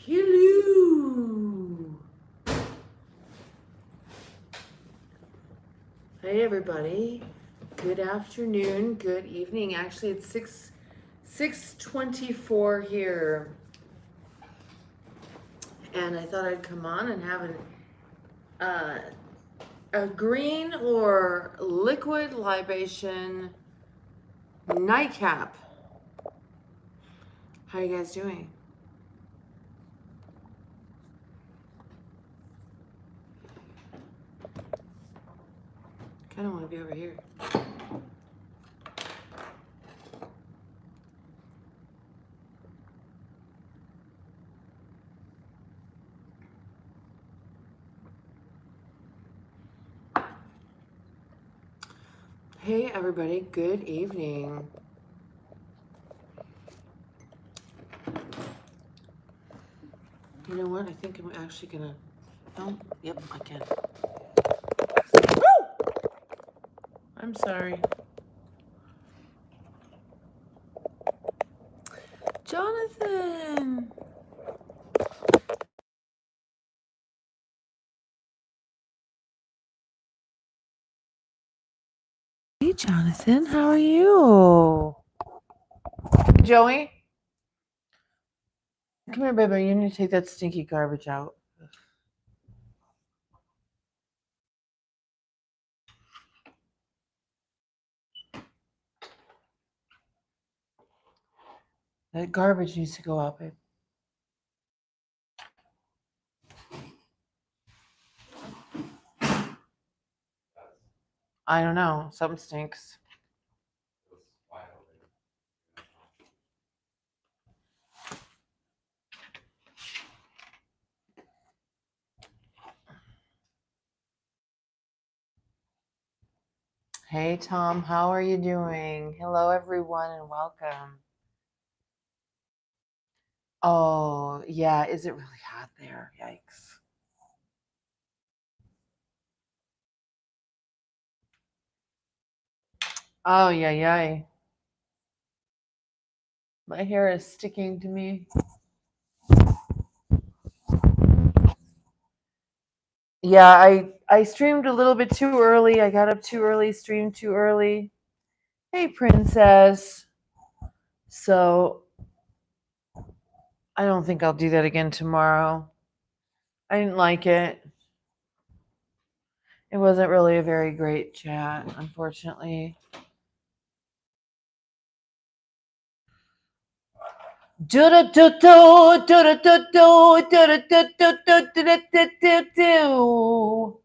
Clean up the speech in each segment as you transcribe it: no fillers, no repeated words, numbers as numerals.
Hello. Hey everybody. Good afternoon, good evening. Actually, it's 6:24 here. And I thought I'd come on and have a green or liquid libation nightcap. How you guys doing? Kind of want to be over here. Hey everybody, good evening. You know what? I think I'm actually gonna. Oh, yep, I can. Woo! I'm sorry. Jonathan! Hey, Jonathan, how are you? Joey? Come here, baby. You need to take that stinky garbage out. That garbage needs to go out, babe. I don't know. Something stinks. Hey, Tom. How are you doing? Hello, everyone, and welcome. Oh, yeah. Is it really hot there? Yikes. Oh, yeah. My hair is sticking to me. Yeah, I streamed a little bit too early. I got up too early, streamed too early. Hey, princess. So I don't think I'll do that again tomorrow. I didn't like it. It wasn't really a very great chat, unfortunately. Do do do do do do do do do do do do do do do.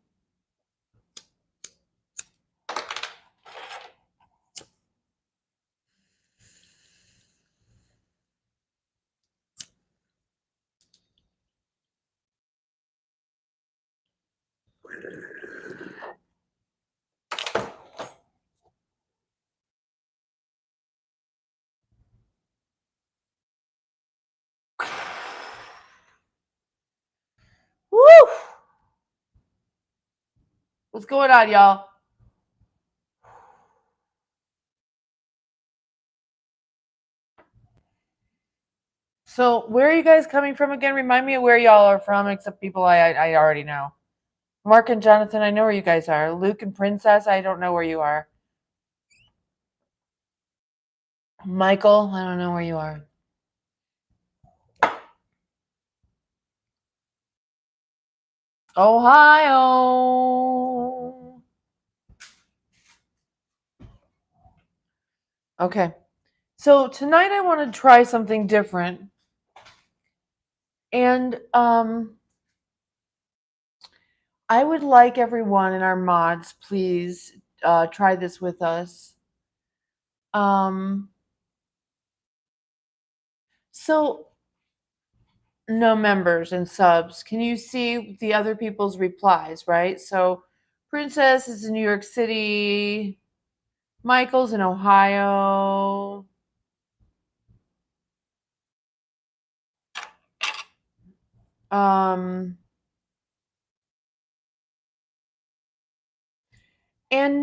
Woo! What's going on, y'all? So, where are you guys coming from again? Remind me of where y'all are from, except people I already know. Mark and Jonathan, I know where you guys are. Luke and Princess, I don't know where you are. Michael, I don't know where you are. Ohio. Okay. So tonight I want to try something different. And I would like everyone in our mods, please try this with us. So no members and subs. Can you see the other people's replies, right? So Princess is in New York City. Michael's in Ohio. And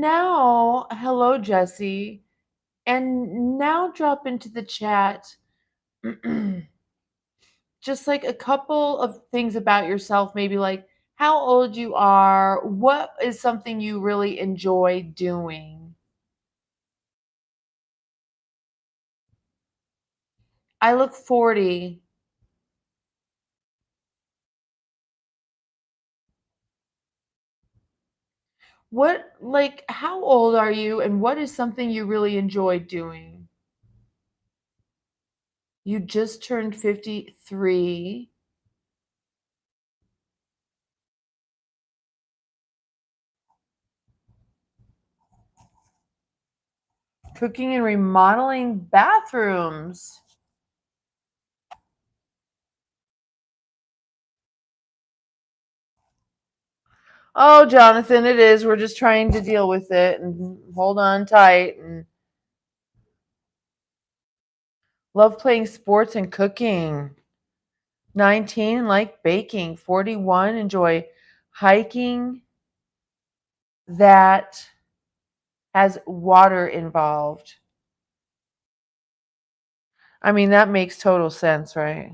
now, hello, Jesse. And now drop into the chat just like a couple of things about yourself, maybe like how old you are, what is something you really enjoy doing? I look 40. What, like, how old are you and what is something you really enjoy doing? You just turned 53. Cooking and remodeling bathrooms. Oh, Jonathan, it is. We're just trying to deal with it and hold on tight and love playing sports and cooking. 19, like baking. 41, enjoy hiking that has water involved. I mean, that makes total sense, right?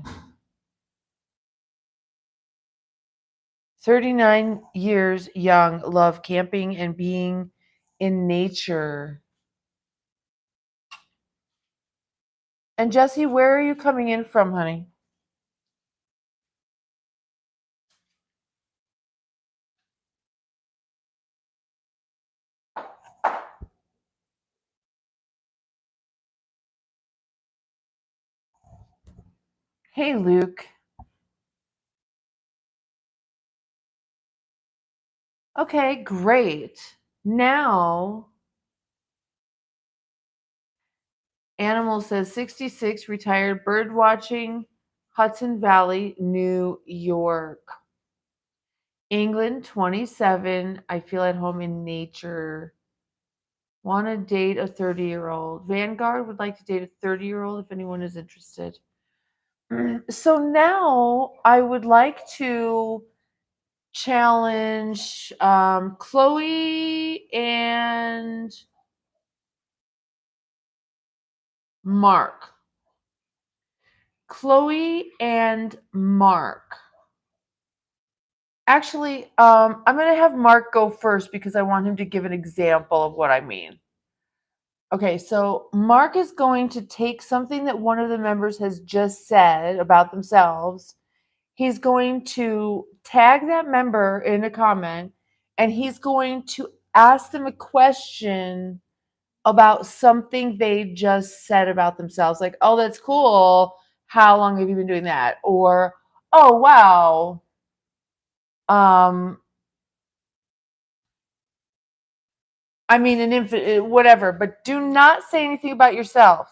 39 years young, love camping and being in nature. And Jesse, where are you coming in from, honey? Hey, Luke. Okay, great. Now, Animal says 66, retired bird watching, Hudson Valley, New York. England, 27, I feel at home in nature. Want to date a 30-year-old. Vanguard would like to date a 30-year-old if anyone is interested. So now I would like to challenge Chloe and Mark. Chloe and Mark. Actually, I'm going to have Mark go first because I want him to give an example of what I mean. Okay, so Mark is going to take something that one of the members has just said about themselves. He's going to tag that member in a comment and he's going to ask them a question about something they just said about themselves. Like, oh, that's cool. How long have you been doing that? Or, oh, wow. Um, I mean, an infant, whatever, but do not say anything about yourself.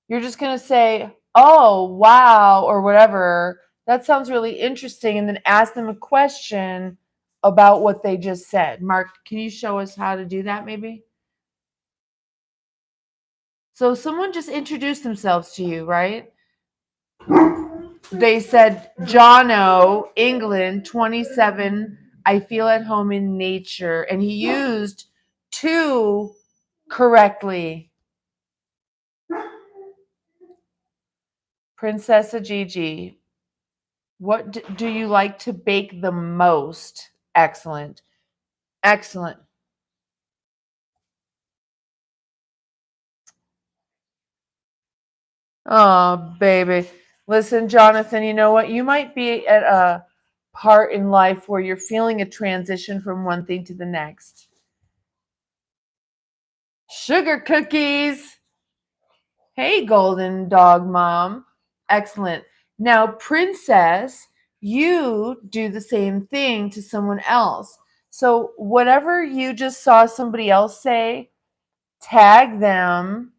You're just going to say, oh, wow, or whatever. That sounds really interesting. And then ask them a question about what they just said. Mark, can you show us how to do that maybe? So someone just introduced themselves to you, right? They said, Jono, England, 27. I feel at home in nature. And he used to correctly. Princessa Gigi, what do you like to bake the most? Excellent. Excellent. Oh, baby. Listen, Jonathan, you know what? You might be at a part in life where you're feeling a transition from one thing to the next. Sugar cookies. Hey, golden dog mom. Excellent. Now, princess, you do the same thing to someone else. So, whatever you just saw somebody else say, tag them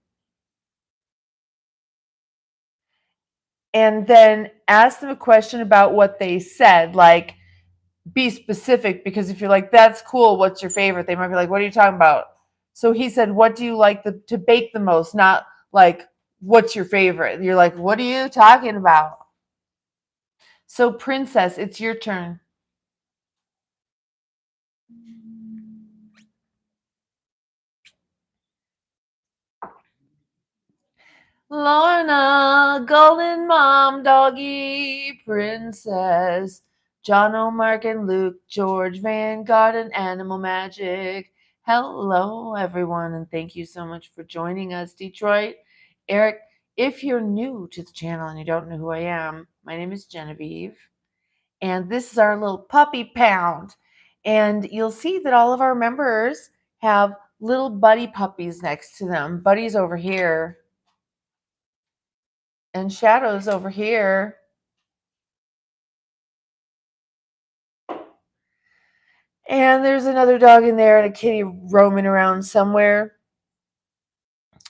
and then ask them a question about what they said. Like, be specific because if you're like, that's cool, what's your favorite? They might be like, what are you talking about? So he said, what do you like to bake the most? Not like, what's your favorite? You're like, what are you talking about? So, princess, it's your turn. Lorna, Golden Mom, Doggy, Princess, John O'Mark and Luke, George, Vanguard, and Animal Magic. Hello, everyone, and thank you so much for joining us, Detroit. Eric, if you're new to the channel and you don't know who I am, my name is Genevieve, and this is our little puppy pound. And you'll see that all of our members have little buddy puppies next to them. Buddy's over here and Shadow's over here. And there's another dog in there and a kitty roaming around somewhere.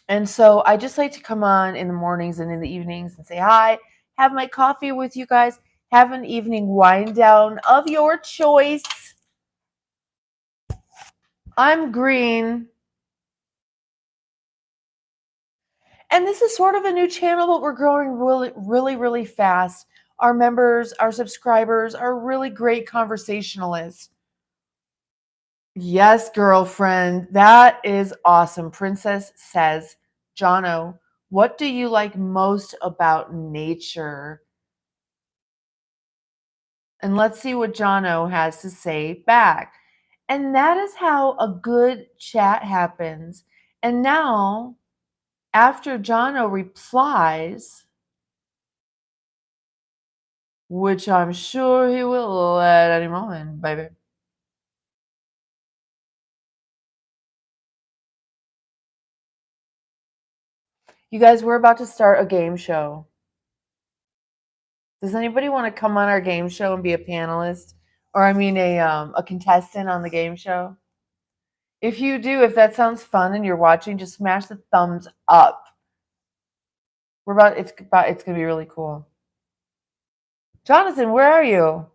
And so I just like to come on in the mornings and in the evenings and say hi, have my coffee with you guys, have an evening wind down of your choice. I'm Green. And this is sort of a new channel, but we're growing really, really, really fast. Our members, our subscribers are really great conversationalists. Yes, girlfriend. That is awesome. Princess says, Jono, what do you like most about nature? And let's see what Jono has to say back. And that is how a good chat happens. And now, after Jono replies, which I'm sure he will at any moment, baby. You guys, we're about to start a game show. Does anybody want to come on our game show and be a panelist? Or I mean a contestant on the game show? If you do, if that sounds fun and you're watching, just smash the thumbs up. It's gonna be really cool. Jonathan, where are you?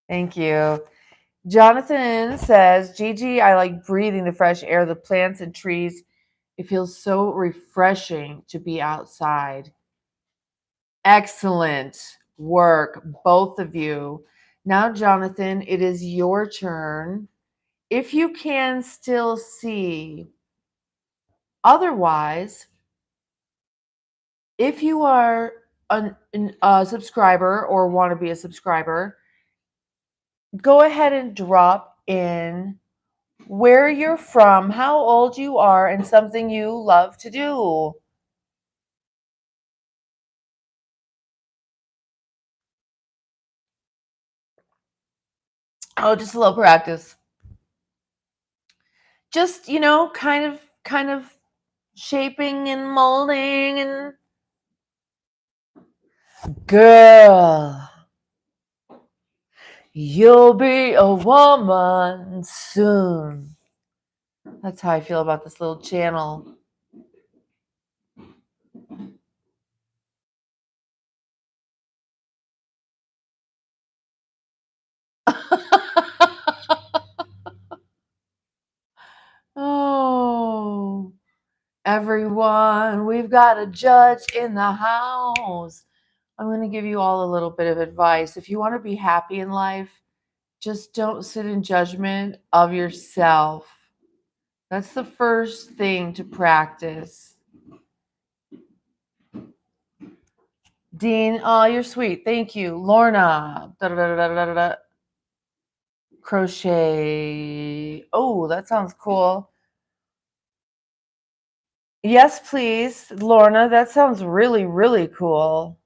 Thank you. Jonathan says, Gigi, I like breathing the fresh air, the plants and trees. It feels so refreshing to be outside. Excellent work, both of you. Now, Jonathan, it is your turn. If you can still see, otherwise, if you are a subscriber or want to be a subscriber, go ahead and drop in where you're from, how old you are, and something you love to do. Oh, just a little practice. Just, kind of shaping and molding and girl, you'll be a woman soon. That's how I feel about this little channel. Oh, everyone, we've got a judge in the house. I'm going to give you all a little bit of advice. If you want to be happy in life, just don't sit in judgment of yourself. That's the first thing to practice. Dean, oh, you're sweet. Thank you. Lorna. Da-da-da-da-da-da-da. Crochet. Oh, that sounds cool. Yes, please, Lorna. That sounds really, really cool.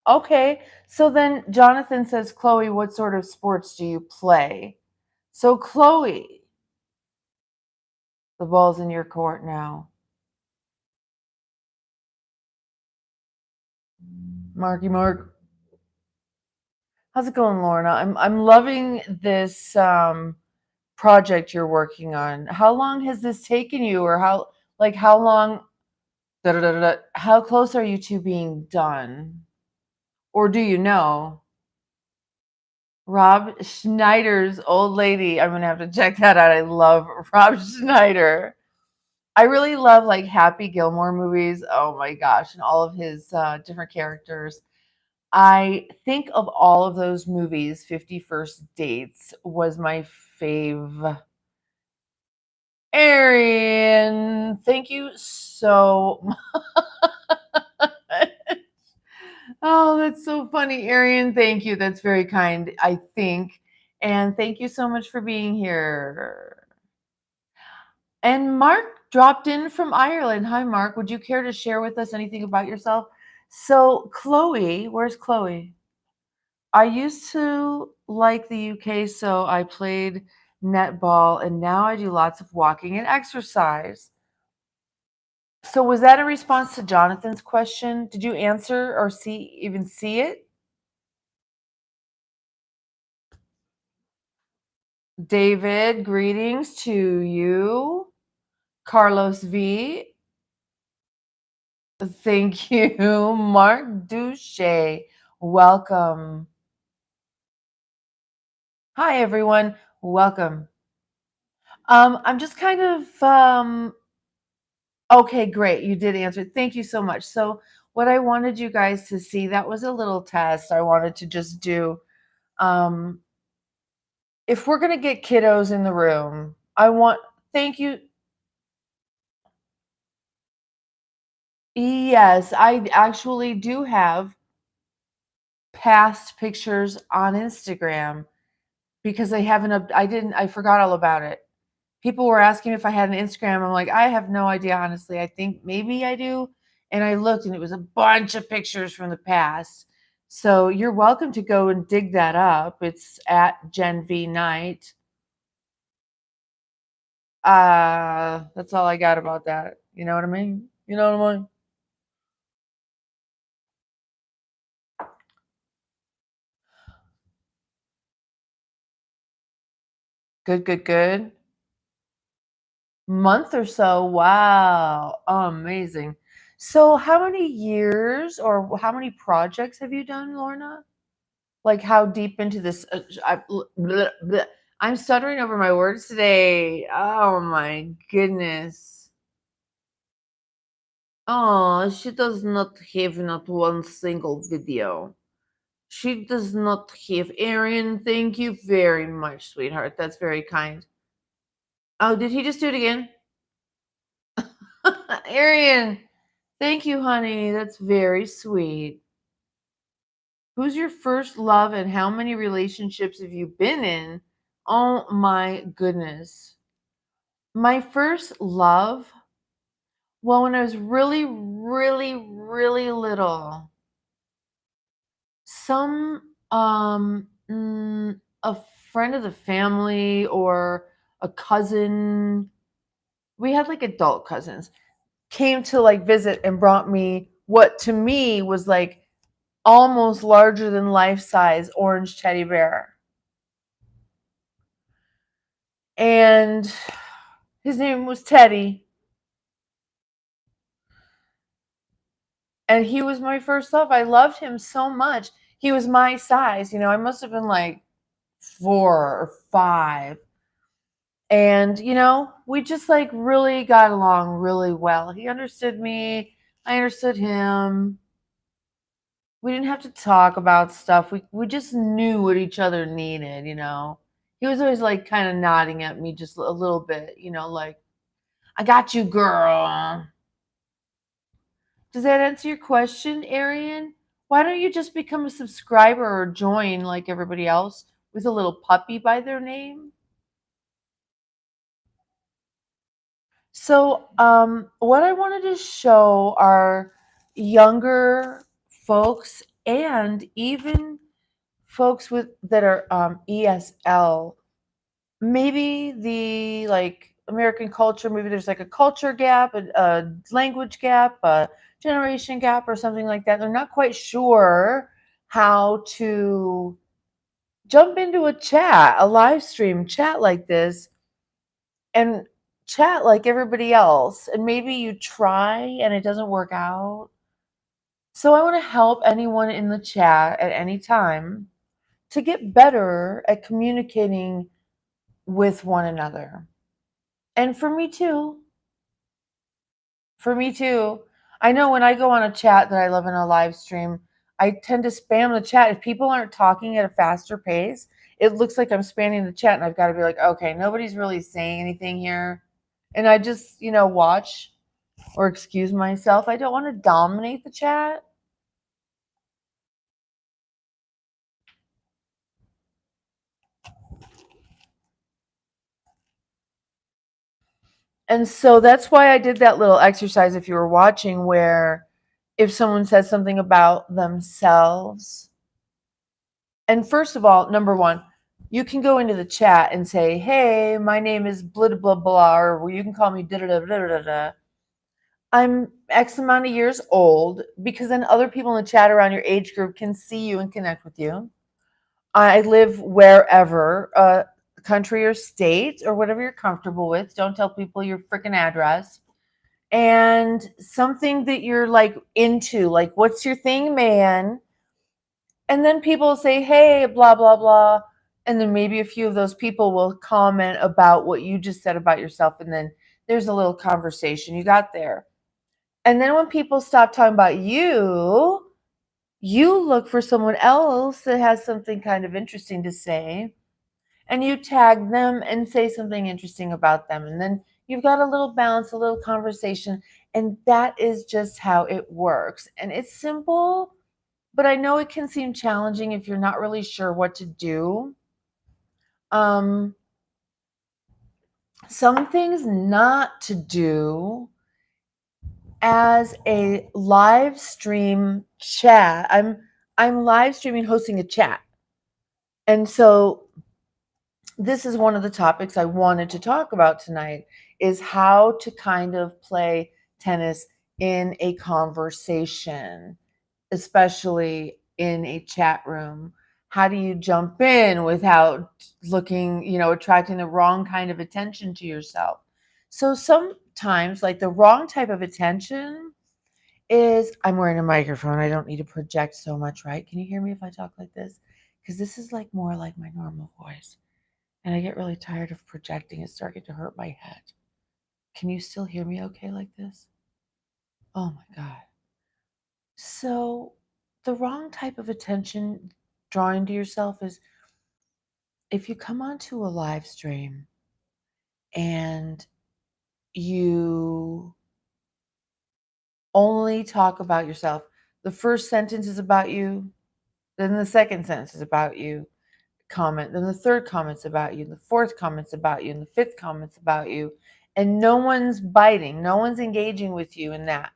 Okay. So then Jonathan says, Chloe, what sort of sports do you play? So, Chloe, the ball's in your court now. Marky Mark. How's it going, Lorna? I'm loving this project you're working on. How long has this taken you, or how long? How close are you to being done, or do you know? Rob Schneider's old lady. I'm gonna have to check that out. I love Rob Schneider. I really love like Happy Gilmore movies. Oh my gosh, and all of his different characters. I think of all of those movies, 50 First Dates was my fave. Arian, thank you so much. Oh, that's so funny, Arian. Thank you. That's very kind, I think. And thank you so much for being here. And Mark dropped in from Ireland. Hi, Mark. Would you care to share with us anything about yourself? So, Chloe, where's Chloe? I used to like the UK, so I played netball, and now I do lots of walking and exercise. So, was that a response to Jonathan's question? Did you answer or see it? David, greetings to you. Carlos V, thank you. Mark Duche, welcome. Hi, everyone. Welcome. I'm just kind of okay, great. You did answer. Thank you so much. So, what I wanted you guys to see, that was a little test I wanted to just do. Um, if we're going to get kiddos in the room, thank you. Yes, I actually do have past pictures on Instagram because I forgot all about it. People were asking if I had an Instagram. I'm like, I have no idea, honestly. I think maybe I do. And I looked and it was a bunch of pictures from the past. So you're welcome to go and dig that up. It's at Gen V Night. That's all I got about that. You know what I mean? You know what I mean? Good, good, good. Month or so. Wow. Amazing. So how many years or how many projects have you done, Lorna? Like how deep into this bleh, bleh. I'm stuttering over my words today. Oh my goodness. Oh, she does not have not one single video. She does not have. Erin, thank you very much, sweetheart. That's very kind. Oh, did he just do it again? Arian, thank you, honey. That's very sweet. Who's your first love and how many relationships have you been in? Oh my goodness. My first love, well, when I was really, really, really little, some a friend of the family or a cousin, we had like adult cousins, came to like visit and brought me what to me was like almost larger than life size orange teddy bear. And his name was Teddy. And he was my first love. I loved him so much. He was my size. I must have been like 4 or 5. And, we just like really got along really well. He understood me. I understood him. We didn't have to talk about stuff. We just knew what each other needed. He was always like kind of nodding at me just a little bit, like, I got you, girl. Does that answer your question, Arian? Why don't you just become a subscriber or join like everybody else with a little puppy by their name? So, what I wanted to show our younger folks and even folks with that are ESL, maybe the like American culture, maybe there's like a culture gap, a language gap, a generation gap, or something like that. They're not quite sure how to jump into a live stream chat like this and chat like everybody else. And maybe you try and it doesn't work out. So I want to help anyone in the chat at any time to get better at communicating with one another. And for me too. For me too. I know when I go on a chat that I love in a live stream, I tend to spam the chat. If people aren't talking at a faster pace, it looks like I'm spamming the chat, and I've got to be like, okay, nobody's really saying anything here. And I just, watch or excuse myself. I don't want to dominate the chat. And so that's why I did that little exercise if you were watching, where if someone says something about themselves, and first of all, number one, you can go into the chat and say, hey, my name is blah, blah, blah, or you can call me da, da, da, da, da, da. I'm X amount of years old, because then other people in the chat around your age group can see you and connect with you. I live wherever, country or state or whatever you're comfortable with. Don't tell people your freaking address. And something that you're like into, like, what's your thing, man? And then people say, hey, blah, blah, blah. And then maybe a few of those people will comment about what you just said about yourself. And then there's a little conversation you got there. And then when people stop talking about you, you look for someone else that has something kind of interesting to say, and you tag them and say something interesting about them. And then you've got a little balance, a little conversation. And that is just how it works. And it's simple, but I know it can seem challenging if you're not really sure what to do. Some things not to do as a live stream chat. I'm live streaming, hosting a chat. And so this is one of the topics I wanted to talk about tonight, is how to kind of play tennis in a conversation, especially in a chat room. How do you jump in without looking, attracting the wrong kind of attention to yourself? So sometimes, like, the wrong type of attention is, I'm wearing a microphone. I don't need to project so much, right? Can you hear me if I talk like this? Because this is like more like my normal voice. And I get really tired of projecting. It's starting to hurt my head. Can you still hear me okay like this? Oh my God. So, the wrong type of attention drawing to yourself is if you come onto a live stream and you only talk about yourself. The first sentence is about you, then the second sentence is about you, comment, then the third comment's about you, the fourth comment's about you, and the fifth comment's about you, and no one's biting, no one's engaging with you in that.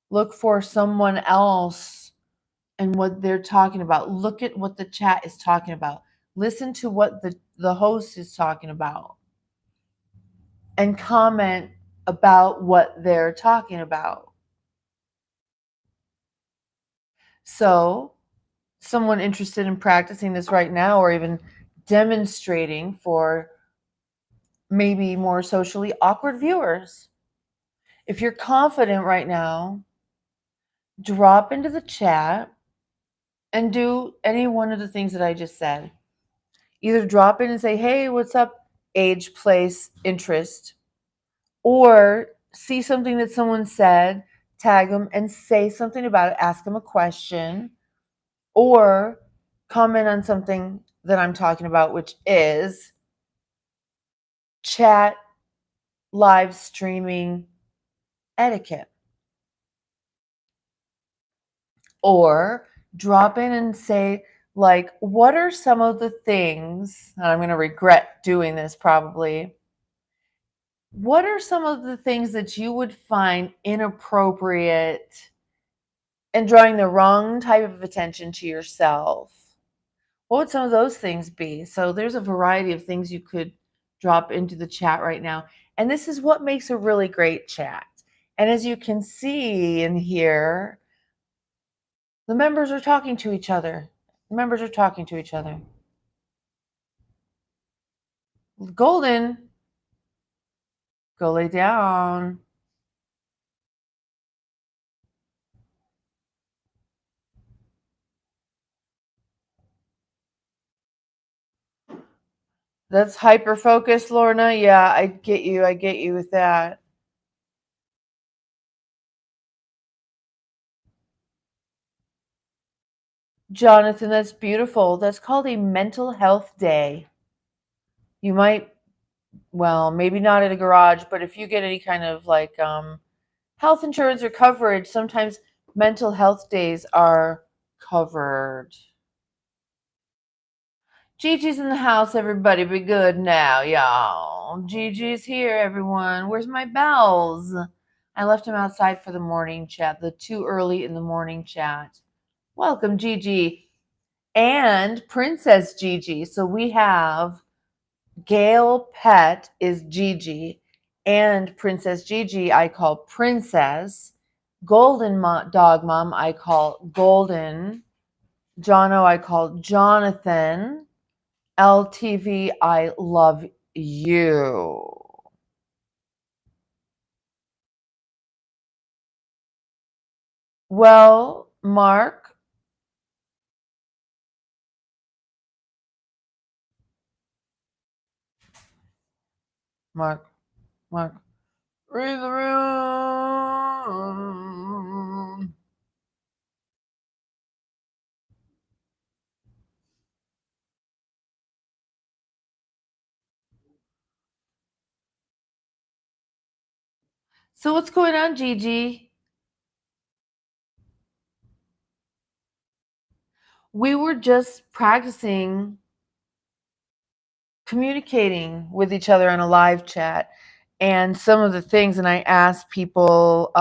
Look for someone else and what they're talking about. Look at what the chat is talking about. Listen to what the host is talking about, and comment about what they're talking about. So, someone interested in practicing this right now, or even demonstrating for maybe more socially awkward viewers, if you're confident right now, drop into the chat and do any one of the things that I just said. Either drop in and say, hey, what's up, age, place, interest, or see something that someone said, tag them and say something about it, ask them a question, or comment on something that I'm talking about, which is chat live streaming etiquette. Or drop in and say, like, what are some of the things, and I'm going to regret doing this probably, what are some of the things that you would find inappropriate and drawing the wrong type of attention to yourself? What would some of those things be? So there's a variety of things you could drop into the chat right now. And this is what makes a really great chat. And as you can see in here, the members are talking to each other. The members are talking to each other. Golden, go lay down. That's hyper focus, Lorna. Yeah, I get you. I get you with that. Jonathan, that's beautiful. That's called a mental health day. You might, well, maybe not at a garage, but if you get any kind of like health insurance or coverage, sometimes mental health days are covered. Gigi's in the house, everybody. Be good now, y'all. Gigi's here, everyone. Where's my bells? I left him outside for the morning chat, the too early in the morning chat. Welcome, Gigi. And Princess Gigi. So we have Gail Pet is Gigi, and Princess Gigi I call Princess. Golden Dog Mom I call Golden. Jono I call Jonathan. LTV I love you. Well, Mark, Mark, Mark, read the room. So what's going on, Gigi? We were just practicing communicating with each other on a live chat, and some of the things, and I asked people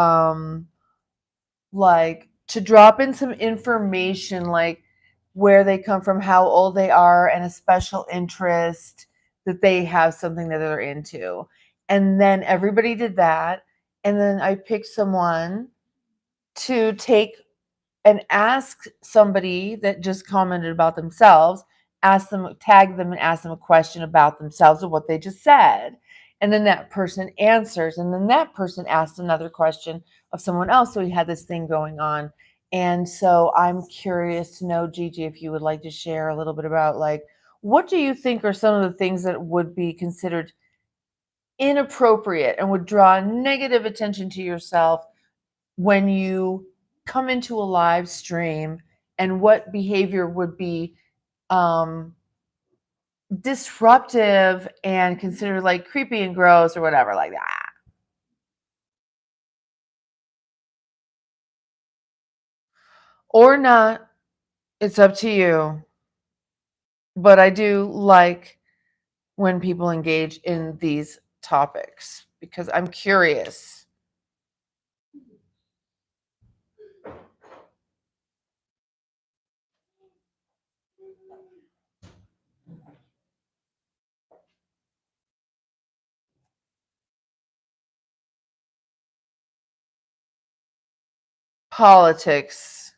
like to drop in some information like where they come from, how old they are, and a special interest that they have, something that they're into. And then everybody did that, and then I picked someone to take and ask somebody that just commented about themselves, ask them, tag them and ask them a question about themselves or what they just said. And then that person answers. And then that person asked another question of someone else. So we had this thing going on. And so I'm curious to know, Gigi, if you would like to share a little bit about like, what do you think are some of the things that would be considered inappropriate and would draw negative attention to yourself when you come into a live stream, and what behavior would be um, disruptive and considered like creepy and gross or whatever like that? Or not, it's up to you. But I do like when people engage in these topics because I'm curious. Politics.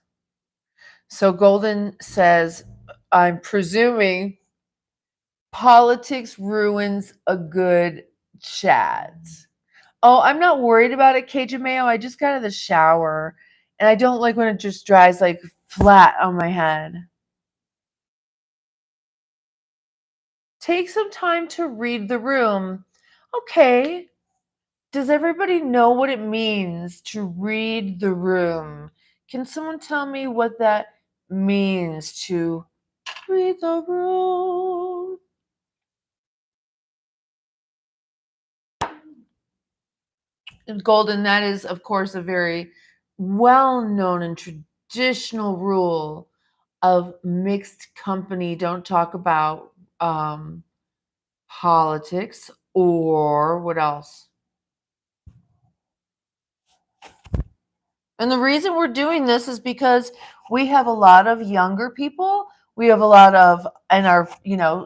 So Golden says, I'm presuming politics ruins a good chat. Oh, I'm not worried about it, Cajun Mayo. I just got out of the shower, and I don't like when it just dries like flat on my head. Take some time to read the room. Okay. Does everybody know what it means to read the room? Can someone tell me what that means to read the room? Golden, that is, of course, a very well known and traditional rule of mixed company. Don't talk about politics or what else. And the reason we're doing this is because we have a lot of younger people. We have a lot of, and our,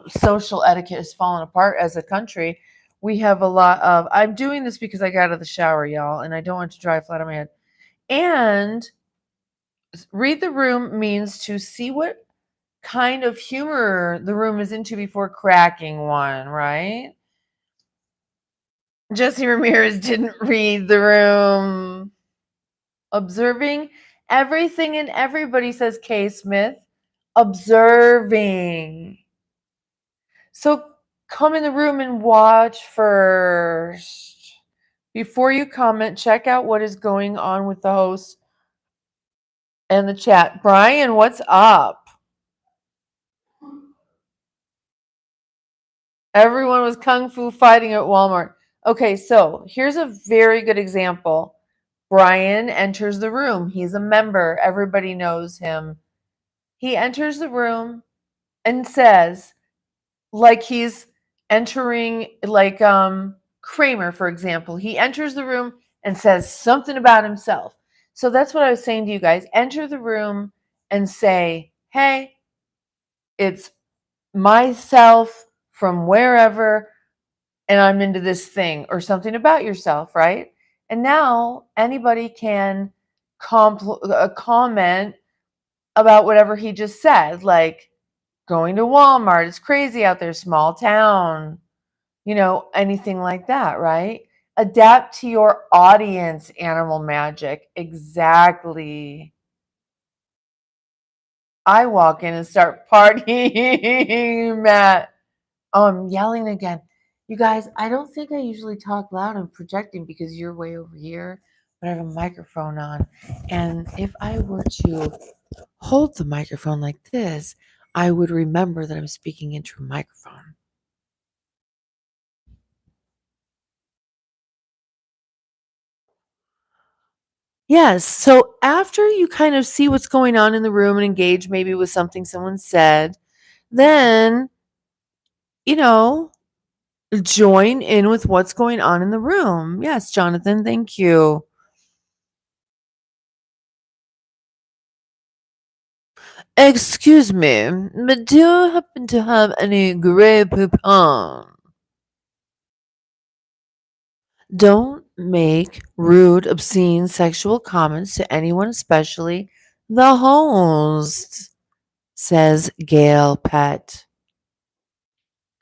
social etiquette has fallen apart as a country. We have a lot of, I'm doing this because I got out of the shower, y'all, and I don't want to dry flat on my head. And read the room means to see what kind of humor the room is into before cracking one, right? Jesse Ramirez didn't read the room. Observing everything and everybody, says Kay Smith. Observing. So come in the room and watch first. Before you comment, check out what is going on with the host and the chat. Brian, what's up? Everyone was kung fu fighting at Walmart. Okay, so here's a very good example. Brian enters the room. He's a member. Everybody knows him. He enters the room and says, like he's entering, like Kramer, for example. He enters the room and says something about himself. So that's what I was saying to you guys. Enter the room and say, hey, it's myself from wherever, and I'm into this thing, or something about yourself, right? And now anybody can comment about whatever he just said, like going to Walmart, it's crazy out there, small town, anything like that, right? Adapt to your audience, animal magic. Exactly. I walk in and start partying, Matt. Oh, I'm yelling again. You guys, I don't think I usually talk loud. I'm projecting because you're way over here, but I have a microphone on. And if I were to hold the microphone like this, I would remember that I'm speaking into a microphone. Yes. So after you kind of see what's going on in the room and engage maybe with something someone said, then, you know, join in with what's going on in the room. Yes, Jonathan, thank you. Excuse me, but do you happen to have any Grey Poupon? Don't make rude, obscene, sexual comments to anyone, especially the host, says Gail Pet.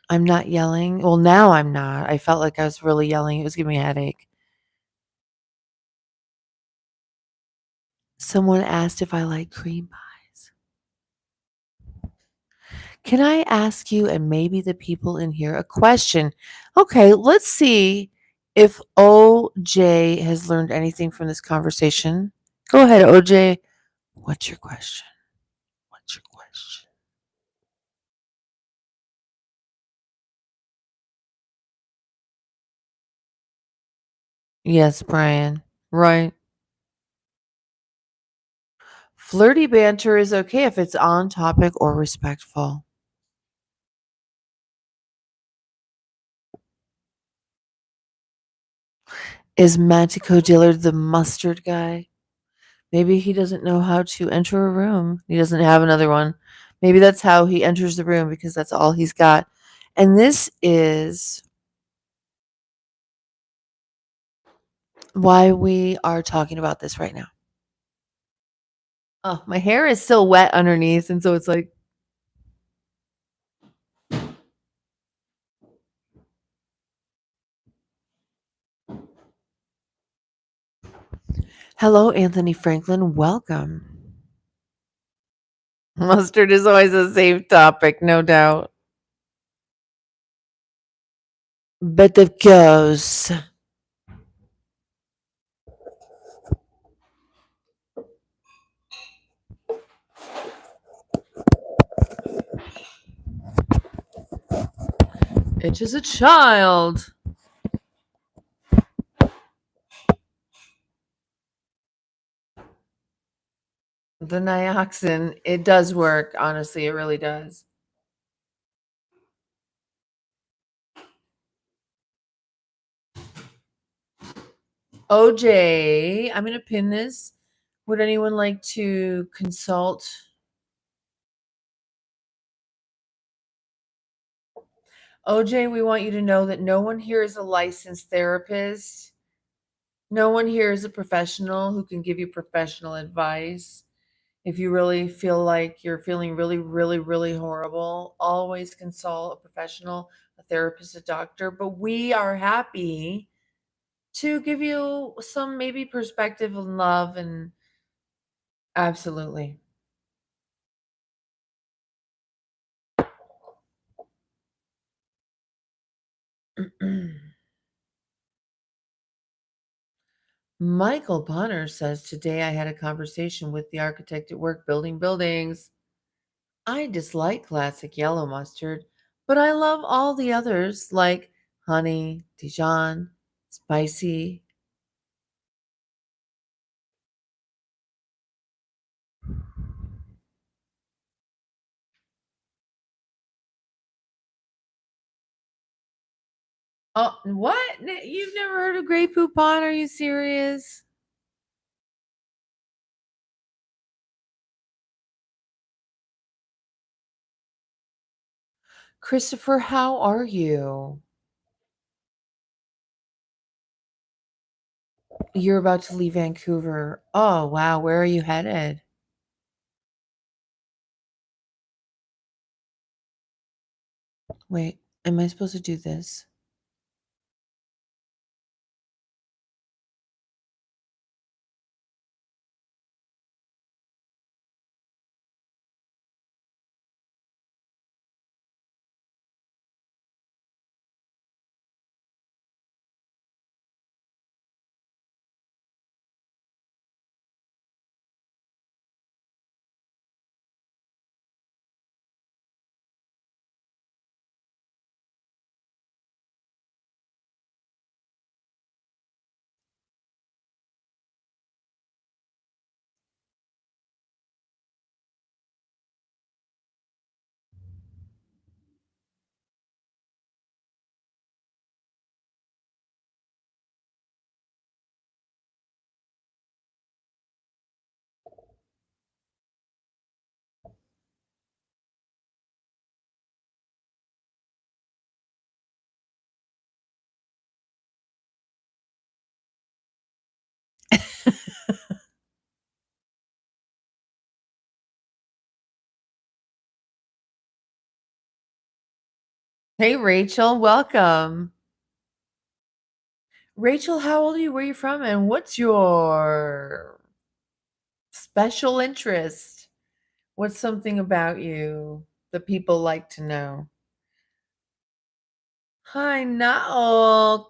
I'm not yelling. Well, now I'm not. I felt like I was really yelling. It was giving me a headache. Someone asked if I like cream pies. Can I ask you and maybe the people in here a question? Okay, let's see if OJ has learned anything from this conversation. Go ahead, OJ. What's your question? What's your question? Yes, Brian. Right. Flirty banter is okay if it's on topic or respectful. Is Matico Dillard the mustard guy? Maybe he doesn't know how to enter a room. He doesn't have another one. Maybe that's how he enters the room because that's all he's got. And this is why we are talking about this right now. Oh, my hair is still wet underneath. And so it's like, hello, Anthony Franklin. Welcome. Mustard is always a safe topic, no doubt. But of course, it's just a child. The nioxin, it does work. Honestly, it really does. OJ, I'm going to pin this. Would anyone like to consult? OJ, we want you to know that no one here is a licensed therapist. No one here is a professional who can give you professional advice. If you really feel like you're feeling really, really, really horrible, always consult a professional, a therapist, a doctor. But we are happy to give you some maybe perspective and love, and absolutely. Michael Bonner says, today I had a conversation with the architect at work building buildings. I dislike classic yellow mustard, But I love all the others like honey, Dijon, spicy. Oh, what? You've never heard of Grey Poupon? Are you serious? Christopher, how are you? You're about to leave Vancouver. Oh, wow. Where are you headed? Wait, am I supposed to do this? Hey, Rachel, welcome. Rachel, how old are you? Where are you from? And what's your special interest? What's something about you that people like to know? Hi, Naol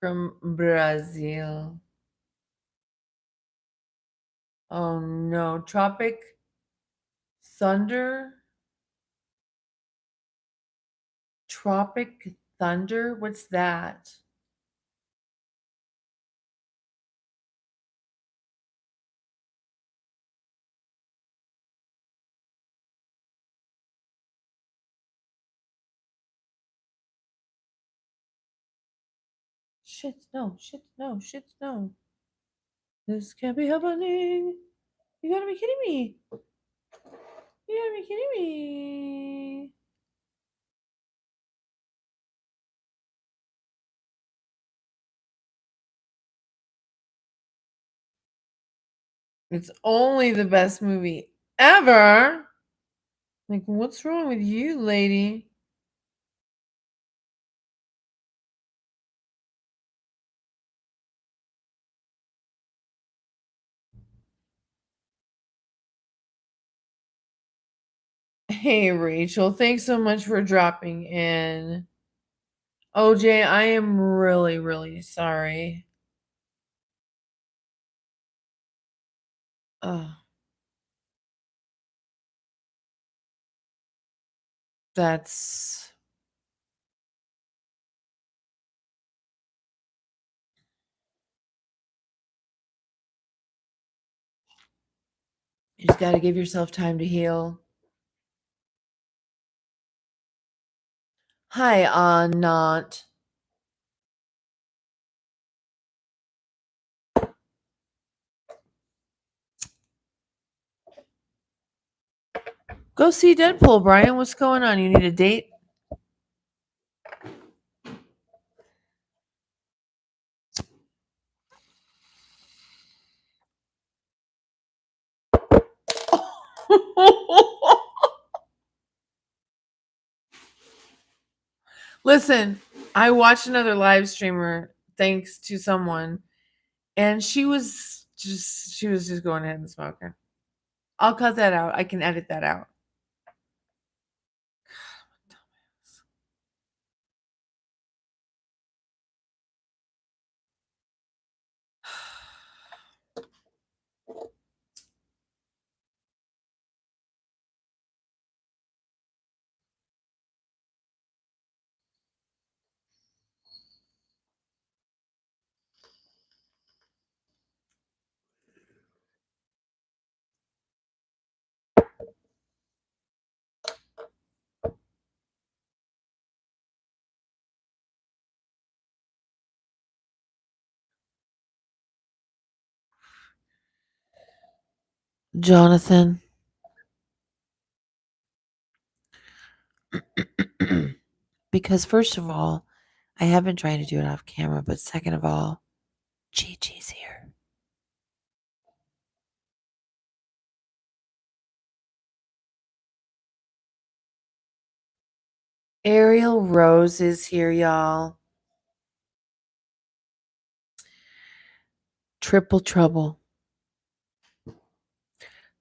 from Brazil. Oh no, Tropic Thunder? Tropic Thunder? What's that? Shit, no, shit, no, shit, no. This can't be happening. You gotta be kidding me. You gotta be kidding me. It's only the best movie ever. Like, what's wrong with you, lady? Hey, Rachel, thanks so much for dropping in. OJ, I am really, really sorry. Oh, that's. You just gotta give yourself time to heal. Hi, Not. Go see Deadpool, Brian. What's going on? You need a date? Listen, I watched another live streamer thanks to someone, and she was just going ahead and smoking. I'll cut that out. I can edit that out. Jonathan, because first of all, I have been trying to do it off camera, but second of all, Gigi's here. Ariel Rose is here, y'all. Triple trouble.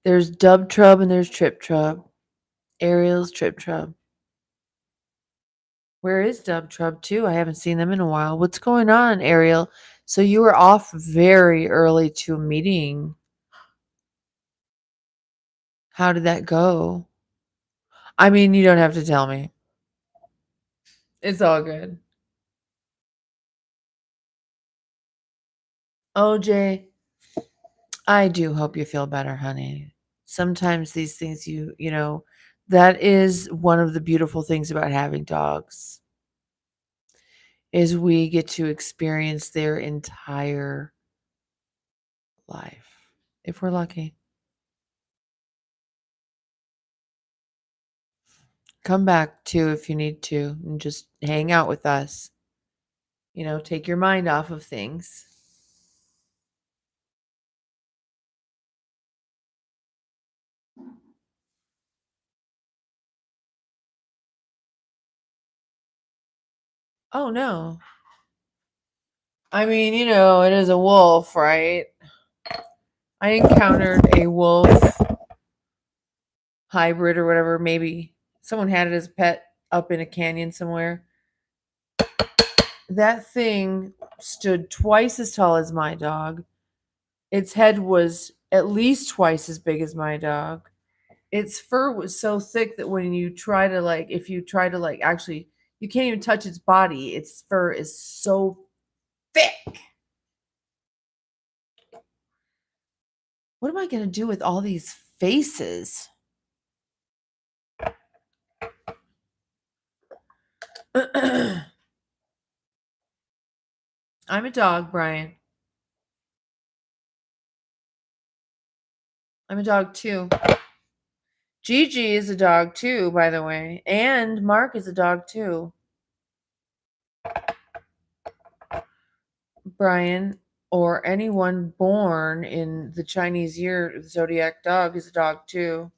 There's Dub Trub and there's Trip Trub. Ariel's Trip Trub. Where is Dub Trub too? I haven't seen them in a while. What's going on, Ariel? So you were off very early to a meeting. How did that go? I mean, you don't have to tell me. It's all good. OJ, I do hope you feel better, honey. Sometimes these things that is one of the beautiful things about having dogs is we get to experience their entire life if we're lucky. Come back too if you need to and just hang out with us. Take your mind off of things. Oh no. I mean, it is a wolf, right? I encountered a wolf hybrid or whatever. Maybe someone had it as a pet up in a canyon somewhere. That thing stood twice as tall as my dog. Its head was at least twice as big as my dog. Its fur was so thick that when you try to if you try to actually, you can't even touch its body. Its fur is so thick. What am I going to do with all these faces? I'm a dog, Brian. I'm a dog too. Gigi is a dog too, by the way. And Mark is a dog too. Brian, or anyone born in the Chinese year, the zodiac dog is a dog too.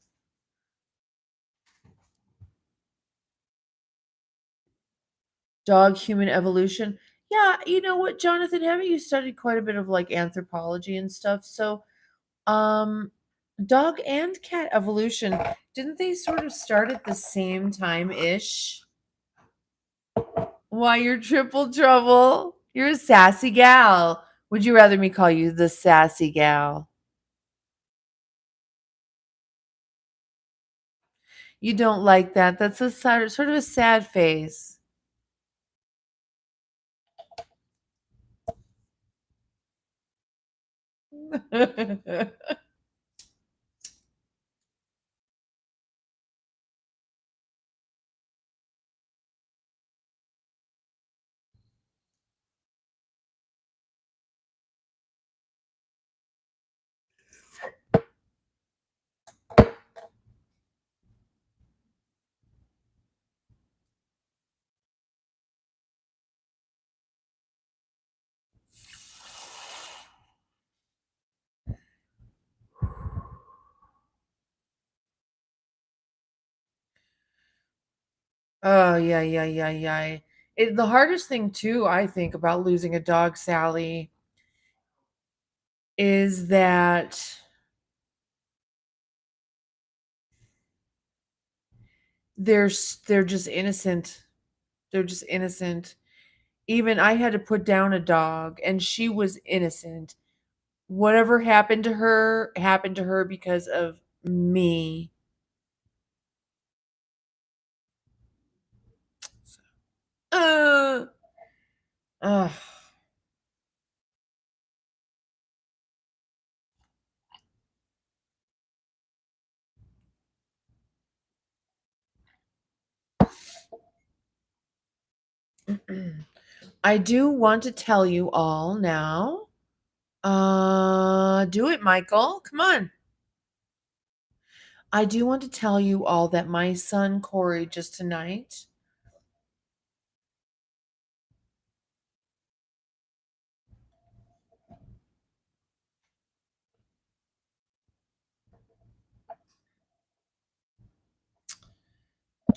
Dog human evolution. Yeah, you know what, Jonathan? Haven't you studied quite a bit of anthropology and stuff? So, um, dog and cat evolution, didn't they sort of start at the same time ish? Why, you're triple trouble. You're a sassy gal. Would you rather me call you the sassy gal? You don't like that. That's a sort of a sad face. Oh, yeah, yeah, yeah, yeah. The hardest thing, too, I think, about losing a dog, Sally, is that they're just innocent. They're just innocent. Even I had to put down a dog, and she was innocent. Whatever happened to her because of me. Uh, ugh. I do want to tell you all now. Do it, Michael. Come on. I do want to tell you all that my son Corey just tonight.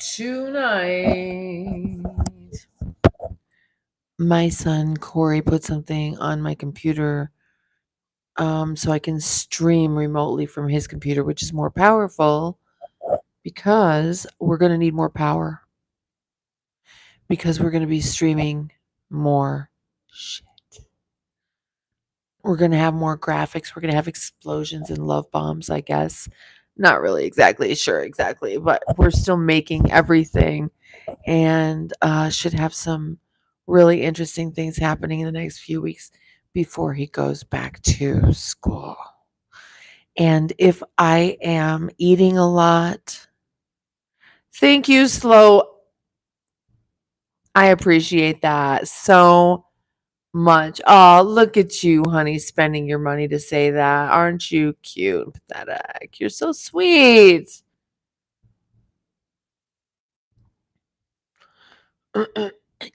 Tonight, my son Corey put something on my computer, so I can stream remotely from his computer, which is more powerful because we're going to need more power because we're going to be streaming more shit. We're going to have more graphics. We're going to have explosions and love bombs, I guess. Not really exactly sure exactly, but we're still making everything and should have some really interesting things happening in the next few weeks before he goes back to school. And if I am eating a lot, thank you, Slow. I appreciate that so much. Oh, look at you, honey, spending your money to say that. Aren't you cute and pathetic? You're so sweet.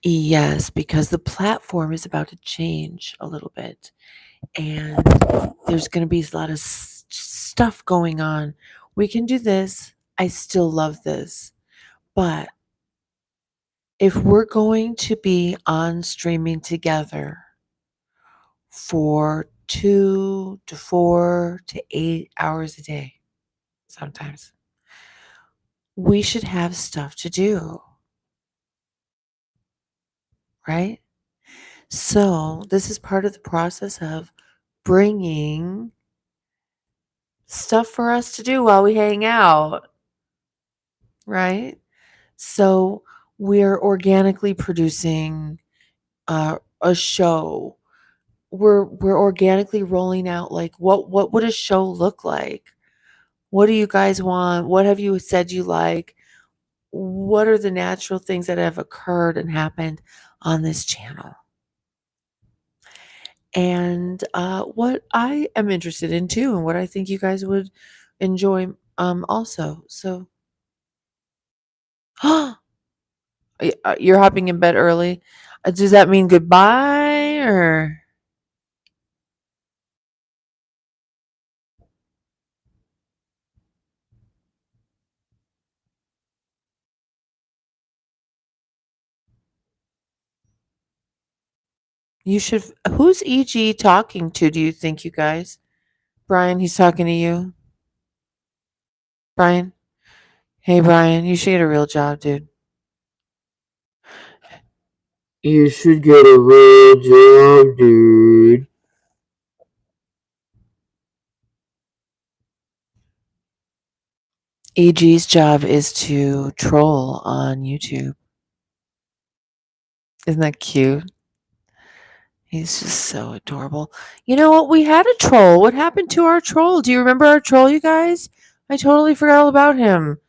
Yes, because the platform is about to change a little bit. And there's going to be a lot of stuff going on. We can do this. I still love this. But if we're going to be on streaming together for 2 to 4 to 8 hours a day, sometimes, we should have stuff to do, right? So, this is part of the process of bringing stuff for us to do while we hang out, right? So we're organically producing a show. We're organically rolling out like what would a show look like? What do you guys want? What have you said you like? What are the natural things that have occurred and happened on this channel? And what I am interested in too, and what I think you guys would enjoy also. So, you're hopping in bed early. Does that mean goodbye or? You should. Who's EG talking to? Do you think, you guys? Brian, he's talking to you. Brian, hey Brian, you should get a real job, dude. You should get a real job, dude. EG's job is to troll on YouTube. Isn't that cute? He's just so adorable. You know what? We had a troll. What happened to our troll? Do you remember our troll, you guys? I totally forgot all about him.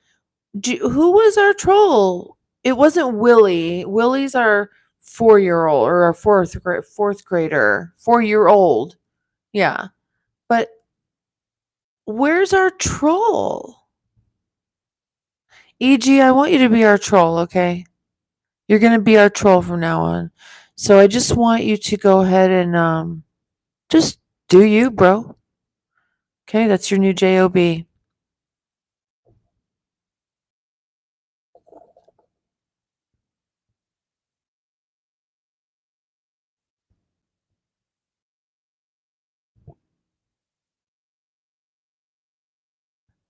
Who was our troll? It wasn't Willie. Willie's our 4-year old or our fourth grader, 4-year old. Yeah, but where's our troll? EG, I want you to be our troll. Okay, you're gonna be our troll from now on. So I just want you to go ahead and just do you, bro. Okay, that's your new job.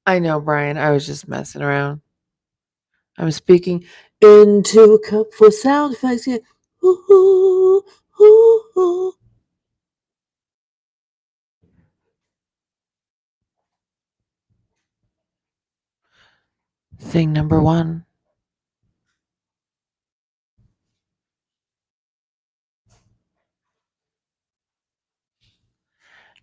I know, Brian. I was just messing around. I'm speaking into a cup for sound effects. Yeah. Ooh, ooh, ooh, ooh. Thing number one.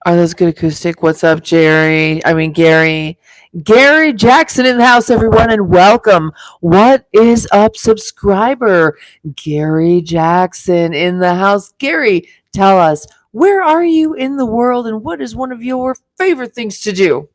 Are those good acoustic? What's up, Jerry? I mean, Gary. Gary Jackson in the house, everyone, and welcome. What is up, subscriber? Gary Jackson in the house. Gary, tell us, where are you in the world and what is one of your favorite things to do?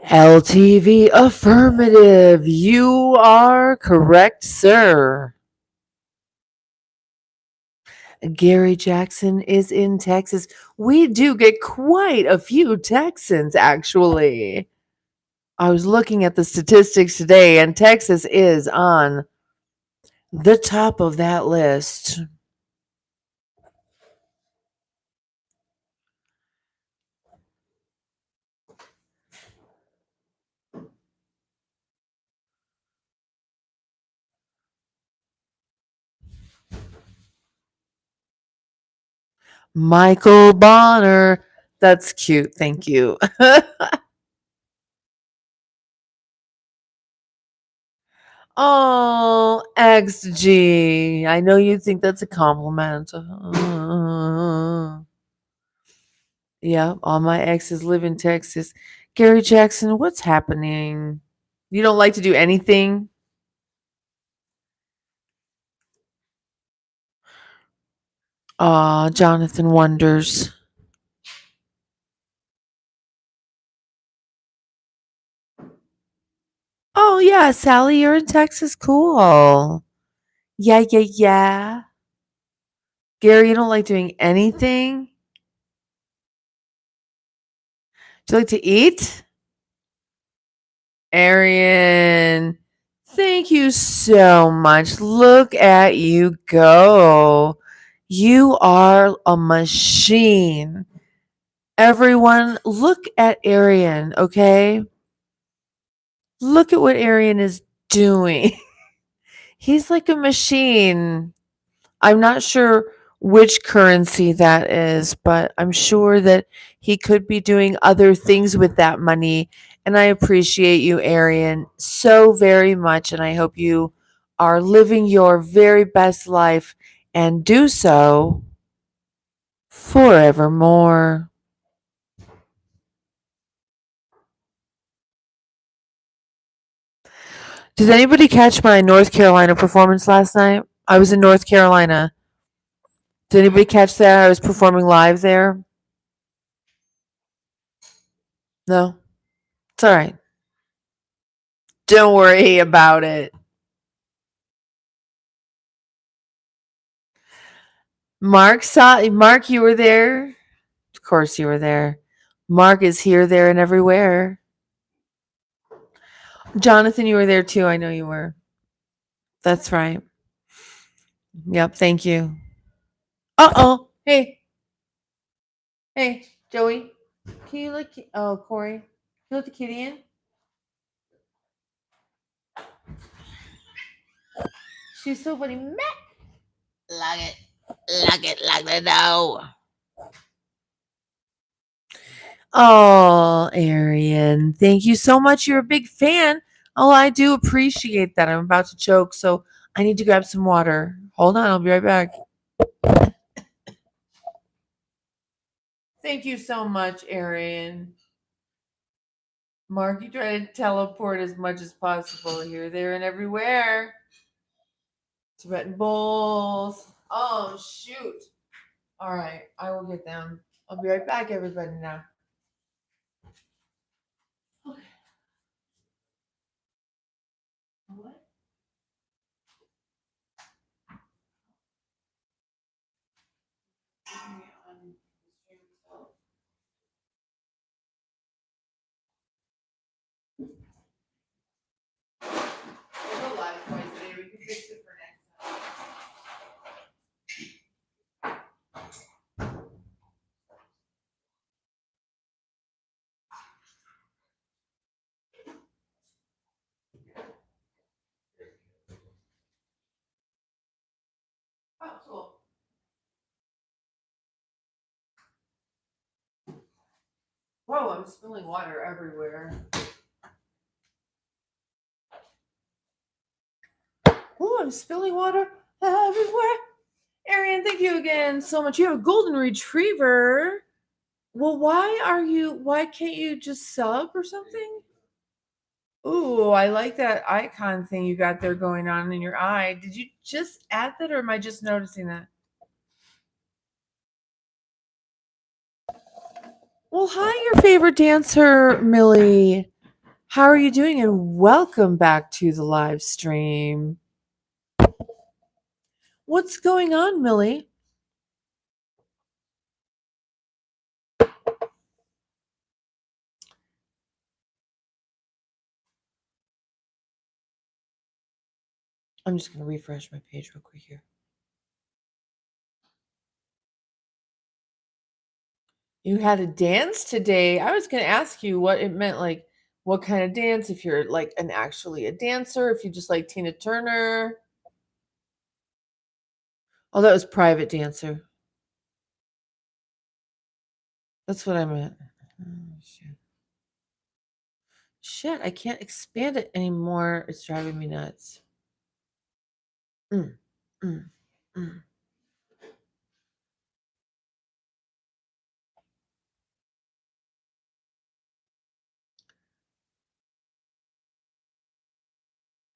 LTV affirmative. You are correct, sir. Gary Jackson is in Texas. We do get quite a few Texans, actually. I was looking at the statistics today, and Texas is on the top of that list. Michael Bonner. That's cute. Thank you. Oh, XG. I know you think that's a compliment. Yeah, all my exes live in Texas. Gary Jackson, what's happening? You don't like to do anything? Jonathan wonders. Oh, yeah, Sally, you're in Texas. Cool. Yeah, yeah, yeah. Gary, you don't like doing anything? Do you like to eat? Arian, thank you so much. Look at you go. You are a machine. Everyone, look at Arian, okay? Look at what Arian is doing. He's like a machine. I'm not sure which currency that is, but I'm sure that he could be doing other things with that money. And I appreciate you, Arian, so very much. And I hope you are living your very best life and do so forevermore. Did anybody catch my North Carolina performance last night? I was in North Carolina. Did anybody catch that? I was performing live there. No? It's all right. Don't worry about it. Mark, you were there. Of course you were there. Mark is here, there, and everywhere. Jonathan, you were there too. I know you were. That's right. Yep, thank you. Uh-oh. Hey, hey, Joey. Can you let Corey? Can you let the kitty in? She's so funny. Meh. Lock it. Lock the door. Oh, Arian, thank you so much. You're a big fan. Oh, I do appreciate that. I'm about to choke, so I need to grab some water. Hold on, I'll be right back. Thank you so much, Arian. Mark, you try to teleport as much as possible here, there, and everywhere. Tibetan bowls. Oh, shoot. All right, I will get them. I'll be right back, everybody, now. Okay. What? We'll go live twice a day. We can fix it for next time. Oh, cool. Whoa, I'm spilling water everywhere. Oh, I'm spilling water everywhere. Arian, thank you again so much. You have a golden retriever. Well, why can't you just sub or something? Ooh, I like that icon thing you got there going on in your eye. Did you just add that or am I just noticing that? Well, hi, your favorite dancer, Millie. How are you doing? And welcome back to the live stream. What's going on, Millie? I'm just going to refresh my page real quick here. You had a dance today. I was going to ask you what it meant, like what kind of dance, if you're like actually a dancer, if you just like Tina Turner. Oh, that was private dancer. That's what I meant. Oh, shit. Shit, I can't expand it anymore. It's driving me nuts. Mm, mm, mm.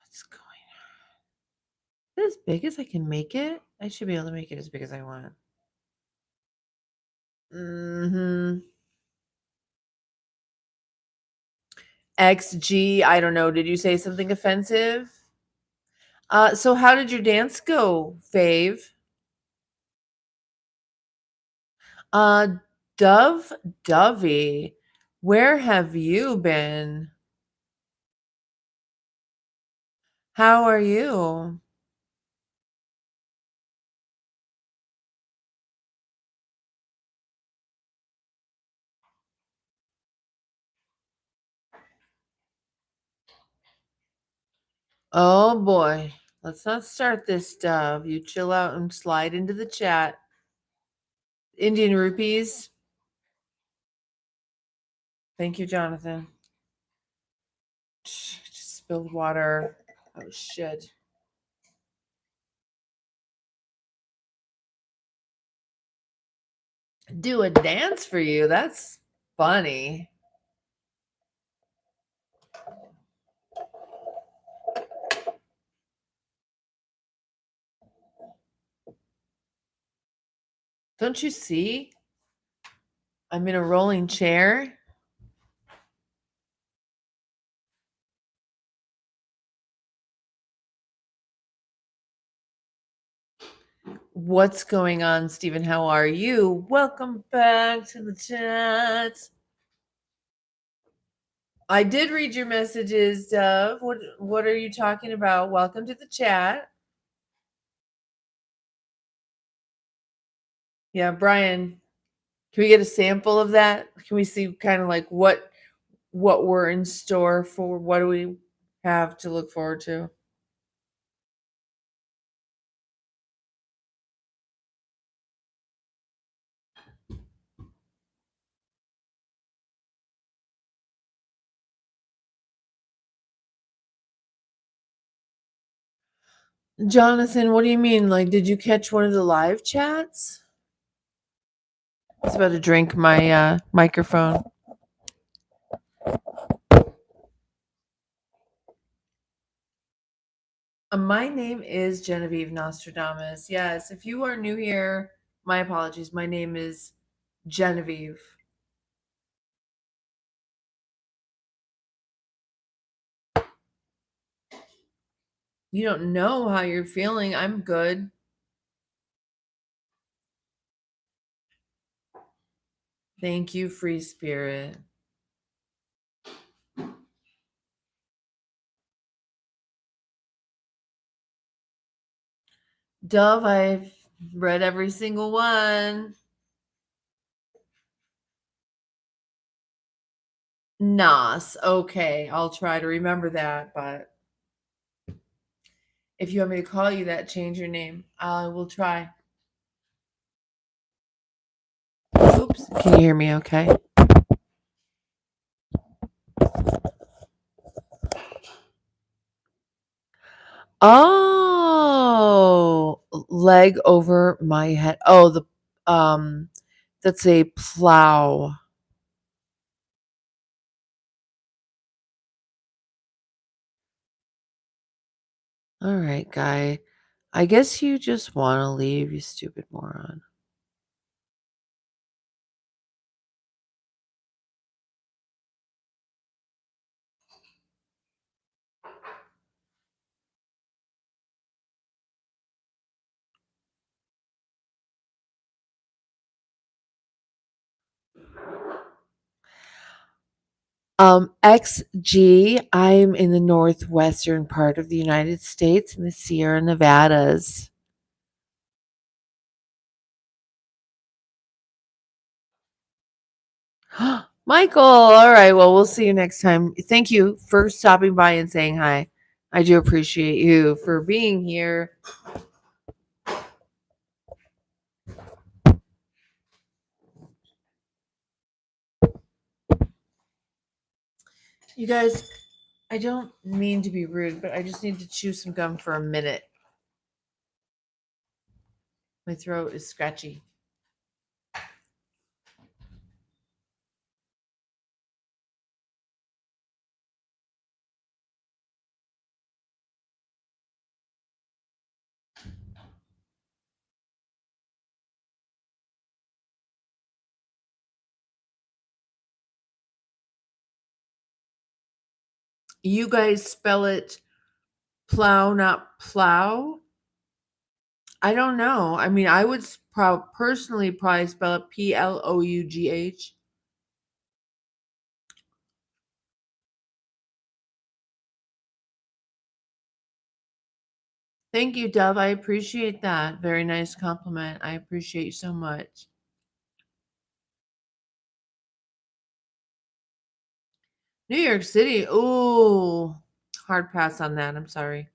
What's going on? As big as I can make it? I should be able to make it as big as I want. Mm-hmm. XG, I don't know. Did you say something offensive? So how did your dance go, Fave? Uh, Dovey, where have you been? How are you? Oh boy. Let's not start this, Dove. You chill out and slide into the chat. Indian rupees. Thank you, Jonathan. Just spilled water. Oh shit. Do a dance for you. That's funny. Don't you see? I'm in a rolling chair. What's going on, Stephen? How are you? Welcome back to the chat. I did read your messages, Dove. What are you talking about? Welcome to the chat. Yeah, Brian, can we get a sample of that? Can we see kind of like what we're in store for? What do we have to look forward to? Jonathan, what do you mean? Like, did you catch one of the live chats? I was about to drink my microphone. My name is Genevieve Nostradamus. Yes, if you are new here, my apologies. My name is Genevieve. You don't know how you're feeling. I'm good. Thank you, free spirit. Dove, I've read every single one. Nas. Okay, I'll try to remember that, but if you want me to call you that, change your name. I will try. Oops. Can you hear me okay? Oh, leg over my head. Oh, that's a plow. All right, guy. I guess you just want to leave, you stupid moron. XG, I'm in the northwestern part of the United States in the Sierra Nevadas. Michael, all right. Well, we'll see you next time. Thank you for stopping by and saying hi. I do appreciate you for being here. You guys, I don't mean to be rude, but I just need to chew some gum for a minute. My throat is scratchy. You guys spell it plow, not plow? I don't know. I mean, I would personally probably spell it Plough. Thank you, Dove. I appreciate that. Very nice compliment. I appreciate you so much. New York City. Ooh, hard pass on that. I'm sorry.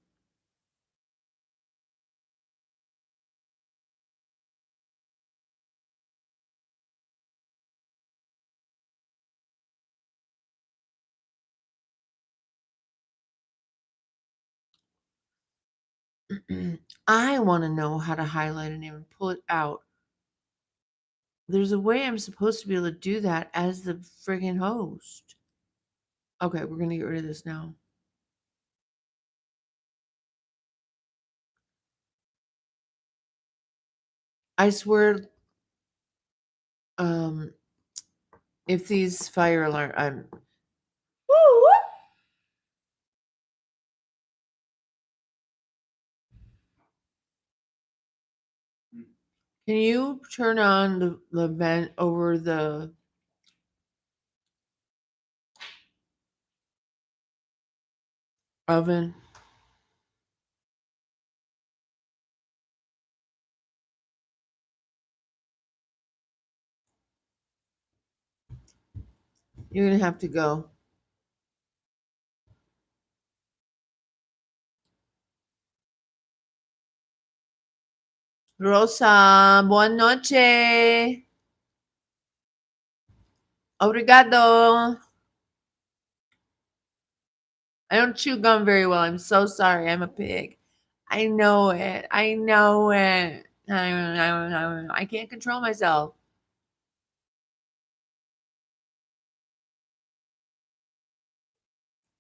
I want to know how to highlight a name and pull it out. There's a way I'm supposed to be able to do that as the friggin' host. Okay, we're going to get rid of this now. I swear, um, if these fire alarm, can you turn on the vent over the oven? You're going to have to go. Rosa, buonanotte. Obrigado. I don't chew gum very well. I'm so sorry. I'm a pig. I know it. I know it. I can't control myself.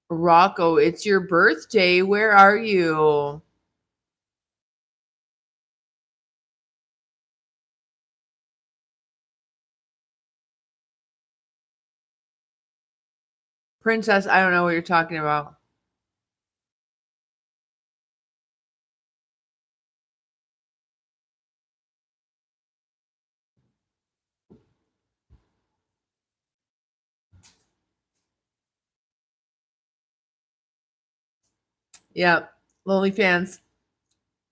Rocco, it's your birthday. Where are you? Princess, I don't know what you're talking about. Yep. Lonely fans.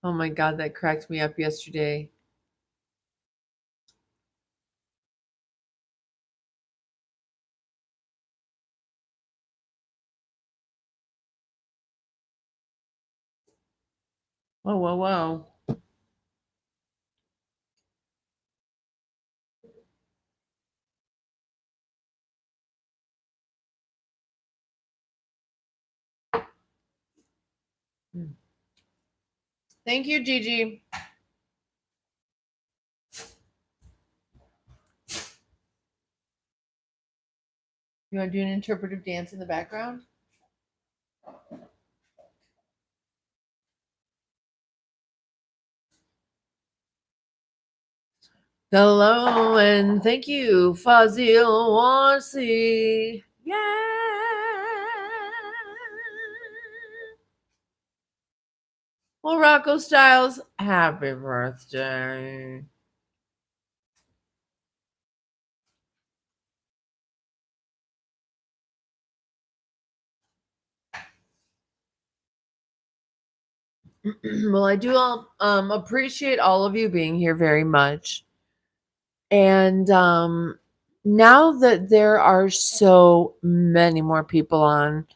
Oh my God, that cracked me up yesterday. Whoa, whoa, whoa. Thank you, Gigi. You want to do an interpretive dance in the background? Hello and thank you, Fazil Warsi. Yeah. Well, Rocco Styles, happy birthday. Well, I do appreciate all of you being here very much. And now that there are so many more people on,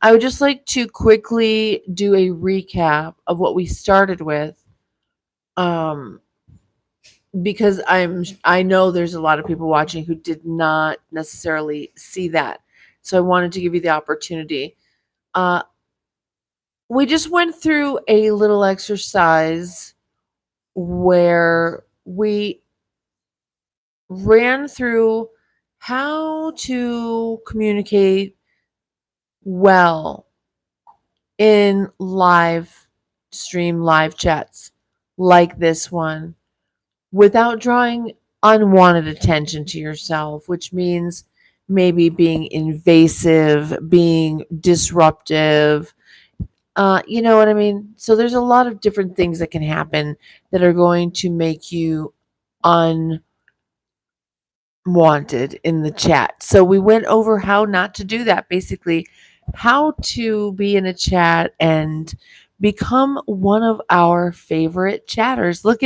I would just like to quickly do a recap of what we started with. Um, because I know there's a lot of people watching who did not necessarily see that. So I wanted to give you the opportunity. Uh, we just went through a little exercise where we ran through how to communicate well in live chats like this one without drawing unwanted attention to yourself, which means maybe being invasive, being disruptive. You know what I mean? So there's a lot of different things that can happen that are going to make you unwanted in the chat. So we went over how not to do that, basically, how to be in a chat and become one of our favorite chatters. Look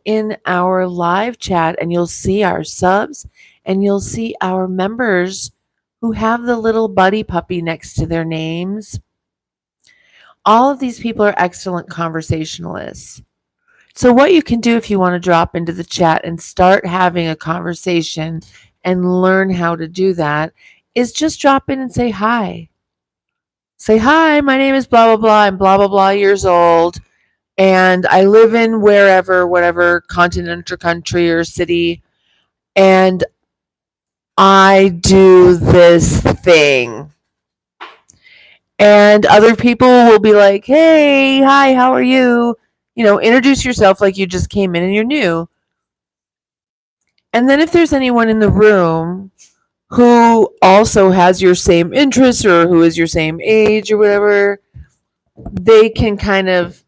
in our live chat and you'll see our subs and you'll see our members who have the little buddy puppy next to their names. All of these people are excellent conversationalists. So, what you can do if you want to drop into the chat and start having a conversation and learn how to do that is just drop in and say hi. Say, hi, my name is blah, blah, blah. I'm blah, blah, blah years old. And I live in wherever, whatever continent or country or city. And I do this thing. And other people will be like, hey, hi, how are you? Introduce yourself like you just came in and you're new. And then if there's anyone in the room who also has your same interests or who is your same age or whatever, they can kind of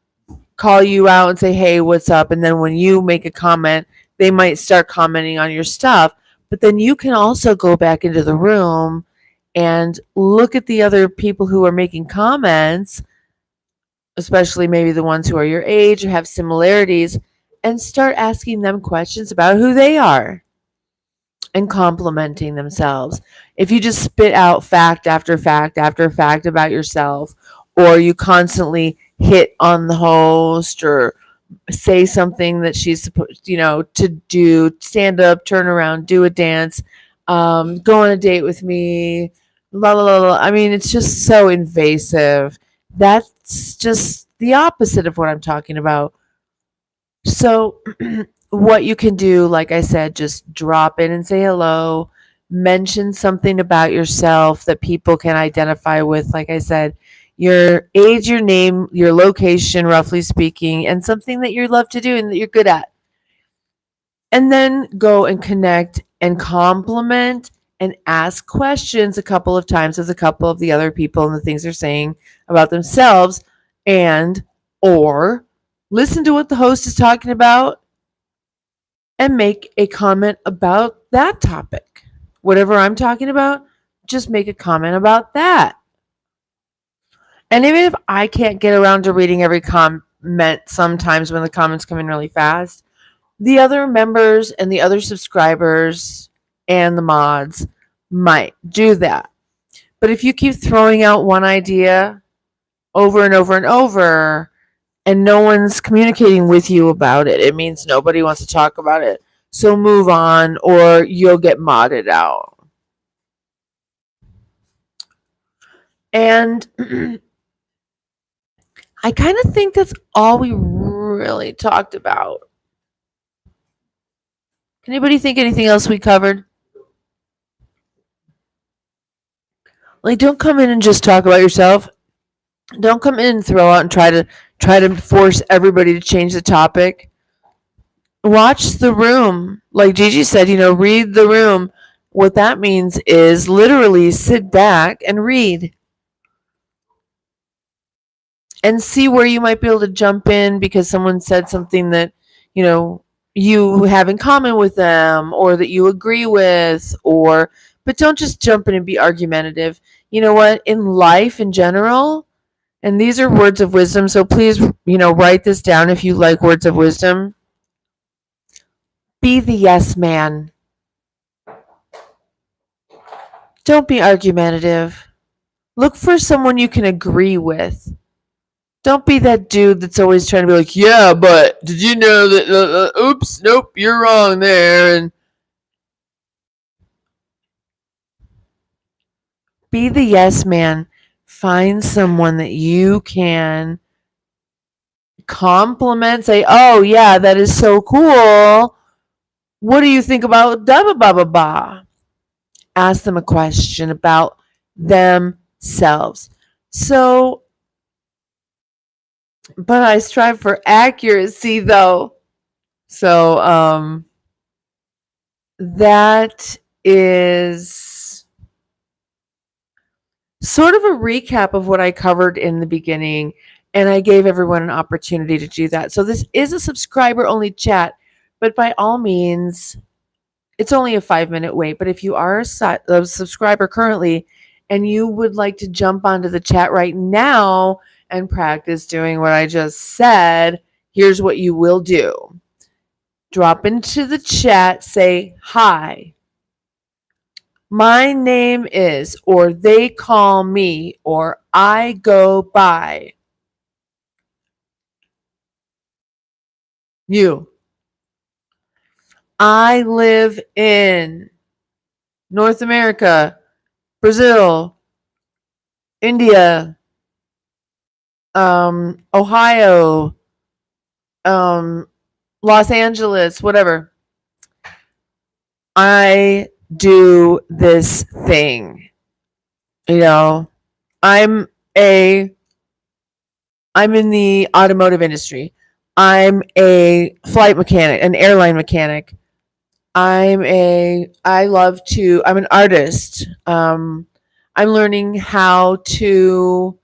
call you out and say, hey, what's up? And then when you make a comment, they might start commenting on your stuff. But then you can also go back into the room and look at the other people who are making comments, especially maybe the ones who are your age or have similarities, and start asking them questions about who they are and complimenting themselves. If you just spit out fact after fact after fact about yourself, or you constantly hit on the host or say something that she's supposed, to do, stand up, turn around, do a dance, go on a date with me, la la la la. I mean, it's just so invasive. That's just the opposite of what I'm talking about. So, what you can do, like I said, just drop in and say hello, mention something about yourself that people can identify with. Like I said, your age, your name, your location, roughly speaking, and something that you love to do and that you're good at. And then go and connect and compliment and ask questions a couple of times with a couple of the other people and the things they're saying about themselves, and or listen to what the host is talking about and make a comment about that topic. Whatever I'm talking about, just make a comment about that. And even if I can't get around to reading every comment sometimes when the comments come in really fast, the other members and the other subscribers and the mods might do that. But if you keep throwing out one idea over and over and over and no one's communicating with you about it, it means nobody wants to talk about it. So move on or you'll get modded out. And I kind of think that's all we really talked about. Can anybody think anything else we covered? Like, don't come in and just talk about yourself. Don't come in and throw out and try to force everybody to change the topic. Watch the room. Like Gigi said, read the room. What that means is literally sit back and read and see where you might be able to jump in because someone said something that, you have in common with them or that you agree with, but don't just jump in and be argumentative. You know what? In life in general, And these are words of wisdom. So please, write this down if you like words of wisdom. Be the yes man. Don't be argumentative. Look for someone you can agree with. Don't be that dude that's always trying to be like, yeah, but did you know that? Oops, nope, you're wrong there. And be the yes man. Find someone that you can compliment. Say, oh, yeah, that is so cool. What do you think about da ba ba ba ba? Ask them a question about themselves. So, but I strive for accuracy though. So, that is sort of a recap of what I covered in the beginning, and I gave everyone an opportunity to do that. So, this is a subscriber only chat, but by all means, it's only a 5-minute wait. But if you are a subscriber currently and you would like to jump onto the chat right now and practice doing what I just said, here's what you will do. Drop into the chat, say, hi, my name is, or they call me, or I go by. You. I live in North America, Brazil, India, Ohio, um, Los Angeles, whatever. I do this thing. You know, I'm a I'm in the automotive industry. I'm a flight mechanic, an airline mechanic. I'm an artist. I'm learning how to,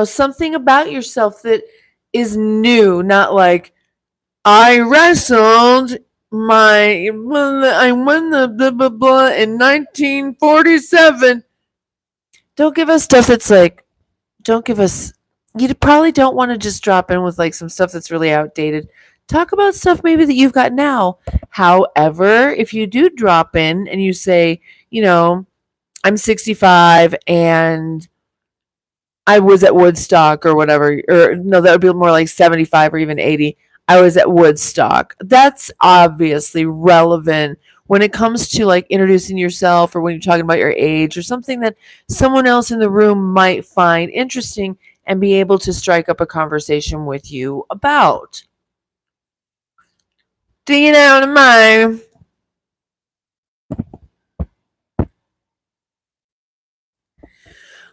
something about yourself that is new, not like I wrestled I won the blah blah blah in 1947. Don't give us stuff that's like, don't give us, you probably don't want to just drop in with like some stuff that's really outdated. Talk about stuff maybe that you've got now. However, if you do drop in and you say, I'm 65 and I was at Woodstock or whatever, or no, that would be more like 75 or even 80. I was at Woodstock. That's obviously relevant when it comes to like introducing yourself or when you're talking about your age or something that someone else in the room might find interesting and be able to strike up a conversation with you about. Do you know what I mean?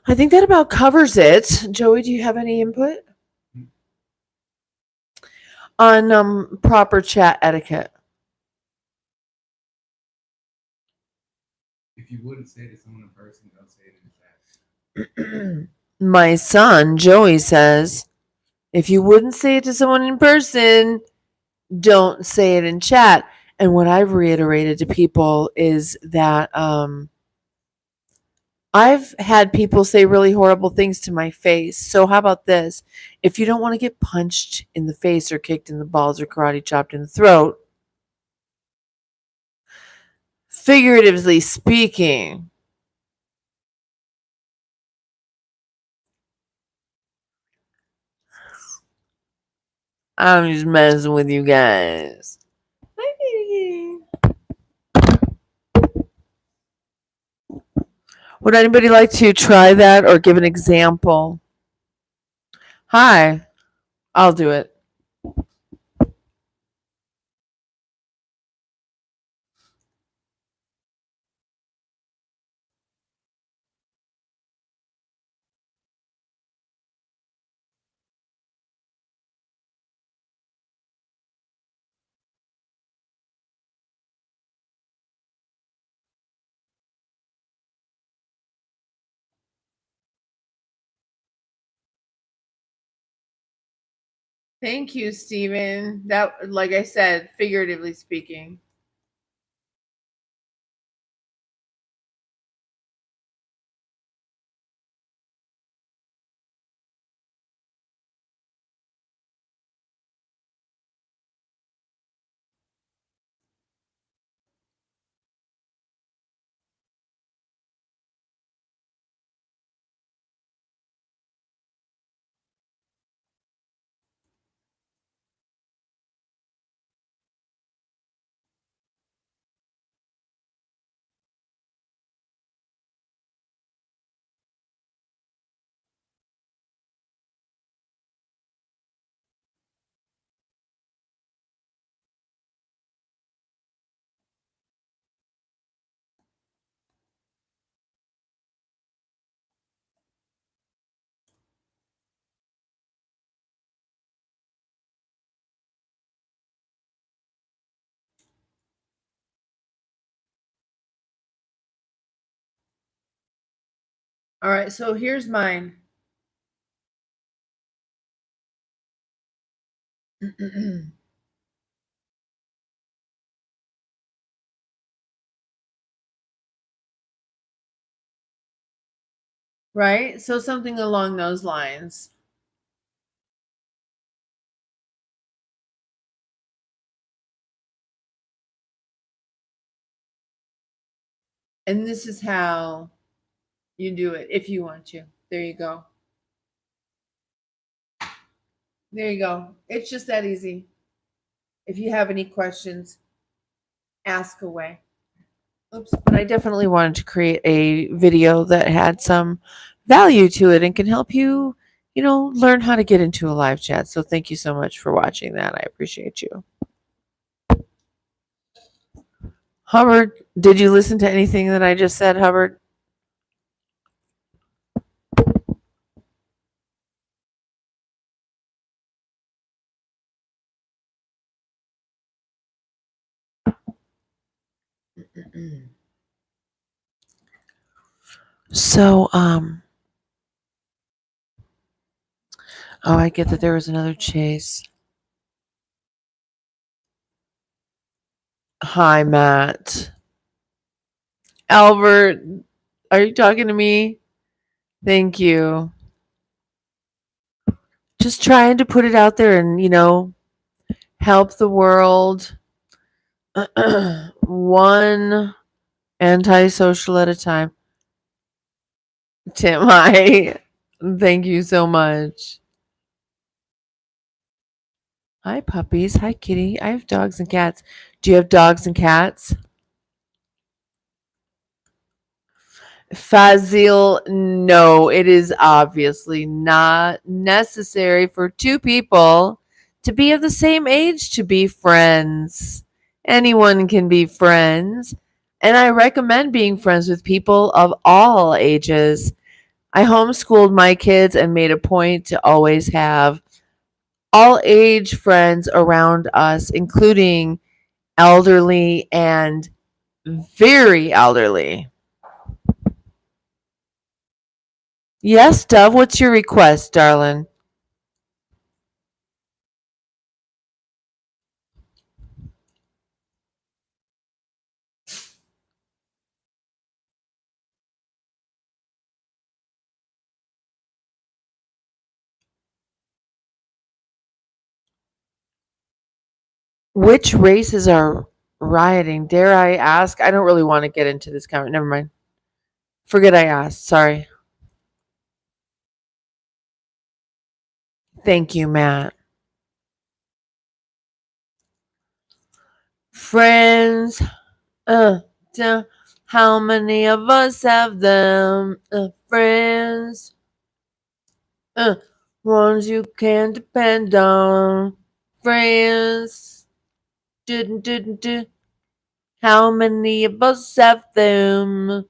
I think that about covers it. Joey, do you have any input on proper chat etiquette? If you wouldn't say it to someone in person, don't say it in the chat. My son, Joey, says, if you wouldn't say it to someone in person, don't say it in chat. And what I've reiterated to people is that I've had people say really horrible things to my face. So, how about this? If you don't want to get punched in the face or kicked in the balls or karate chopped in the throat, figuratively speaking, I'm just messing with you guys. Would anybody like to try that or give an example? Hi, I'll do it. Thank you, Stephen. That, like I said, figuratively speaking. All right, so here's mine. Right? So something along those lines. And this is how you do it if you want to. There you go. There you go. It's just that easy. If you have any questions, ask away. Oops. But I definitely wanted to create a video that had some value to it and can help you, learn how to get into a live chat. So thank you so much for watching that. I appreciate you. Hubbard, did you listen to anything that I just said, Hubbard? So, oh, I get that there was another chase. Hi, Matt. Albert, are you talking to me? Thank you. Just trying to put it out there and, help the world one antisocial at a time. Tim, hi. Thank you so much. Hi, puppies. Hi, kitty. I have dogs and cats. Do you have dogs and cats? Fazil, no, it is obviously not necessary for two people to be of the same age to be friends. Anyone can be friends, and I recommend being friends with people of all ages. I homeschooled my kids and made a point to always have all age friends around us, including elderly and very elderly. Yes, Dove, what's your request, darling? Which races are rioting? Dare I ask? I don't really want to get into this comment. Never mind. Forget I asked. Sorry. Thank you, Matt. Friends. Uh, how many of us have them? Friends. Uh, ones you can depend on. Friends. Do. How many of us have them?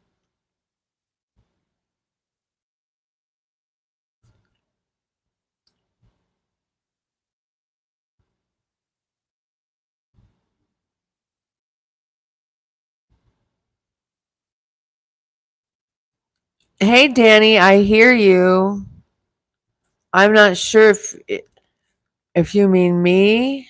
Hey, Danny, I hear you. I'm not sure if you mean me.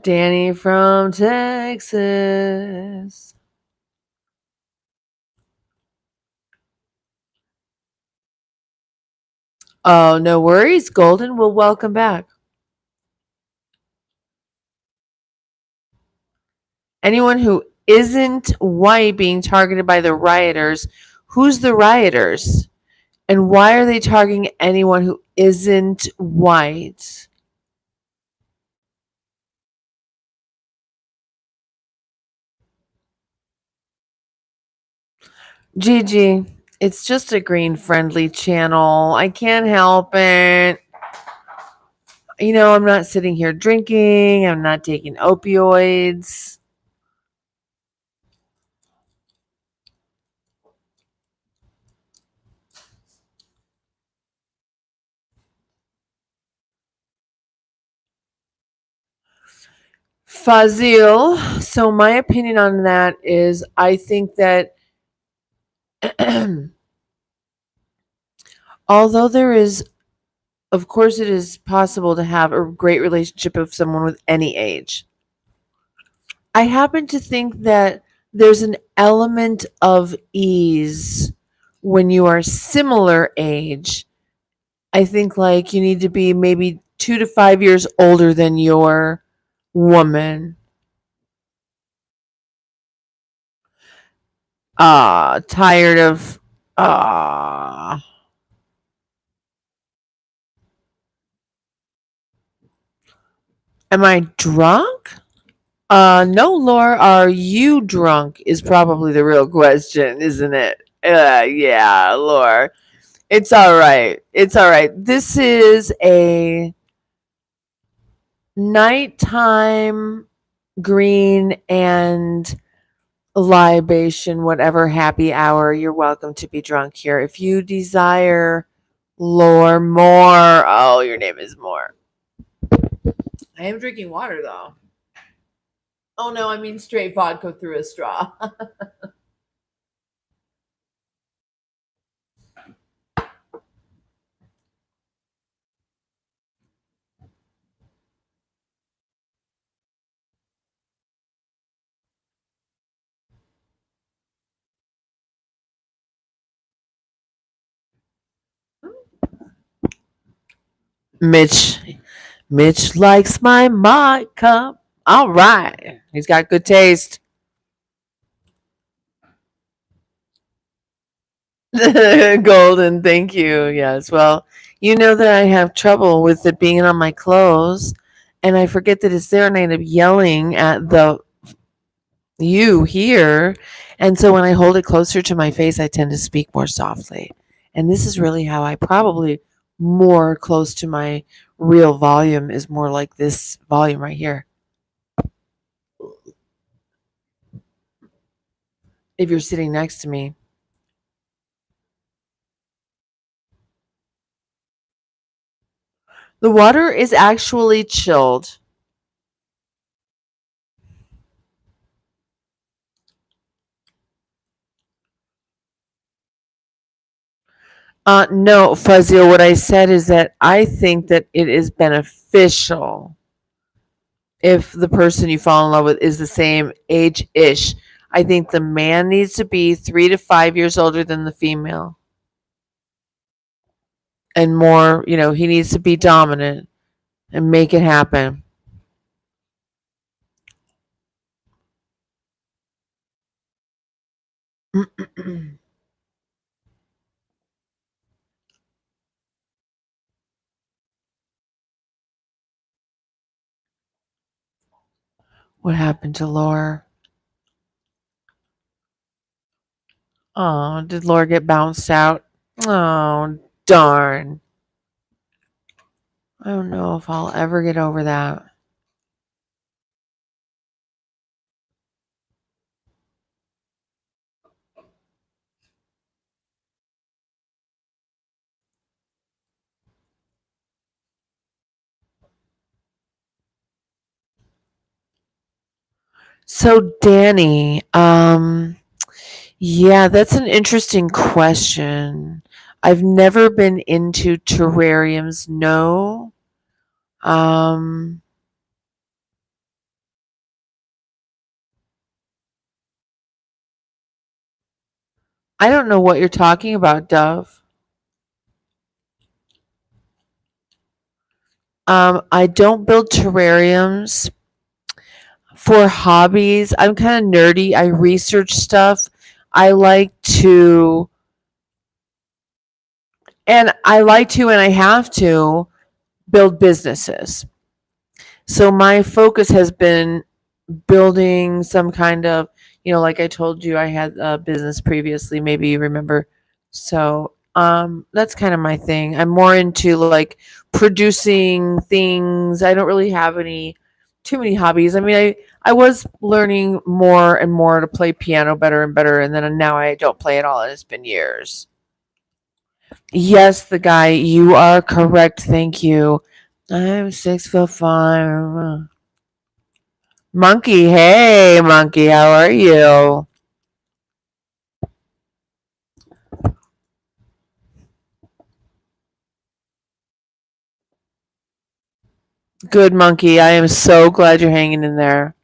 Danny from Texas. Oh, no worries, Golden. Well, welcome back. Anyone who isn't white being targeted by the rioters, who's the rioters? And why are they targeting anyone who isn't white? Gigi, it's just a green friendly channel. I can't help it. I'm not sitting here drinking. I'm not taking opioids. Fazil. So my opinion on that is I think that although there is, of course, it is possible to have a great relationship with someone with any age. I happen to think that there's an element of ease when you are similar age. I think like you need to be maybe 2 to 5 years older than your woman. Tired of ah. Am I drunk? No, Laura, are you drunk? Is probably the real question, isn't it? Yeah, Laura. It's all right. It's all right. This is a nighttime green and libation, whatever happy hour. You're welcome to be drunk here. If you desire Lore more, oh, your name is More. I am drinking water though. Oh no, I mean straight vodka through a straw. Mitch Mitch likes my mod cup. All right. He's got good taste. Golden, thank you. Yes. Well, you know that I have trouble with it being on my clothes, and I forget that it's there, and I end up yelling at the you here. And so when I hold it closer to my face, I tend to speak more softly. And this is really how I probably more close to my real volume is more like this volume right here. If you're sitting next to me, the water is actually chilled. No, Fuzzy, what I said is that I think that it is beneficial if the person you fall in love with is the same age ish. I think the man needs to be 3 to 5 years older than the female and more, he needs to be dominant and make it happen. What happened to Laura? Oh, did Laura get bounced out? Oh, darn. I don't know if I'll ever get over that. So, Danny, yeah, that's an interesting question. I've never been into terrariums, no. Um, I don't know what you're talking about, Dove. I don't build terrariums for hobbies. I'm kind of nerdy. I research stuff. I like to, and I like to, and I have to build businesses. So my focus has been building some kind of, like I told you, I had a business previously, maybe you remember. So that's kind of my thing. I'm more into like producing things. I don't really have any too many hobbies. I mean, I was learning more and more to play piano better and better, and then now I don't play at all, and it's been years. Yes, the guy, you are correct. Thank you. I'm 6'5". Monkey, hey, Monkey, how are you? Good, Monkey. I am so glad you're hanging in there.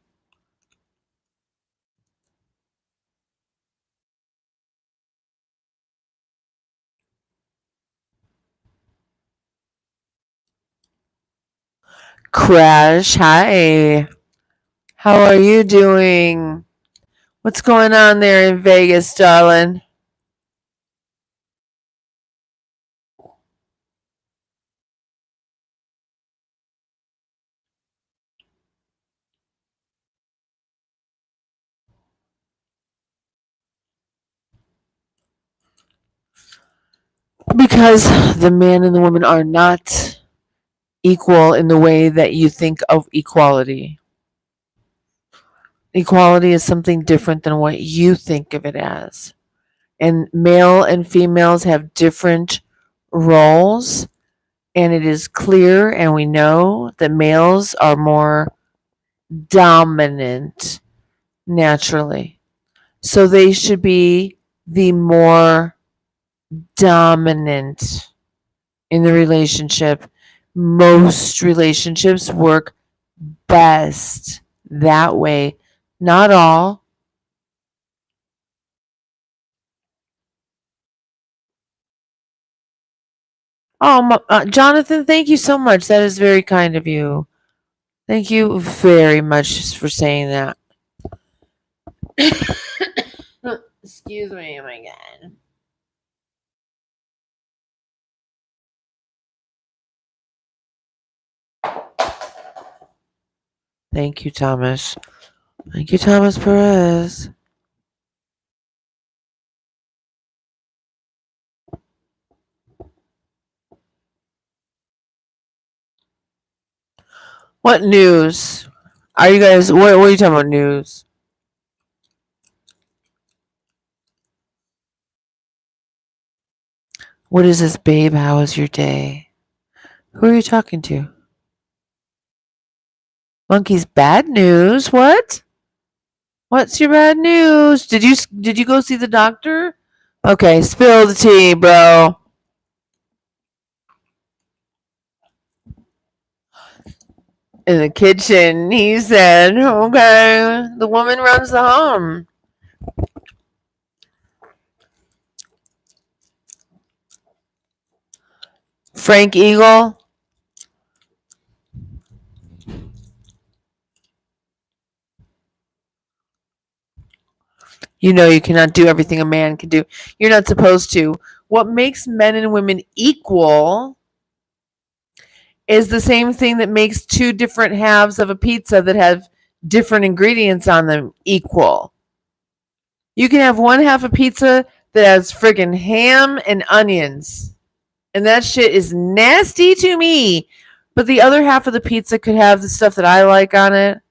Crash, hi. How are you doing? What's going on there in Vegas, darling? Because the man and the woman are not equal in the way that you think of equality. Equality is something different than what you think of it as. And male and females have different roles, and it is clear and we know that males are more dominant naturally. So they should be the more dominant in the relationship. Most relationships work best that way. Not all. Oh, Jonathan, thank you so much. That is very kind of you. Thank you very much for saying that. Excuse me, oh my god. Thank you, Thomas. Thank you, Thomas Perez. What news? Are you guys, what are you talking about news? What is this, babe? How was your day? Who are you talking to? Monkey's bad news? What? What's your bad news? Did you go see the doctor? Okay, spill the tea, bro. In the kitchen, he said, okay, the woman runs the home. Frank Eagle. You know you cannot do everything a man can do. You're not supposed to. What makes men and women equal is the same thing that makes two different halves of a pizza that have different ingredients on them equal. You can have one half of pizza that has friggin' ham and onions, and that shit is nasty to me. But the other half of the pizza could have the stuff that I like on it.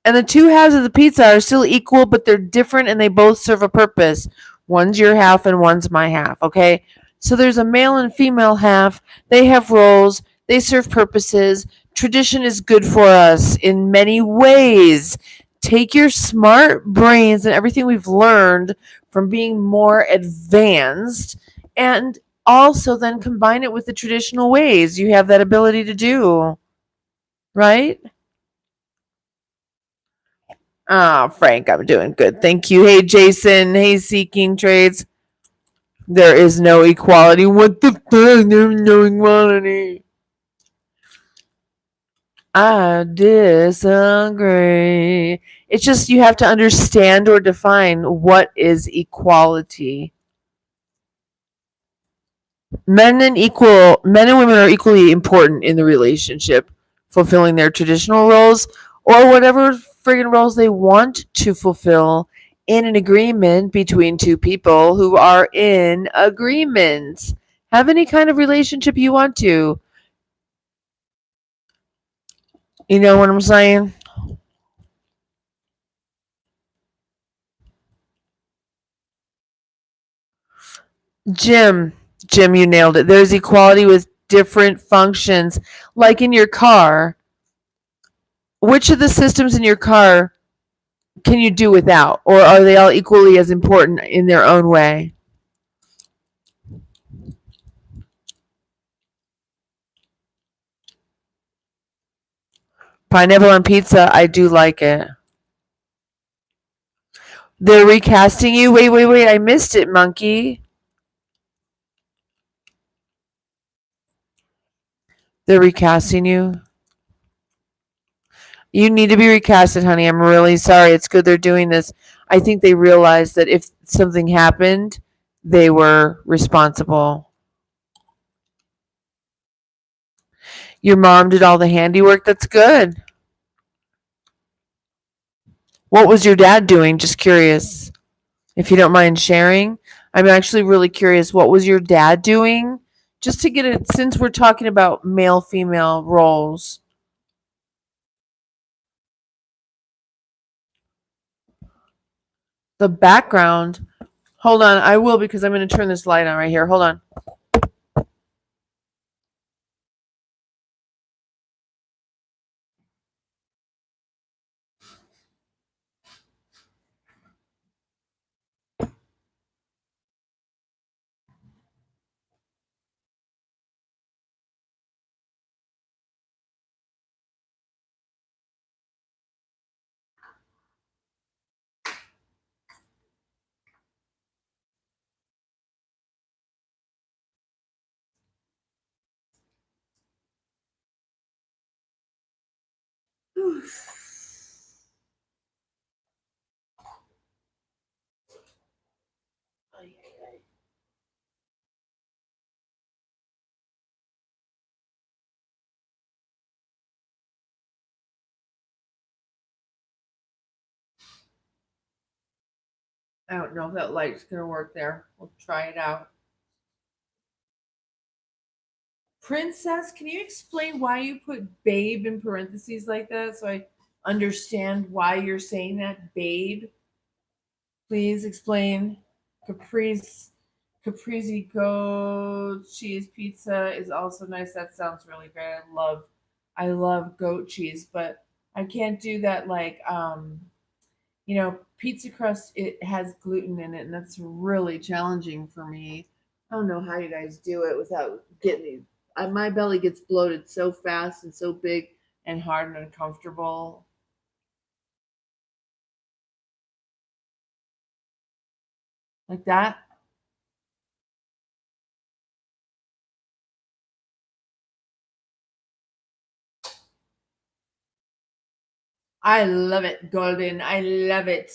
And the two halves of the pizza are still equal, but they're different and they both serve a purpose. One's your half and one's my half, okay? So there's a male and female half. They have roles, they serve purposes. Tradition is good for us in many ways. Take your smart brains and everything we've learned from being more advanced and also then combine it with the traditional ways you have that ability to do, right? Ah, Frank, I'm doing good. Thank you. Hey, Jason. Hey, Seeking Trades. There is no equality. What the fuck? There's no equality. I disagree. It's just you have to understand or define what is equality. Men and women are equally important in the relationship, fulfilling their traditional roles or whatever friggin' roles they want to fulfill in an agreement between two people who are in agreement. Have any kind of relationship you want to. You know what I'm saying? Jim, Jim, you nailed it. There's equality with different functions. Like in your car, which of the systems in your car can you do without, or are they all equally as important in their own way? Pineapple on pizza, I do like it. They're recasting you. Wait. I missed it, monkey. They're recasting you. You need to be recasted, honey. I'm really sorry. It's good they're doing this. I think they realized that if something happened, they were responsible. Your mom did all the handiwork. That's good. What was your dad doing? Just curious. If you don't mind sharing, I'm actually really curious. What was your dad doing? Just to get it, since we're talking about male female roles. The background. Hold on. I will, because I'm going to turn this light on right here. Hold on. I don't know if that light's going to work there. We'll try it out. Princess, can you explain why you put babe in parentheses like that so I understand why you're saying that, babe? Please explain. Caprice, caprese goat cheese pizza is also nice. That sounds really great. I love goat cheese, but I can't do that like pizza crust. It has gluten in it, and that's really challenging for me. I don't know how you guys do it without getting my belly gets bloated so fast and so big and hard and uncomfortable like that. I love it, Golden. I love it.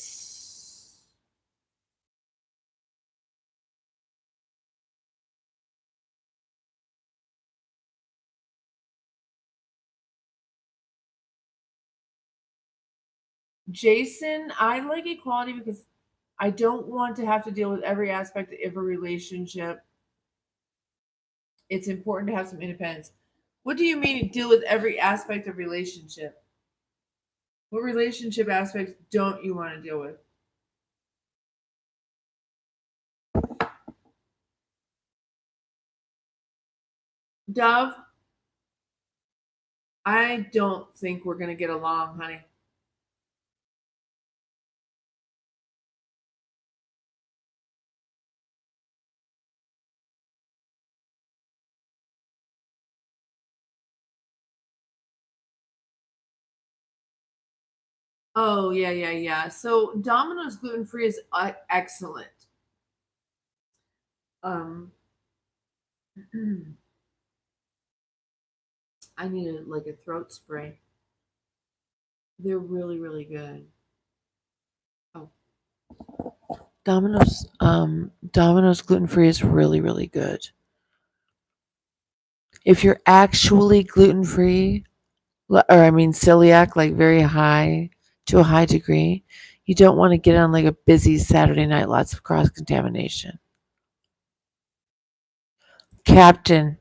Jason, I like equality because I don't want to have to deal with every aspect of every relationship. It's important to have some independence. What do you mean deal with every aspect of relationship? What relationship aspects don't you want to deal with? Dove, I don't think we're going to get along, honey. Oh, yeah. So Domino's gluten free is excellent. Um, I need like a throat spray. They're really, really good. Oh, Domino's gluten free is really, really good. If you're actually gluten free, or I mean celiac, like very high to a high degree, you don't want to get on like a busy Saturday night, lots of cross contamination. Captain,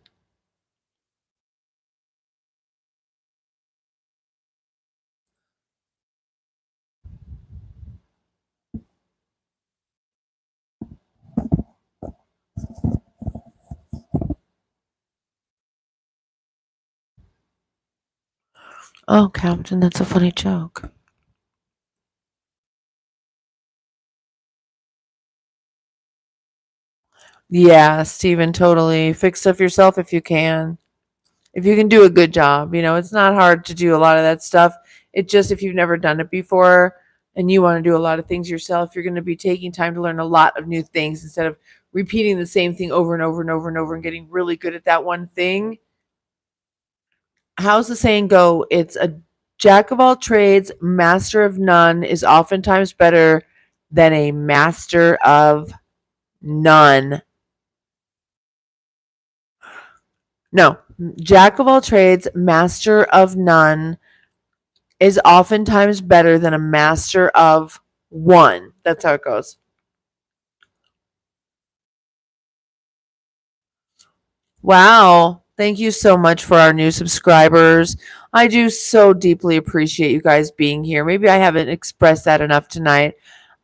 Oh, Captain, that's a funny joke. Yeah, Steven, totally. Fix stuff yourself if you can. If you can do a good job, it's not hard to do a lot of that stuff. It just, if you've never done it before and you want to do a lot of things yourself, you're going to be taking time to learn a lot of new things instead of repeating the same thing over and over and over and over and getting really good at that one thing. How's the saying go? It's a jack of all trades, master of none is oftentimes better than a master of none. No, jack of all trades, master of none is oftentimes better than a master of one. That's how it goes. Wow. Thank you so much for our new subscribers. I do so deeply appreciate you guys being here. Maybe I haven't expressed that enough tonight.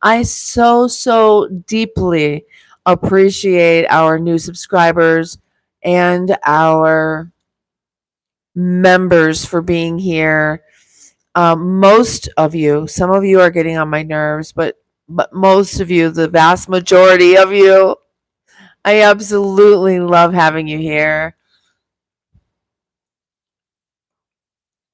I so deeply appreciate our new subscribers and our members for being here. Most of you, some of you are getting on my nerves, but most of you, the vast majority of you, I absolutely love having you here.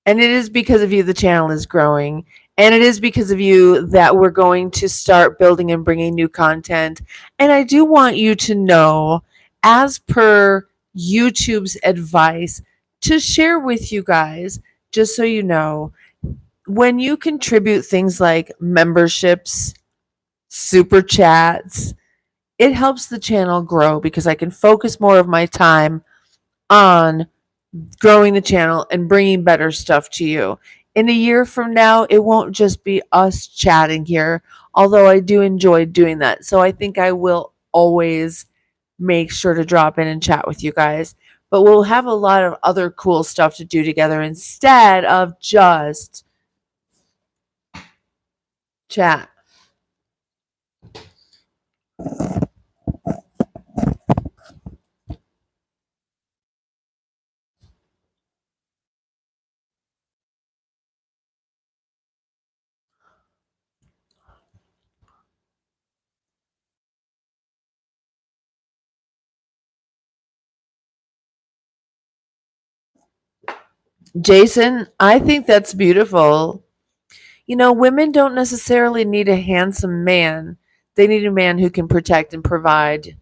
And it is because of you the channel is growing. And it is because of you that we're going to start building and bringing new content. And I do want you to know, as per YouTube's advice, to share with you guys, just so you know, when you contribute things like memberships, super chats, it helps the channel grow because I can focus more of my time on growing the channel and bringing better stuff to you. In a year from now, it won't just be us chatting here, although I do enjoy doing that. So I think I will always make sure to drop in and chat with you guys. But we'll have a lot of other cool stuff to do together instead of just chat. Jason, I think that's beautiful. Women don't necessarily need a handsome man. They need a man who can protect and provide.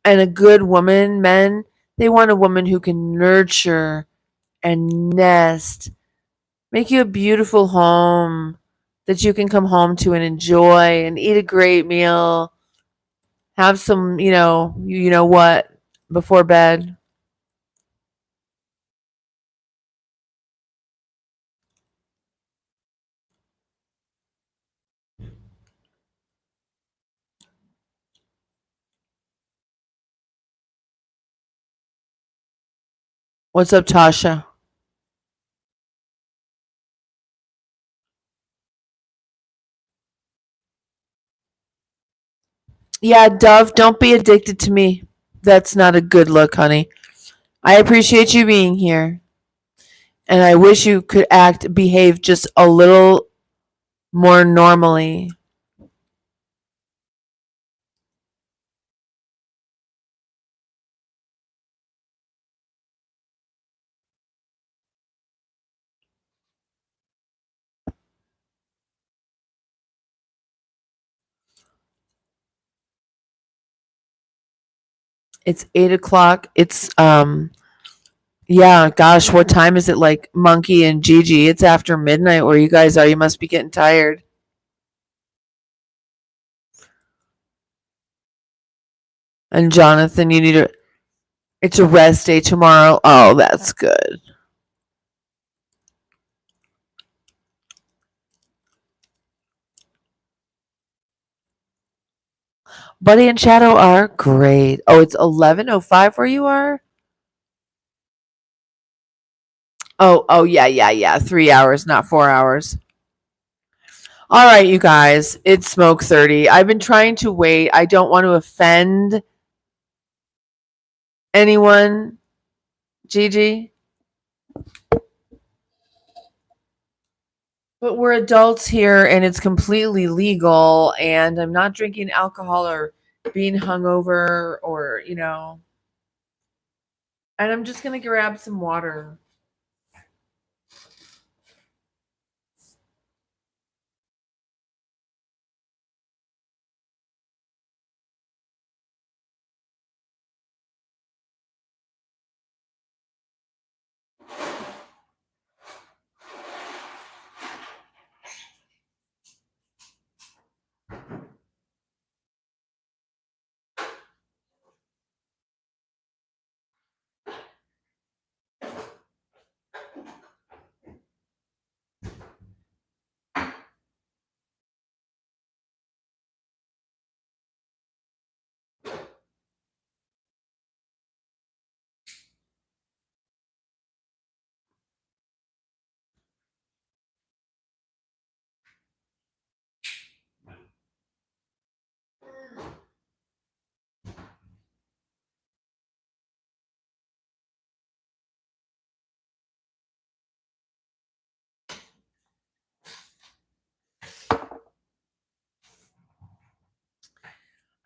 And a good woman, men, they want a woman who can nurture and nest, make you a beautiful home that you can come home to and enjoy and eat a great meal, have some, you know what, before bed. What's up, Tasha? Yeah, Dove, don't be addicted to me. That's not a good look, honey. I appreciate you being here. And I wish you could behave just a little more normally. It's 8 o'clock. Yeah, gosh, what time is it? Like Monkey and Gigi? It's after midnight where you guys are. You must be getting tired. And Jonathan, you need to. It's a rest day tomorrow. Oh, that's good. Buddy and Shadow are great. Oh, it's 11:05 where you are. Oh, yeah. 3 hours, not 4 hours. All right, you guys. It's Smoke 30. I've been trying to wait. I don't want to offend anyone. Gigi. But we're adults here and it's completely legal and I'm not drinking alcohol or being hungover or, and I'm just going to grab some water.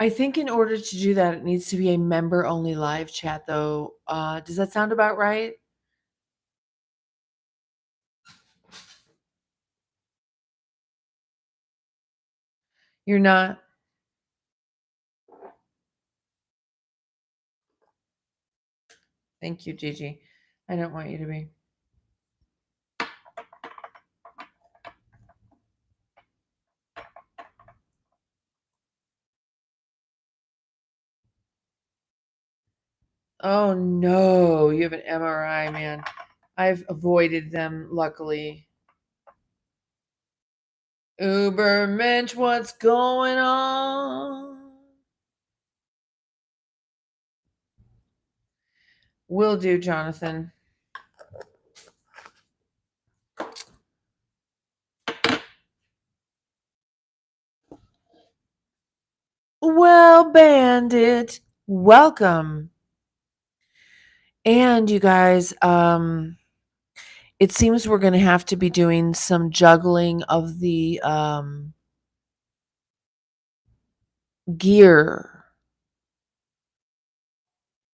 I think in order to do that, it needs to be a member only live chat, though. Does that sound about right? You're not? Thank you, Gigi. I don't want you to be. Oh, no. You have an MRI, man. I've avoided them, luckily. Ubermensch, what's going on? Will do, Jonathan. Well, Bandit, welcome. And you guys, it seems we're going to have to be doing some juggling of the gear.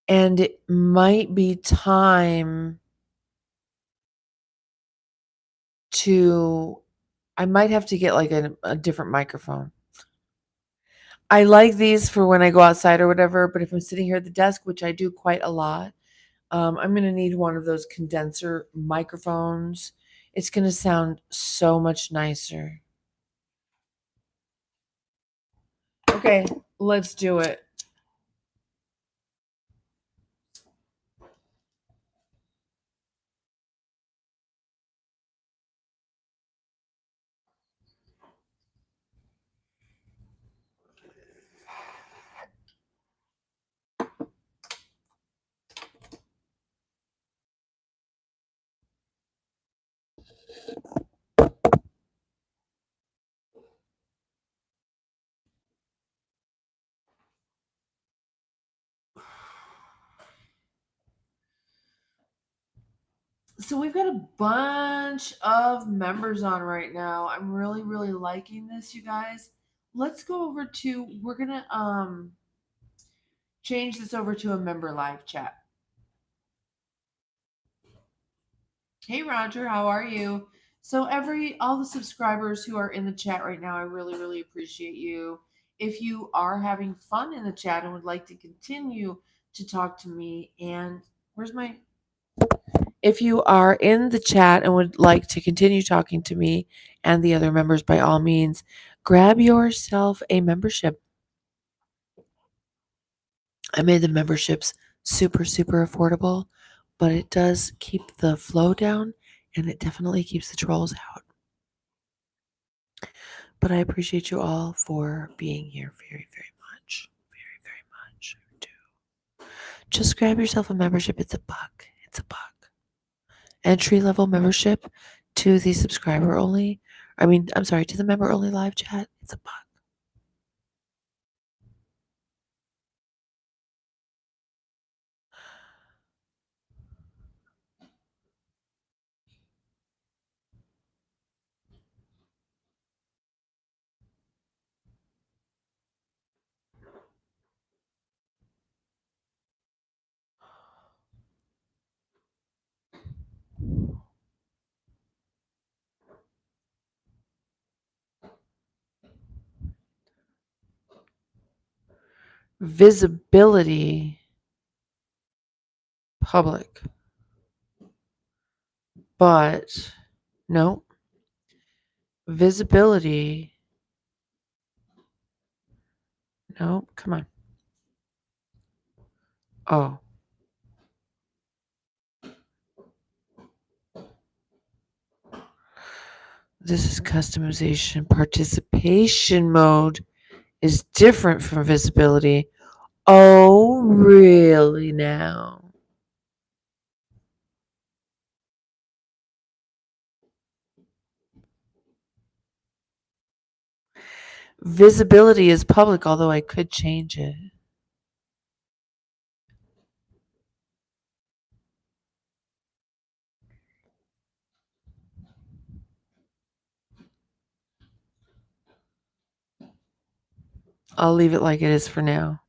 And it might be time to, I might have to get like a different microphone. I like these for when I go outside or whatever, but if I'm sitting here at the desk, which I do quite a lot, I'm going to need one of those condenser microphones. It's going to sound so much nicer. Okay, let's do it. So we've got a bunch of members on right now. I'm really, really liking this, you guys. Let's go over to, we're gonna change this over to a member live chat. Hey Roger, how are you? So all the subscribers who are in the chat right now, I really, really appreciate you. If you are having fun in the chat and would like to continue to talk to me, and where's my if you are in the chat and would like to continue talking to me and the other members, by all means, grab yourself a membership. I made the memberships super, super affordable, but it does keep the flow down and it definitely keeps the trolls out. But I appreciate you all for being here very, very much. Very, very much. I do. Just grab yourself a membership. It's $1. It's $1. Entry level membership to the subscriber only. I'm sorry, to the member only live chat. It's $1. Visibility, public. But, no. Visibility. No, come on. Oh. This is customization. Participation mode is different from visibility. Oh, really now? Visibility is public, although I could change it. I'll leave it like it is for now.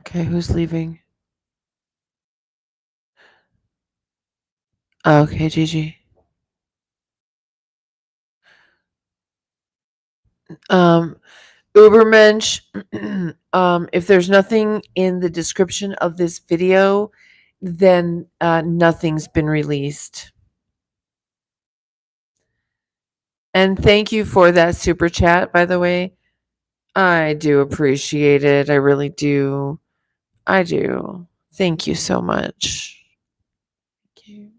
Okay, who's leaving? Okay, Gigi. Ubermensch, if there's nothing in the description of this video, then nothing's been released. And thank you for that super chat, by the way. I do appreciate it. I really do. I do. Thank you so much. Thank you.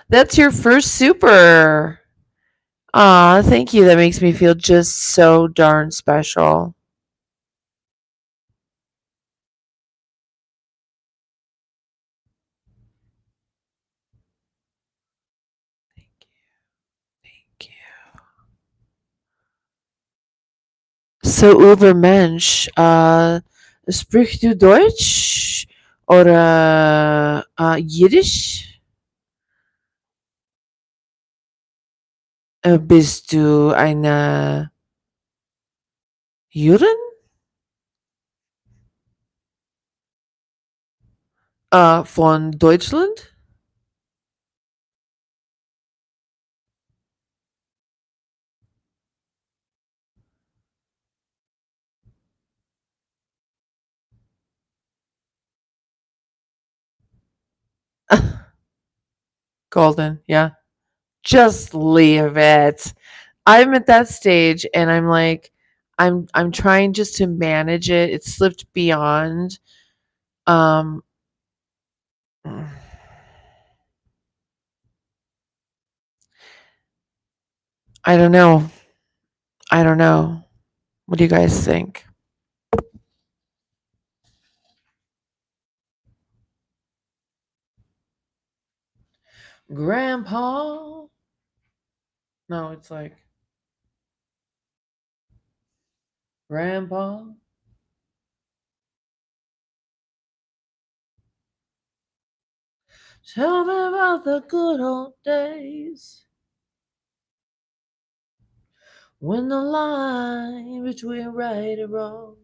That's your first super. Aw, thank you. That makes me feel just so darn special. Thank you. So, Ubermensch, sprichst du Deutsch oder Jiddisch? Bist du eine Jüdin? Von Deutschland? Golden, yeah. Just leave it. I'm at that stage and I'm like, I'm trying just to manage it. It slipped beyond. Um I don't know. I don't know. What do you guys think? Grandpa? No, it's like Grandpa. Tell me about the good old days when the line between right and wrong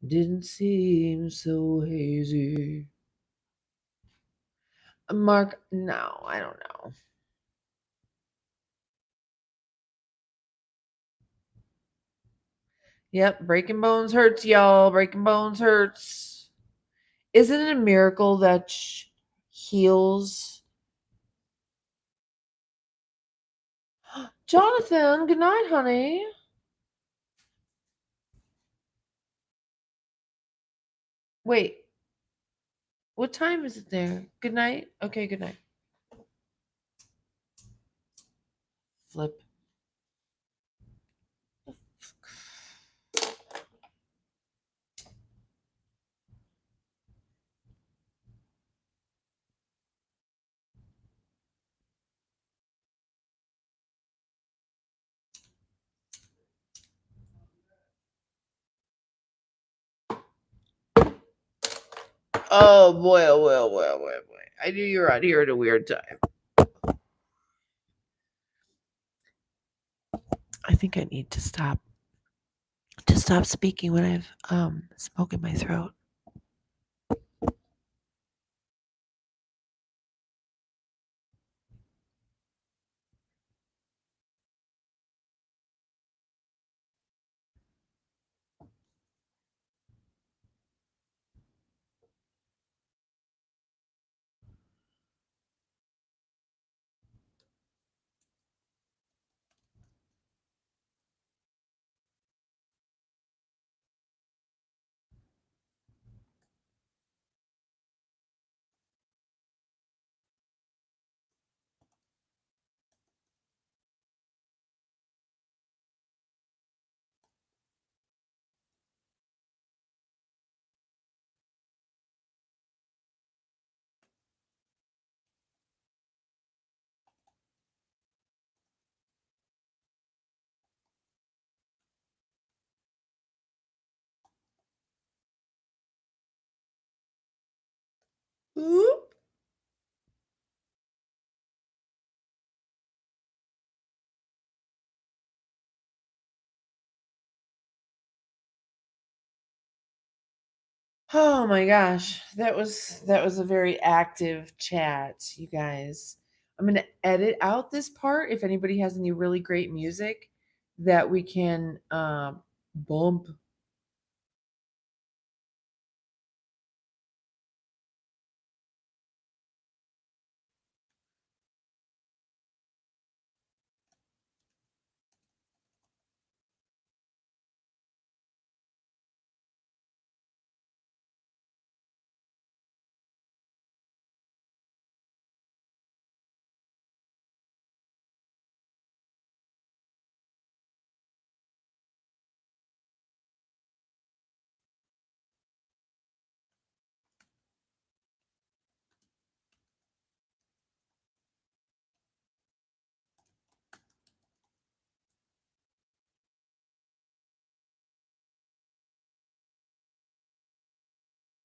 didn't seem so hazy. Mark, no, I don't know. Yep, breaking bones hurts, y'all. Breaking bones hurts. Isn't it a miracle that heals? Jonathan, good night, honey. Wait, what time is it there? Good night? Okay, good night. Flip. Oh boy, oh boy, oh boy, oh boy, oh boy. I knew you were out here at a weird time. I think I need to stop speaking when I've smoke in my throat. Oop. Oh my gosh, that was a very active chat, you guys. I'm gonna edit out this part if anybody has any really great music that we can bump.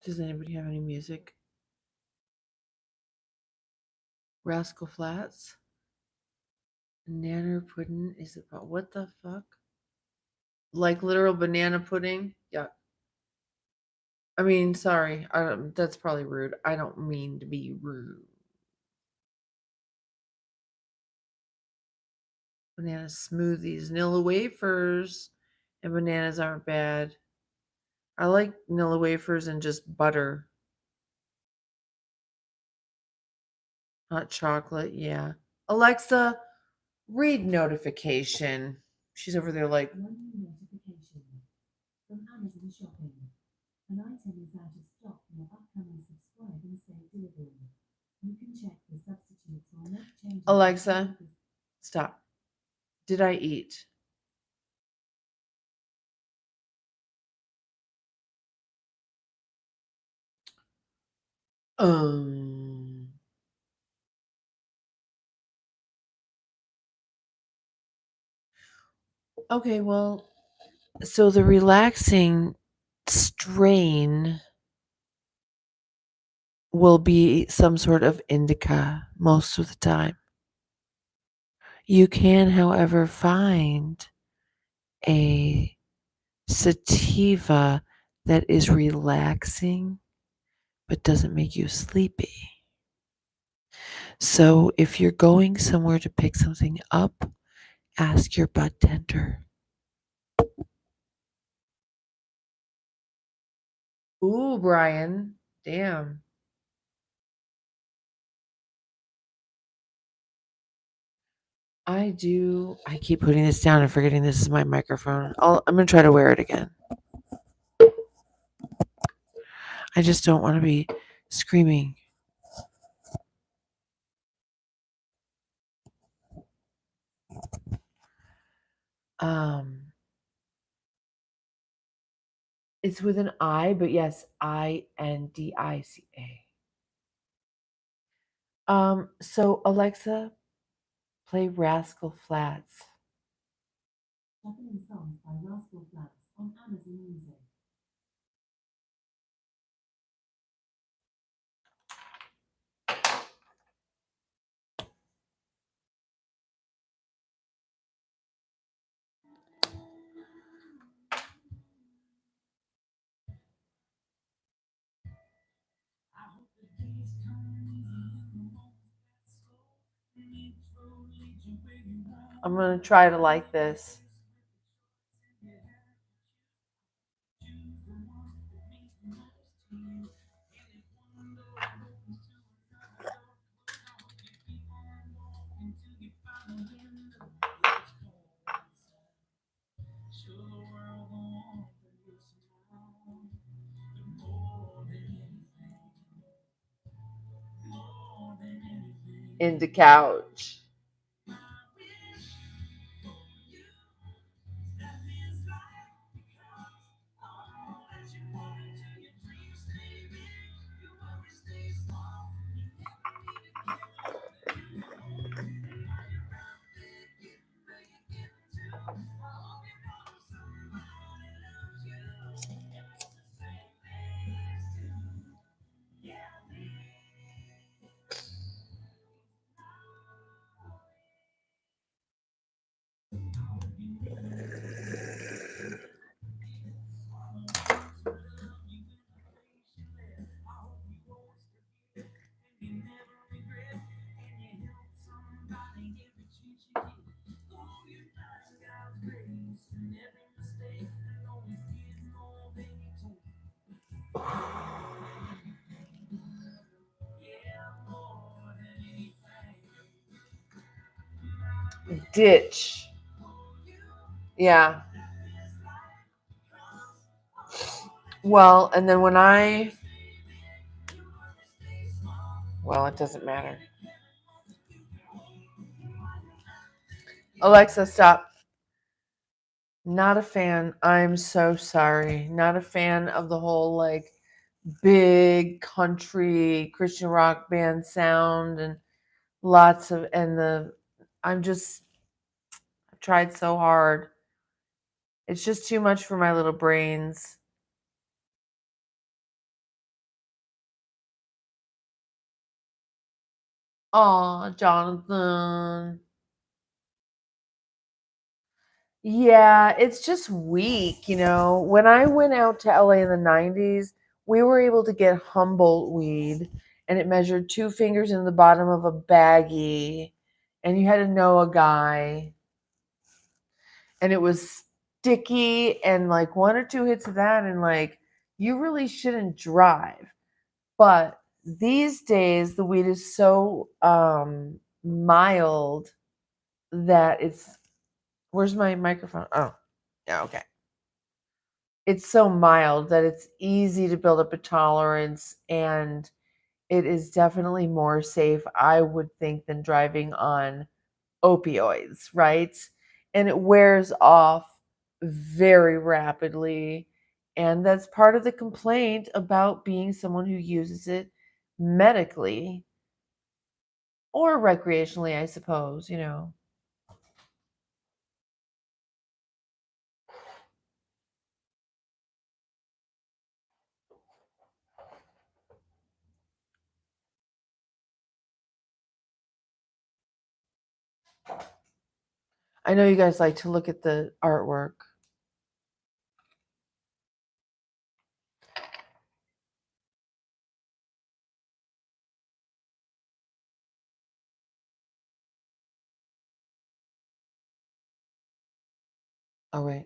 Does anybody have any music? Rascal Flats? Banana pudding is about what the fuck? Like literal banana pudding? Yeah. I mean, sorry. That's probably rude. I don't mean to be rude. Banana smoothies, vanilla wafers, and bananas aren't bad. I like vanilla wafers and just butter. Hot chocolate, yeah. Alexa, read notification. She's over there like, One new notification from Amazon Shopping. An item is out of stock from your upcoming subscribe and save delivery. You can check the substitutes or make changes. Alexa, stop. Did I eat? Um. Okay, well, so the relaxing strain will be some sort of indica most of the time. You can, however, find a sativa that is relaxing but doesn't make you sleepy. So if you're going somewhere to pick something up, ask your bud tender. Ooh, Brian. Damn. I keep putting this down and forgetting this is my microphone. I'm going to try to wear it again. I just don't want to be screaming. Um, it's with an I, but yes, INDICA. So Alexa, play Rascal Flats. Shopping songs by Rascal Flats on Amazon Music. I'm going to try to like this. In the couch. Ditch. Yeah. Well, and then well, it doesn't matter. Alexa, stop. Not a fan. I'm so sorry. Not a fan of the whole like big country Christian rock band sound and lots of and the I'm just I've tried so hard. It's just too much for my little brains. Aw, Jonathan. Yeah, it's just weak, When I went out to LA in the 90s, we were able to get Humboldt weed, and it measured 2 fingers in the bottom of a baggie, and you had to know a guy, and it was sticky, and like one or two hits of that, and like you really shouldn't drive. But these days, the weed is so mild that it's. Where's my microphone? Oh, yeah, okay. It's so mild that it's easy to build up a tolerance, and it is definitely more safe, I would think, than driving on opioids, right? And it wears off very rapidly. And that's part of the complaint about being someone who uses it medically or recreationally, I suppose. I know you guys like to look at the artwork. Oh, wait.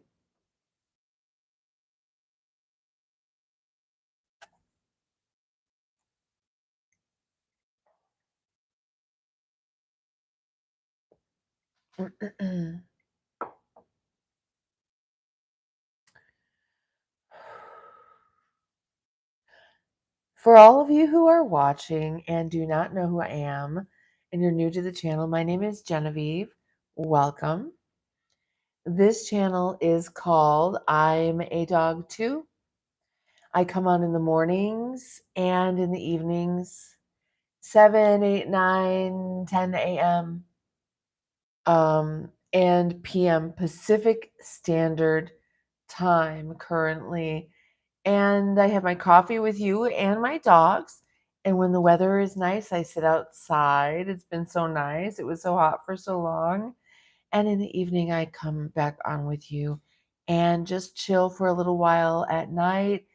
For all of you who are watching and do not know who I am, and you're new to the channel, my name is Genevieve. Welcome. This channel is called I'm a Dog Too. I come on in the mornings and in the evenings, 7, 8, 9, 10 a.m. And p.m. Pacific Standard Time currently. And I have my coffee with you and my dogs. And when the weather is nice, I sit outside. It's been so nice. It was so hot for so long. And in the evening, I come back on with you and just chill for a little while at night.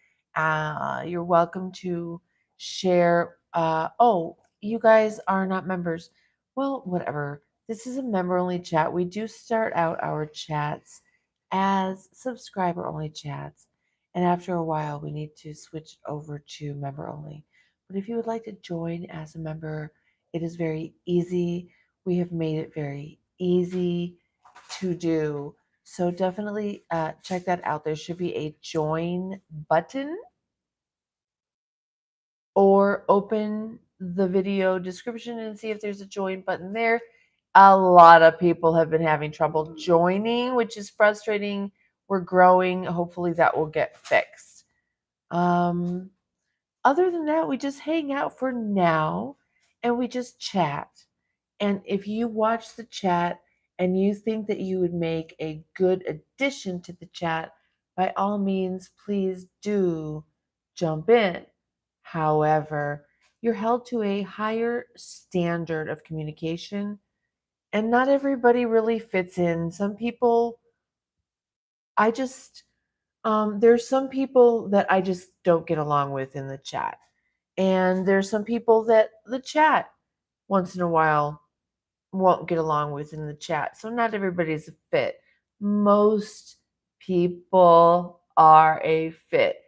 You're welcome to share. Oh, you guys are not members. Well, whatever. This is a member only chat. We do start out our chats as subscriber only chats. And after a while, we need to switch over to member only. But if you would like to join as a member, it is very easy. We have made it very easy to do. So definitely check that out. There should be a join button, or open the video description and see if there's a join button there. A lot of people have been having trouble joining, which is frustrating. We're growing. Hopefully that will get fixed. Other than that, we just hang out for now and we just chat. And if you watch the chat and you think that you would make a good addition to the chat, by all means, please do jump in. However, you're held to a higher standard of communication, and not everybody really fits in. Some people, I just, there's some people that I just don't get along with in the chat. And there's some people that the chat once in a while won't get along with in the chat. So not everybody's a fit. Most people are a fit.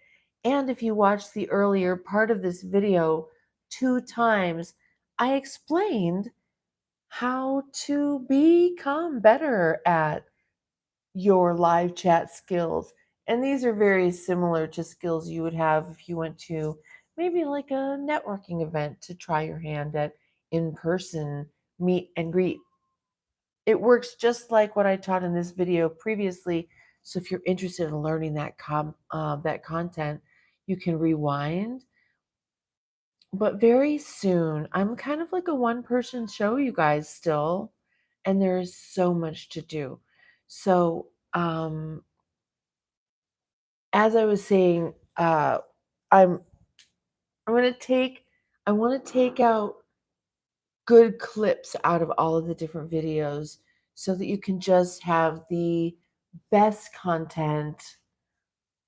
And if you watch the earlier part of this video 2 times, I explained how to become better at your live chat skills. And these are very similar to skills you would have if you went to maybe like a networking event to try your hand at in person meet and greet. It works just like what I taught in this video previously. So if you're interested in learning that content, you can rewind. But very soon, I'm kind of like a one-person show, you guys, still, and there's so much to do. So as I was saying, I'm I'm gonna take I want to take out good clips out of all of the different videos so that you can just have the best content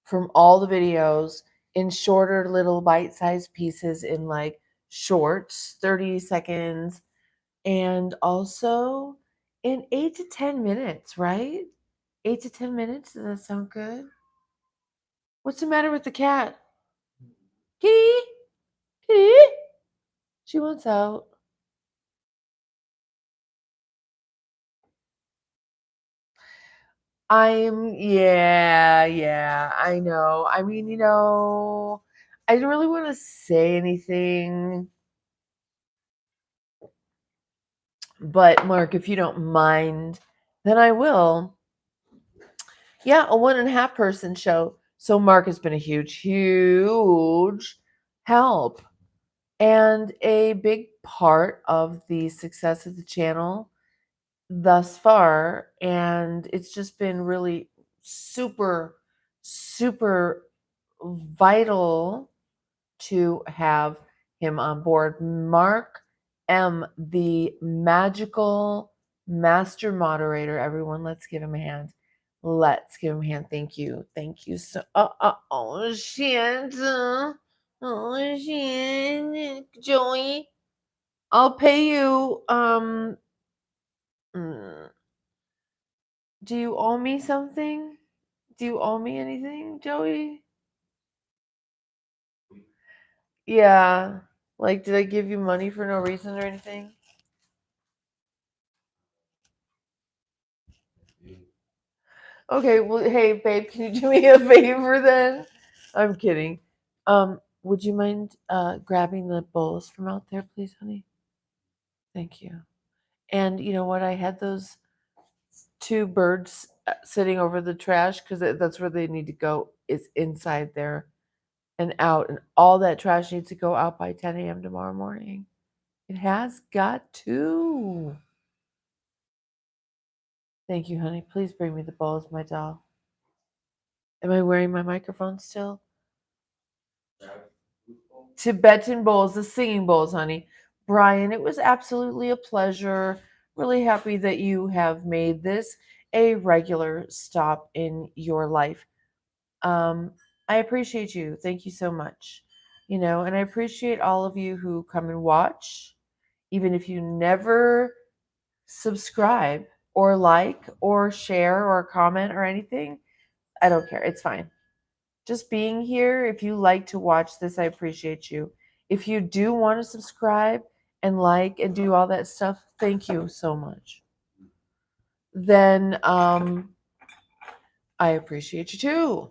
from all the videos in shorter little bite-sized pieces in like shorts, 30 seconds, and also in 8 to 10 minutes, right? 8 to 10 minutes, does that sound good? What's the matter with the cat? Kitty? Kitty? She wants out. Yeah, I know. I mean, I don't really want to say anything, but Mark, if you don't mind, then I will. Yeah, a 1.5 person show. So Mark has been a huge help and a big part of the success of the channel thus far. And it's just been really super vital to have him on board. Mark M, the magical master moderator. Everyone, let's give him a hand. Let's give him a hand. Thank you. Thank you so. Oh shit. Oh shit. Joey, I'll pay you. Mm, do you owe me something? Do you owe me anything, Joey? Yeah. Like, did I give you money for no reason or anything? Okay, well, hey, babe, can you do me a favor then? I'm kidding. Would you mind grabbing the bowls from out there, please, honey? Thank you. And you know what? I had those 2 birds sitting over the trash because that's where they need to go. Is inside there and out, and all that trash needs to go out by 10 a.m. tomorrow morning. It has got to. Thank you, honey. Please bring me the bowls, my doll. Am I wearing my microphone still? Tibetan bowls, the singing bowls, honey. Brian, it was absolutely a pleasure. Really happy that you have made this a regular stop in your life. Um, I appreciate you. Thank you so much. And I appreciate all of you who come and watch, even if you never subscribe or like or share or comment or anything. I don't care. It's fine. Just being here, if you like to watch this, I appreciate you. If you do want to subscribe and like and do all that stuff, thank you so much. Then I appreciate you too.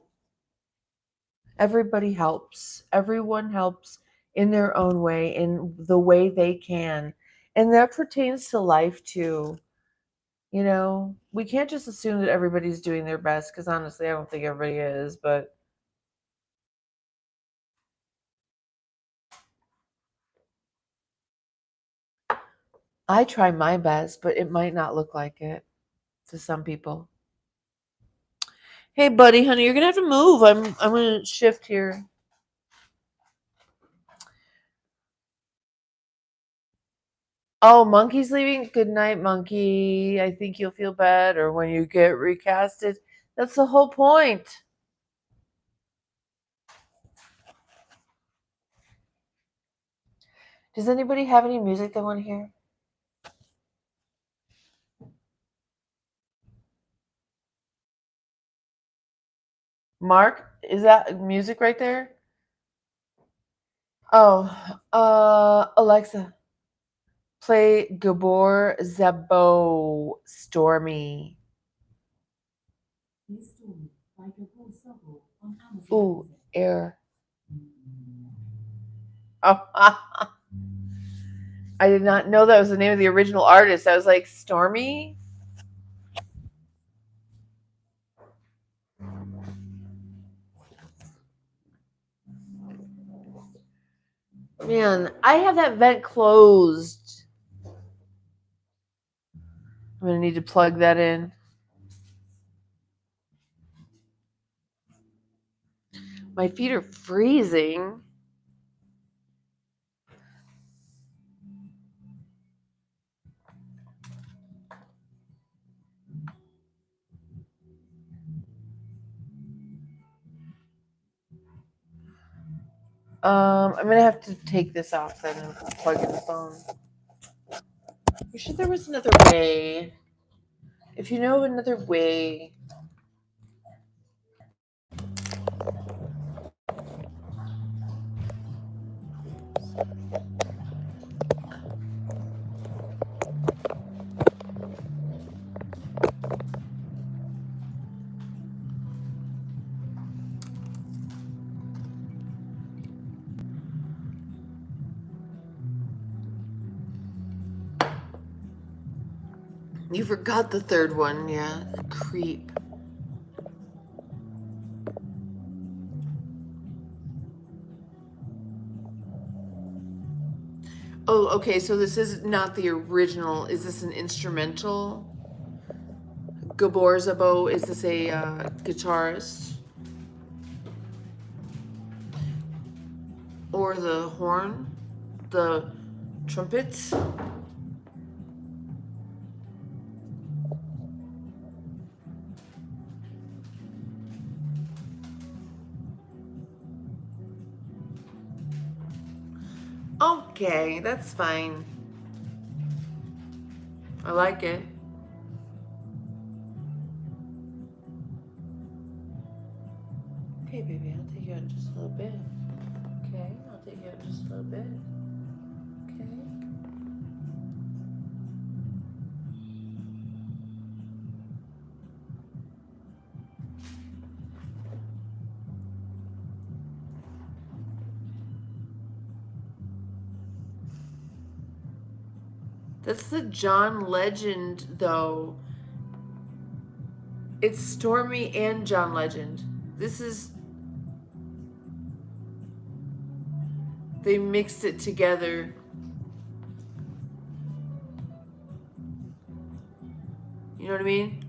Everybody helps. Everyone helps in their own way, in the way they can. And that pertains to life too. You know, we can't just assume that everybody's doing their best because honestly, I don't think everybody is, but I try my best, but it might not look like it to some people. Hey, buddy, honey, you're gonna have to move. I'm gonna shift here. Oh, Monkey's leaving. Good night, Monkey. I think you'll feel better when you get recasted. That's the whole point. Does anybody have any music they want to hear? Mark, is that music right there? Oh, Alexa, play Gabor Zabo Stormy. This story by Gabor Sabo on Amazon Ooh, Music. air. Oh, I did not know that was the name of the original artist. I was like, Stormy? Man, I have that vent closed. I'm going to need to plug that in. My feet are freezing. I'm going to have to take this off then and plug in the phone. You sure there was another way? If you know another way. You forgot the third one, yeah. Creep. Oh, okay, so this is not the original. Is this an instrumental? Gabor Zabo, is this a guitarist? Or the horn? The trumpets? Okay, that's fine. I like it. Okay, baby, I'll take you out in just a little bit. Okay, I'll take you out in just a little bit. Okay. That's the John Legend, though. It's Stormy and John Legend. This is. They mixed it together. You know what I mean?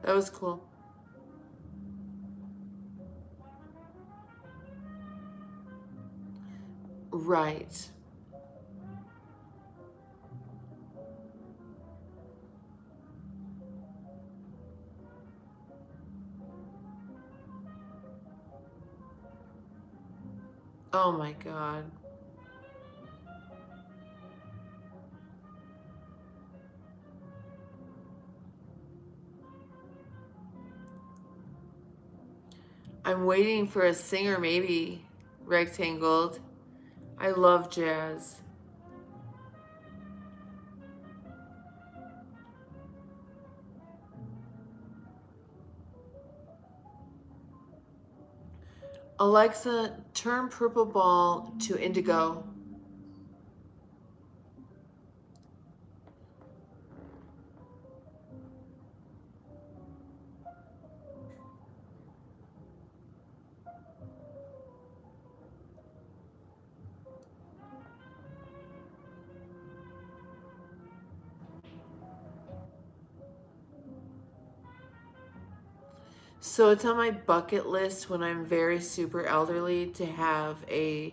That was cool. Right. Oh my God. I'm waiting for a singer, maybe. Rectangled. I love jazz. Alexa, turn purple ball to indigo. So it's on my bucket list when I'm very super elderly to have a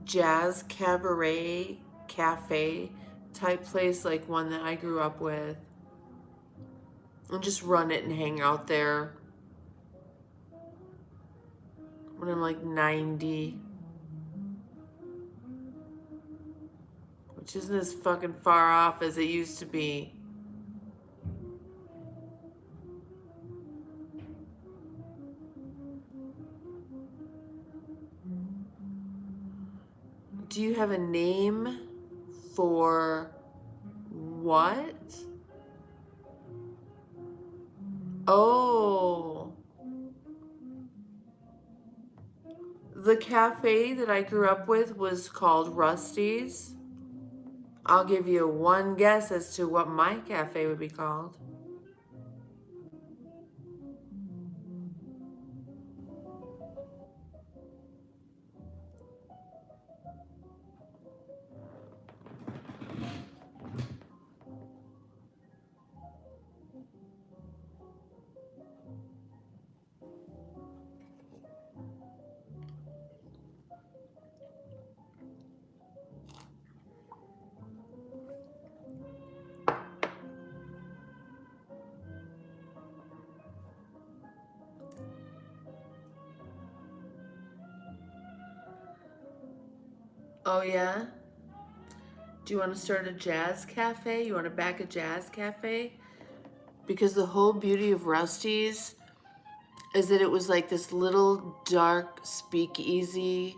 jazz cabaret cafe type place like one that I grew up with and just run it and hang out there when I'm like 90, which isn't as fucking far off as it used to be. Do you have a name for what? Oh, the cafe that I grew up with was called Rusty's. I'll give you one guess as to what my cafe would be called. Oh, yeah? Do you want to start a jazz cafe? You want to back a jazz cafe? Because the whole beauty of Rusty's is that it was like this little dark speakeasy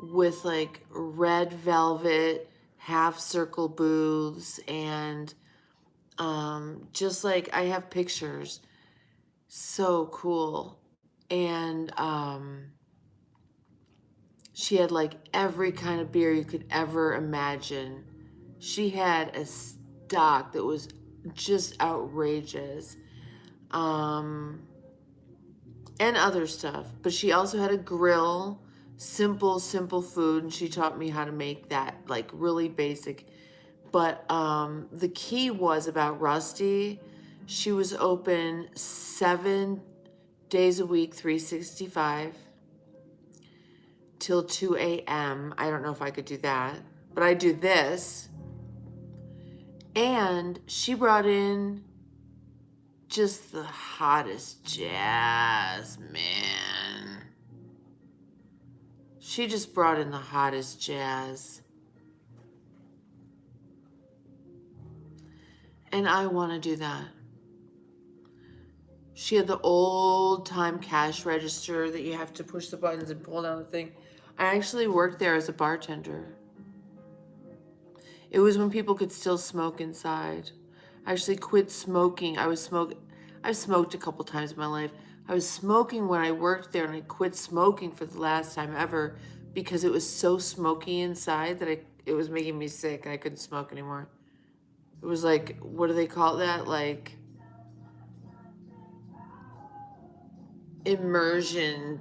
with like red velvet half circle booths and just like I have pictures. So cool. And she had like every kind of beer you could ever imagine. She had a stock that was just outrageous. Um, and other stuff. But she also had a grill, simple food, and she taught me how to make that like really basic. But the key was about Rusty. She was open 7 days a week, 365 till 2 a.m. I don't know if I could do that, but I do this. And she brought in just the hottest jazz, man. She just brought in the hottest jazz. And I want to do that. She had the old time cash register that you have to push the buttons and pull down the thing. I actually worked there as a bartender. It was when people could still smoke inside. I actually quit smoking. I've smoked a couple times in my life. I was smoking when I worked there and I quit smoking for the last time ever because it was so smoky inside that it was making me sick and I couldn't smoke anymore. It was like, what do they call that? Like immersion.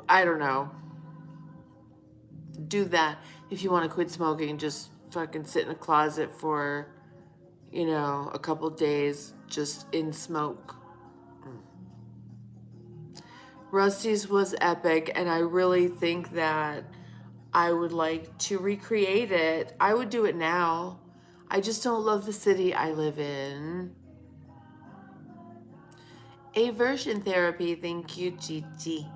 I don't know. Do that if you want to quit smoking. Just fucking sit in a closet for, a couple days just in smoke. Rusty's was epic, and I really think that I would like to recreate it. I would do it now. I just don't love the city I live in. Aversion therapy, thank you, Gigi.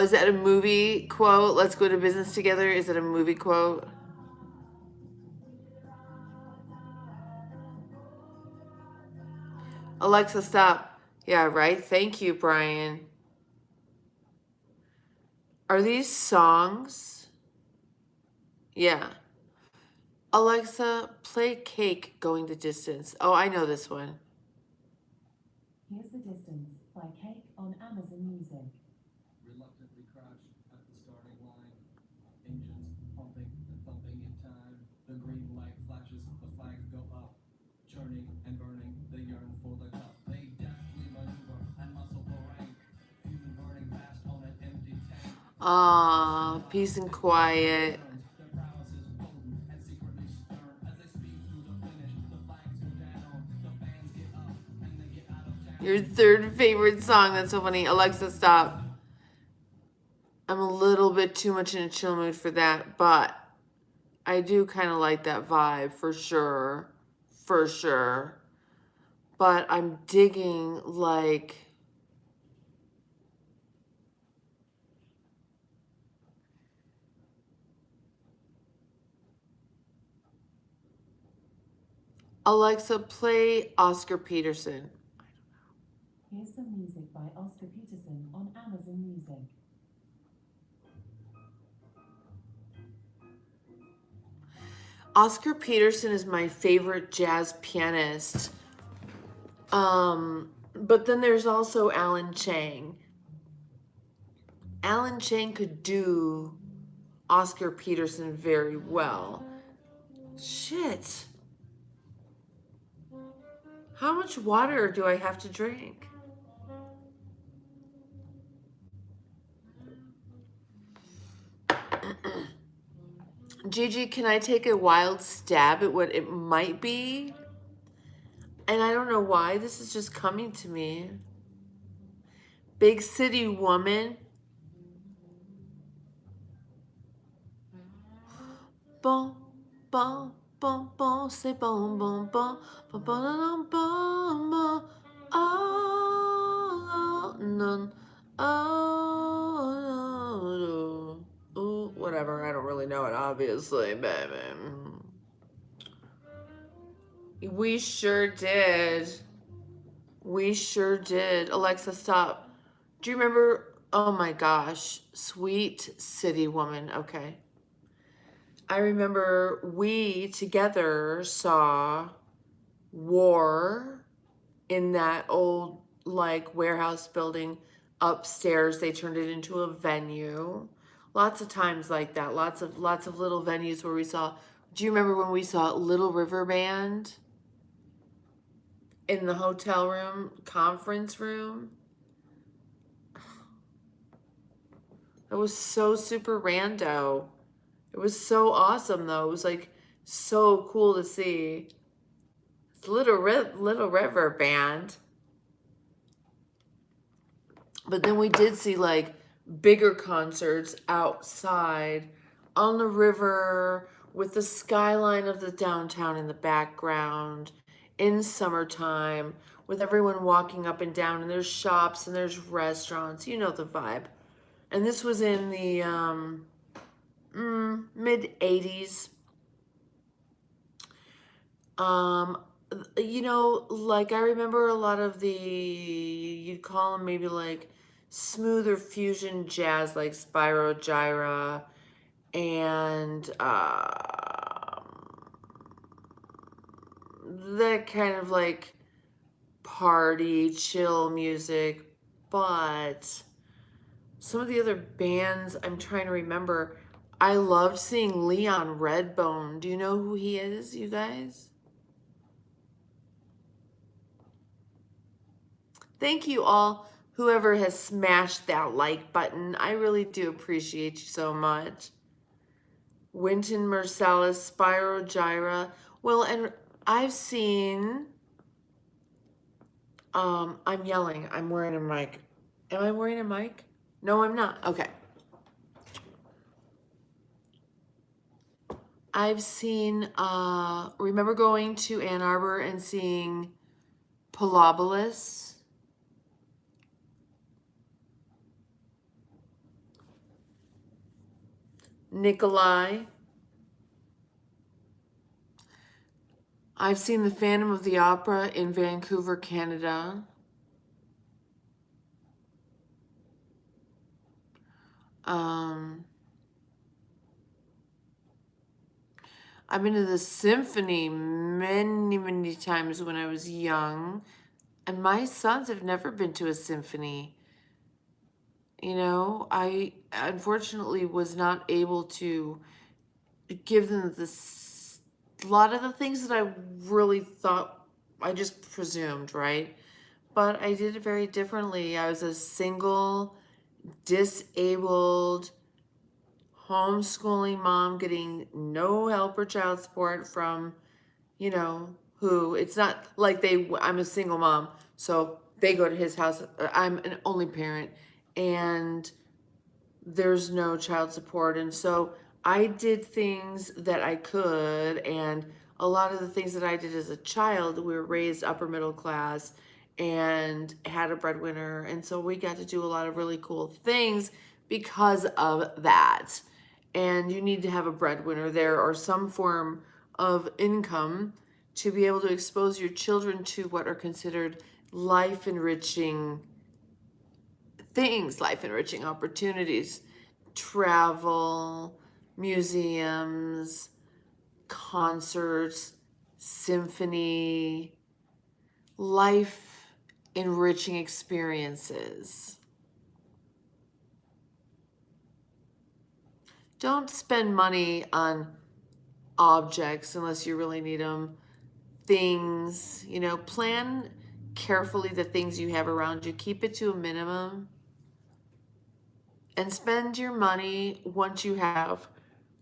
Is that a movie quote? Let's go to business together. Is it a movie quote? Alexa, stop. Yeah, right. Thank you, Brian. Are these songs? Yeah. Alexa, play Cake Going the Distance. Oh, I know this one. Here's the Distance by Cake on Amazon Music. Reluctantly crouch at the starting line. Engines pumping and thumping in time. The green light flashes, the flags go up. Churning and burning, they yearn for the cup. They deftly maneuver and muscle for rank. Fuel burning fast on an empty tank. Peace and quiet. Their prowess is potent and secretly stern. As they speed through the finish, the flags go down. The fans get up and they get out of town. Your third favorite song. That's so funny. Alexa, stop. I'm a little bit too much in a chill mood for that, but I do kind of like that vibe for sure. For sure. But I'm digging like Alexa, play Oscar Peterson. Here's some music by Oscar Peterson on Amazon Music. Oscar Peterson is my favorite jazz pianist. But then there's also Alan Chang. Alan Chang could do Oscar Peterson very well. Shit. How much water do I have to drink? Gigi, can I take a wild stab at what it might be? And I don't know why this is just coming to me. Big city woman. Bon, bon, bon, bon, c'est bon, bon, bon, bon, bon, bon, bon, bon. Oh, no, oh, no. Ooh, whatever. I don't really know it, obviously, baby. We sure did. We sure did. Alexa, stop. Do you remember? Oh my gosh. Sweet City Woman. Okay. I remember we together saw War in that old like warehouse building upstairs. They turned it into a venue. Lots of times like that. Lots of little venues where we saw. Do you remember when we saw Little River Band in the hotel room, conference room? It was so super rando. It was so awesome though. It was like so cool to see. It's Little River Band. But then we did see like bigger concerts outside on the river with the skyline of the downtown in the background in summertime with everyone walking up and down, and there's shops and there's restaurants. You know the vibe. And this was in the mid 80s. You know, like I remember a lot of the, you'd call them maybe like smoother fusion jazz, like Spyro Gyra and that kind of like party, chill music. But some of the other bands I'm trying to remember, I loved seeing Leon Redbone. Do you know who he is, you guys? Thank you all, whoever has smashed that like button. I really do appreciate you so much. Wynton Marsalis, Spyro Gyra. Well, and I've seen. I'm yelling. I'm wearing a mic. Am I wearing a mic? No, I'm not. Okay. I've seen. Remember going to Ann Arbor and seeing Palobolus? Nikolai. I've seen the Phantom of the Opera in Vancouver, Canada. Um, I've been to the symphony many, many times when I was young, and my sons have never been to a symphony. You know, I unfortunately was not able to give them this, a lot of the things that I really thought, I just presumed, right? But I did it very differently. I was a single, disabled, homeschooling mom getting no help or child support from, you know, who it's not like I'm a single mom, so they go to his house. I'm an only parent, and there's no child support. And so I did things that I could. And a lot of the things that I did as a child, we were raised upper middle class and had a breadwinner. And so we got to do a lot of really cool things because of that. And you need to have a breadwinner there or some form of income to be able to expose your children to what are considered life enriching things, life enriching opportunities, travel, museums, concerts, symphony, life enriching experiences. Don't spend money on objects unless you really need them. Things, you know, plan carefully the things you have around you, keep it to a minimum, and spend your money once you have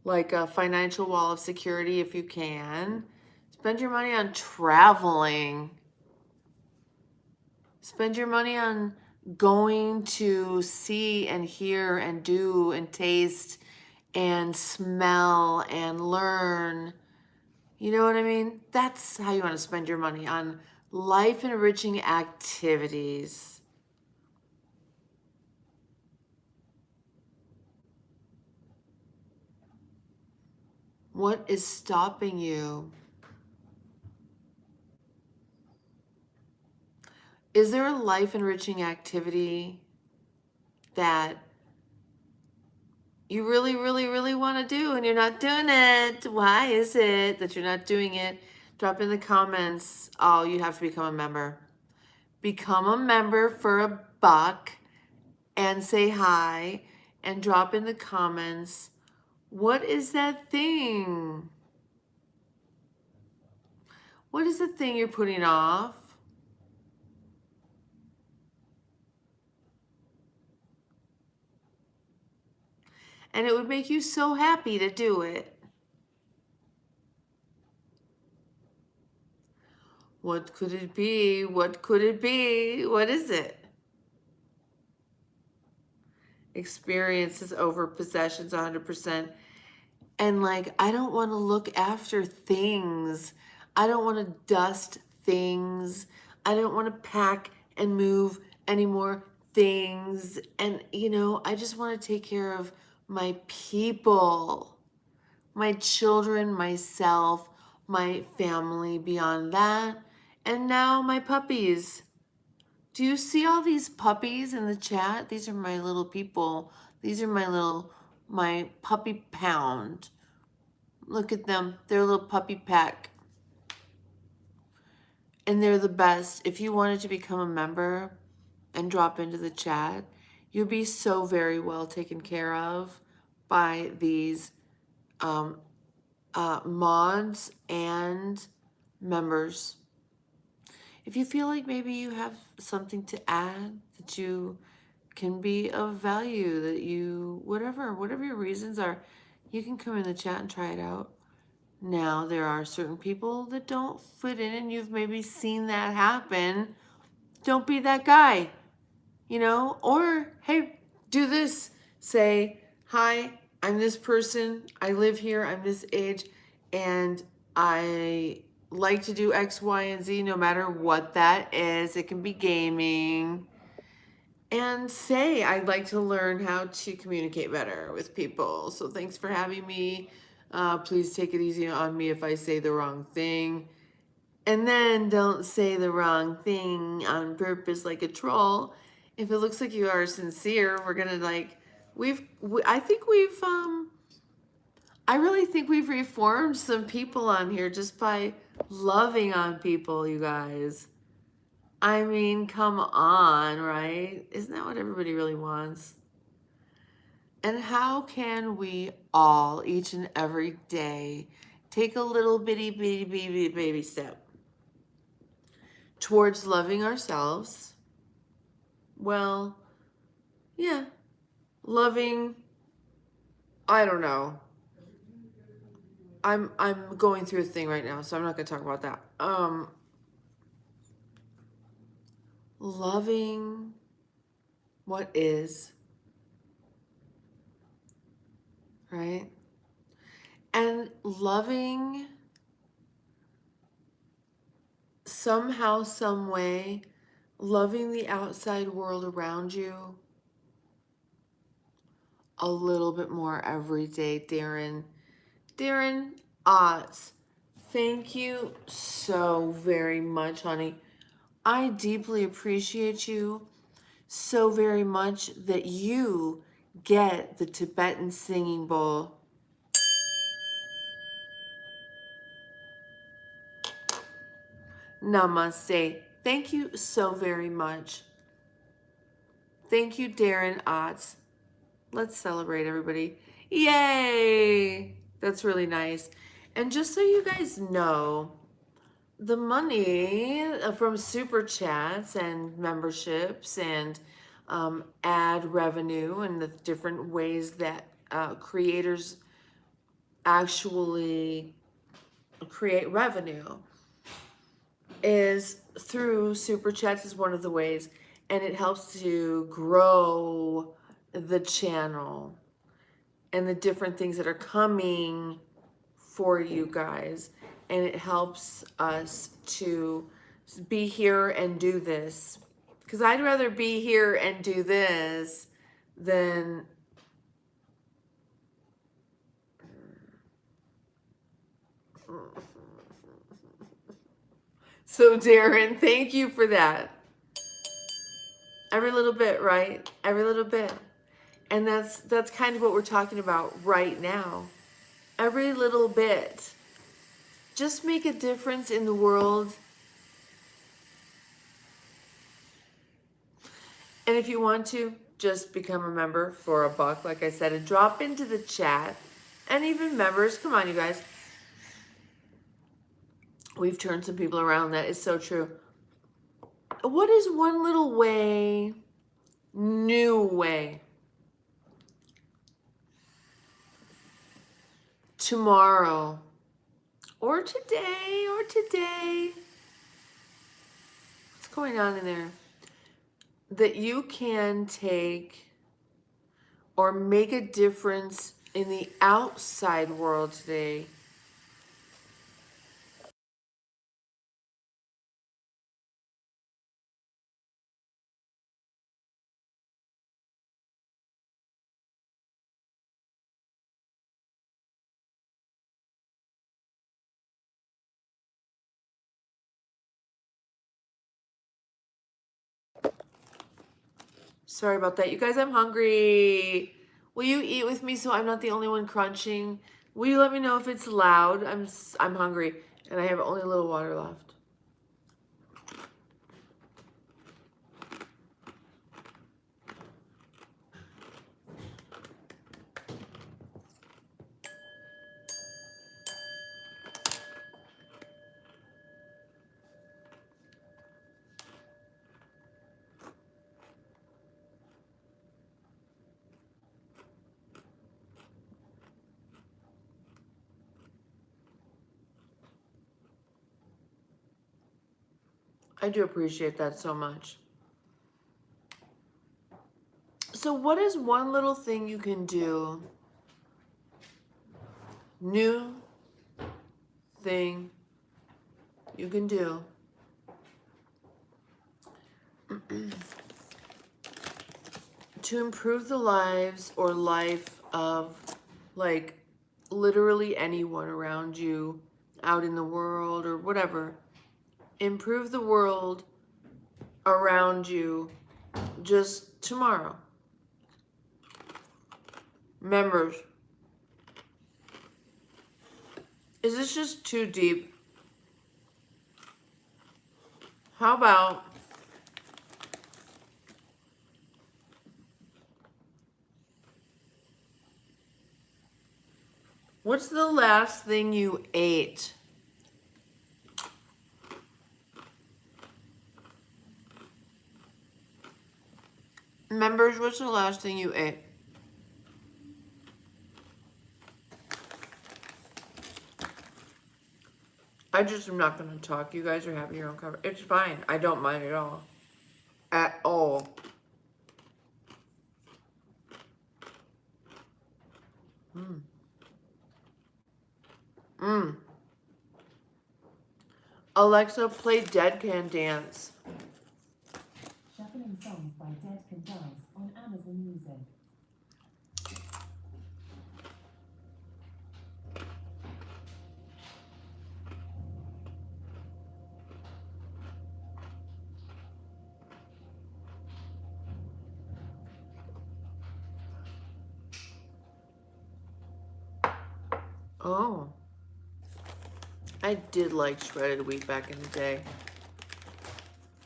like a financial wall of security if you can. Spend your money on traveling. Spend your money on going to see and hear and do and taste and smell and learn. You know what I mean? That's how you want to spend your money, on life enriching activities. What is stopping you? Is there a life enriching activity that you really, really, really want to do and you're not doing it? Why is it that you're not doing it? Drop in the comments. Oh, you have to become a member. Become a member for $1 and say hi and drop in the comments. What is that thing? What is the thing you're putting off? And it would make you so happy to do it. What could it be? What could it be? What is it? Experiences over possessions 100%. And like, I don't want to look after things. I don't want to dust things. I don't want to pack and move any more things. And, you know, I just want to take care of my people, my children, myself, my family beyond that. And now my puppies. Do you see all these puppies in the chat? These are my little people. These are my puppy pound. Look at them. They're a little puppy pack. And they're the best. If you wanted to become a member and drop into the chat, you'll be so very well taken care of by these mods and members. If you feel like maybe you have something to add, that you can be of value, that you, whatever your reasons are, you can come in the chat and try it out. Now, there are certain people that don't fit in, and you've maybe seen that happen. Don't be that guy, you know? Or, hey, do this. Say, hi, I'm this person. I live here. I'm this age. And I like to do X, Y, and Z no matter what that is. It can be gaming. And say, I'd like to learn how to communicate better with people. So thanks for having me. Please take it easy on me if I say the wrong thing. And then don't say the wrong thing on purpose like a troll. If it looks like you are sincere, we're gonna like, I think I really think we've reformed some people on here just by loving on people, you guys. I mean, come on, right? Isn't that what everybody really wants? And how can we all, each and every day, take a little baby step towards loving ourselves? Well, yeah, loving, I don't know. I'm going through a thing right now, so I'm not going to talk about that. Loving what is, right? And loving somehow, some way, loving the outside world around you a little bit more every day, Darren. Darren Otts, thank you so very much, honey. I deeply appreciate you so very much that you get the Tibetan singing bowl. Namaste. Thank you so very much. Thank you, Darren Otts. Let's celebrate, everybody. Yay! That's really nice. And just so you guys know, the money from super chats and memberships and ad revenue and the different ways that creators actually create revenue is through super chats is one of the ways, and it helps to grow the channel and the different things that are coming for you guys, and it helps us to be here and do this, because I'd rather be here and do this than so Darren, thank you for that. Every little bit, right? Every little bit. And that's kind of what we're talking about right now. Every little bit. Just make a difference in the world. And if you want to, just become a member for $1, like I said, and drop into the chat. And even members, come on, you guys. We've turned some people around. That is so true. What is one little way, new way, tomorrow, or today, what's going on in there, that you can take or make a difference in the outside world today? Sorry about that. You guys, I'm hungry. Will you eat with me so I'm not the only one crunching? Will you let me know if it's loud? I'm hungry and I have only a little water left. I do appreciate that so much. So what is one little thing you can do? New thing you can do to improve the lives or life of, like, literally anyone around you out in the world or whatever. Improve the world around you just tomorrow. Members, is this just too deep? How about what's the last thing you ate? Members, what's the last thing you ate? I just am not going to talk. You guys are having your own cover. It's fine. I don't mind at all. At all. Alexa, play Dead Can Dance. Shuffling songs by Dead Can Dance on Amazon Music. Oh. I did like shredded wheat back in the day.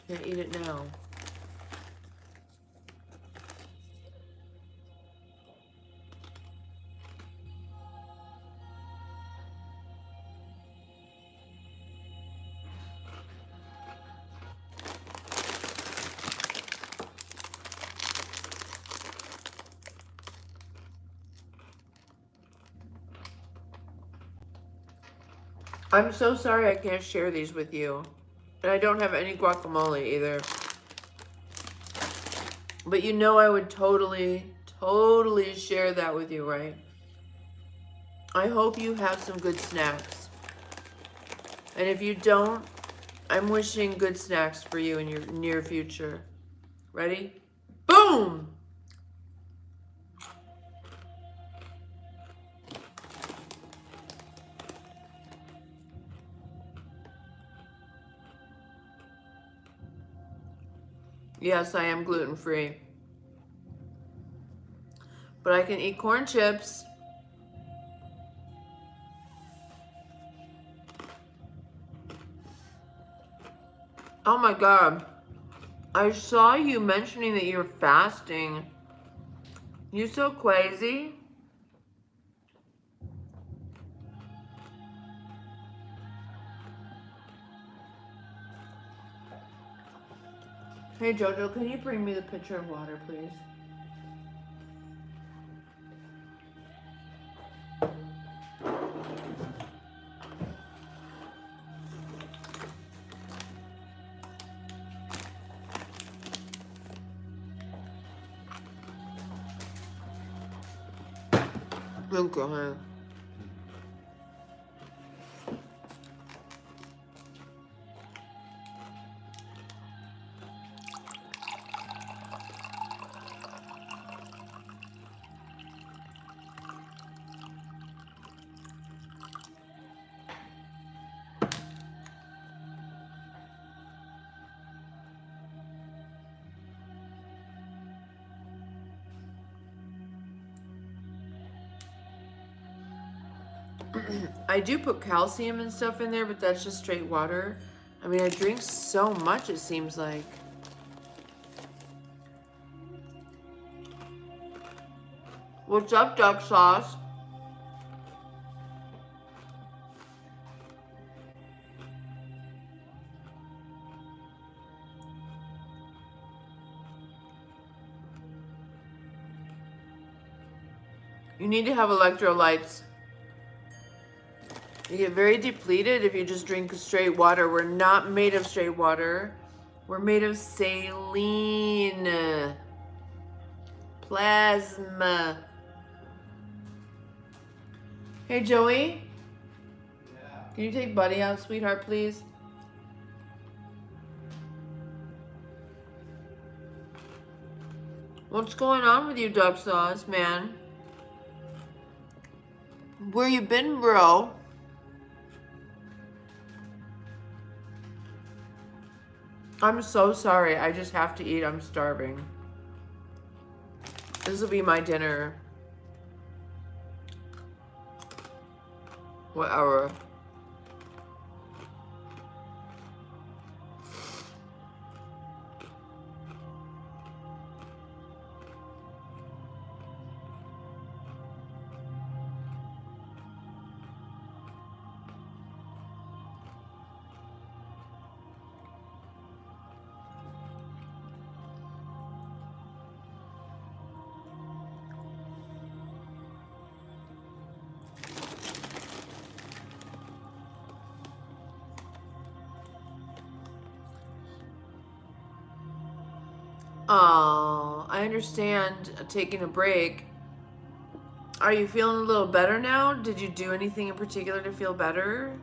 Can't eat it now. I'm so sorry I can't share these with you. And I don't have any guacamole either. But you know I would totally share that with you, right? I hope you have some good snacks. And if you don't, I'm wishing good snacks for you in your near future. Ready? Boom! Yes, I am gluten-free. But I can eat corn chips. Oh my God. I saw you mentioning that you're fasting. You so crazy. Hey Jojo, can you bring me the pitcher of water, please? Okay, honey. I do put calcium and stuff in there, but that's just straight water. I mean, I drink so much, it seems like. What's up, duck sauce? You need to have electrolytes. You get very depleted if you just drink straight water. We're not made of straight water. We're made of saline. Plasma. Hey, Joey? Yeah. Can you take Buddy out, sweetheart, please? What's going on with you, Duck Sauce, man? Where you been, bro? I'm so sorry. I just have to eat. I'm starving. This will be my dinner. Whatever. Oh, I understand taking a break. Are you feeling a little better now? Did you do anything in particular to feel better?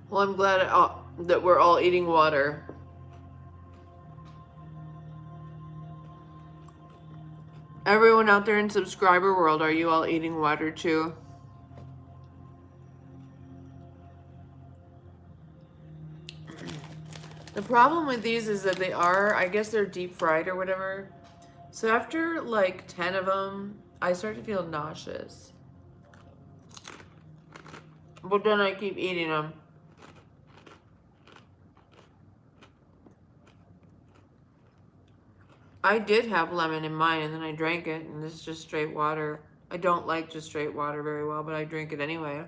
Well, I'm glad that we're all eating water. Everyone out there in subscriber world, are you all eating water too? The problem with these is that they are, I guess they're deep fried or whatever. So after like 10 of them, I start to feel nauseous. But then I keep eating them. I did have lemon in mine and then I drank it and this is just straight water. I don't like just straight water very well, but I drink it anyway.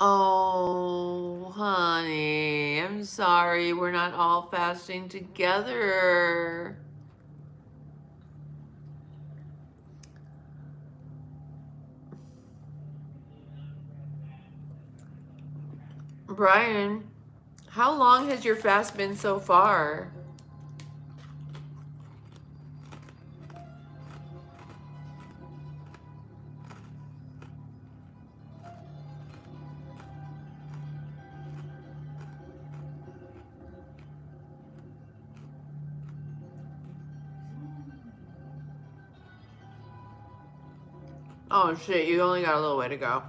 Oh, honey, I'm sorry we're not all fasting together. Brian, how long has your fast been so far? Oh shit, you only got a little way to go.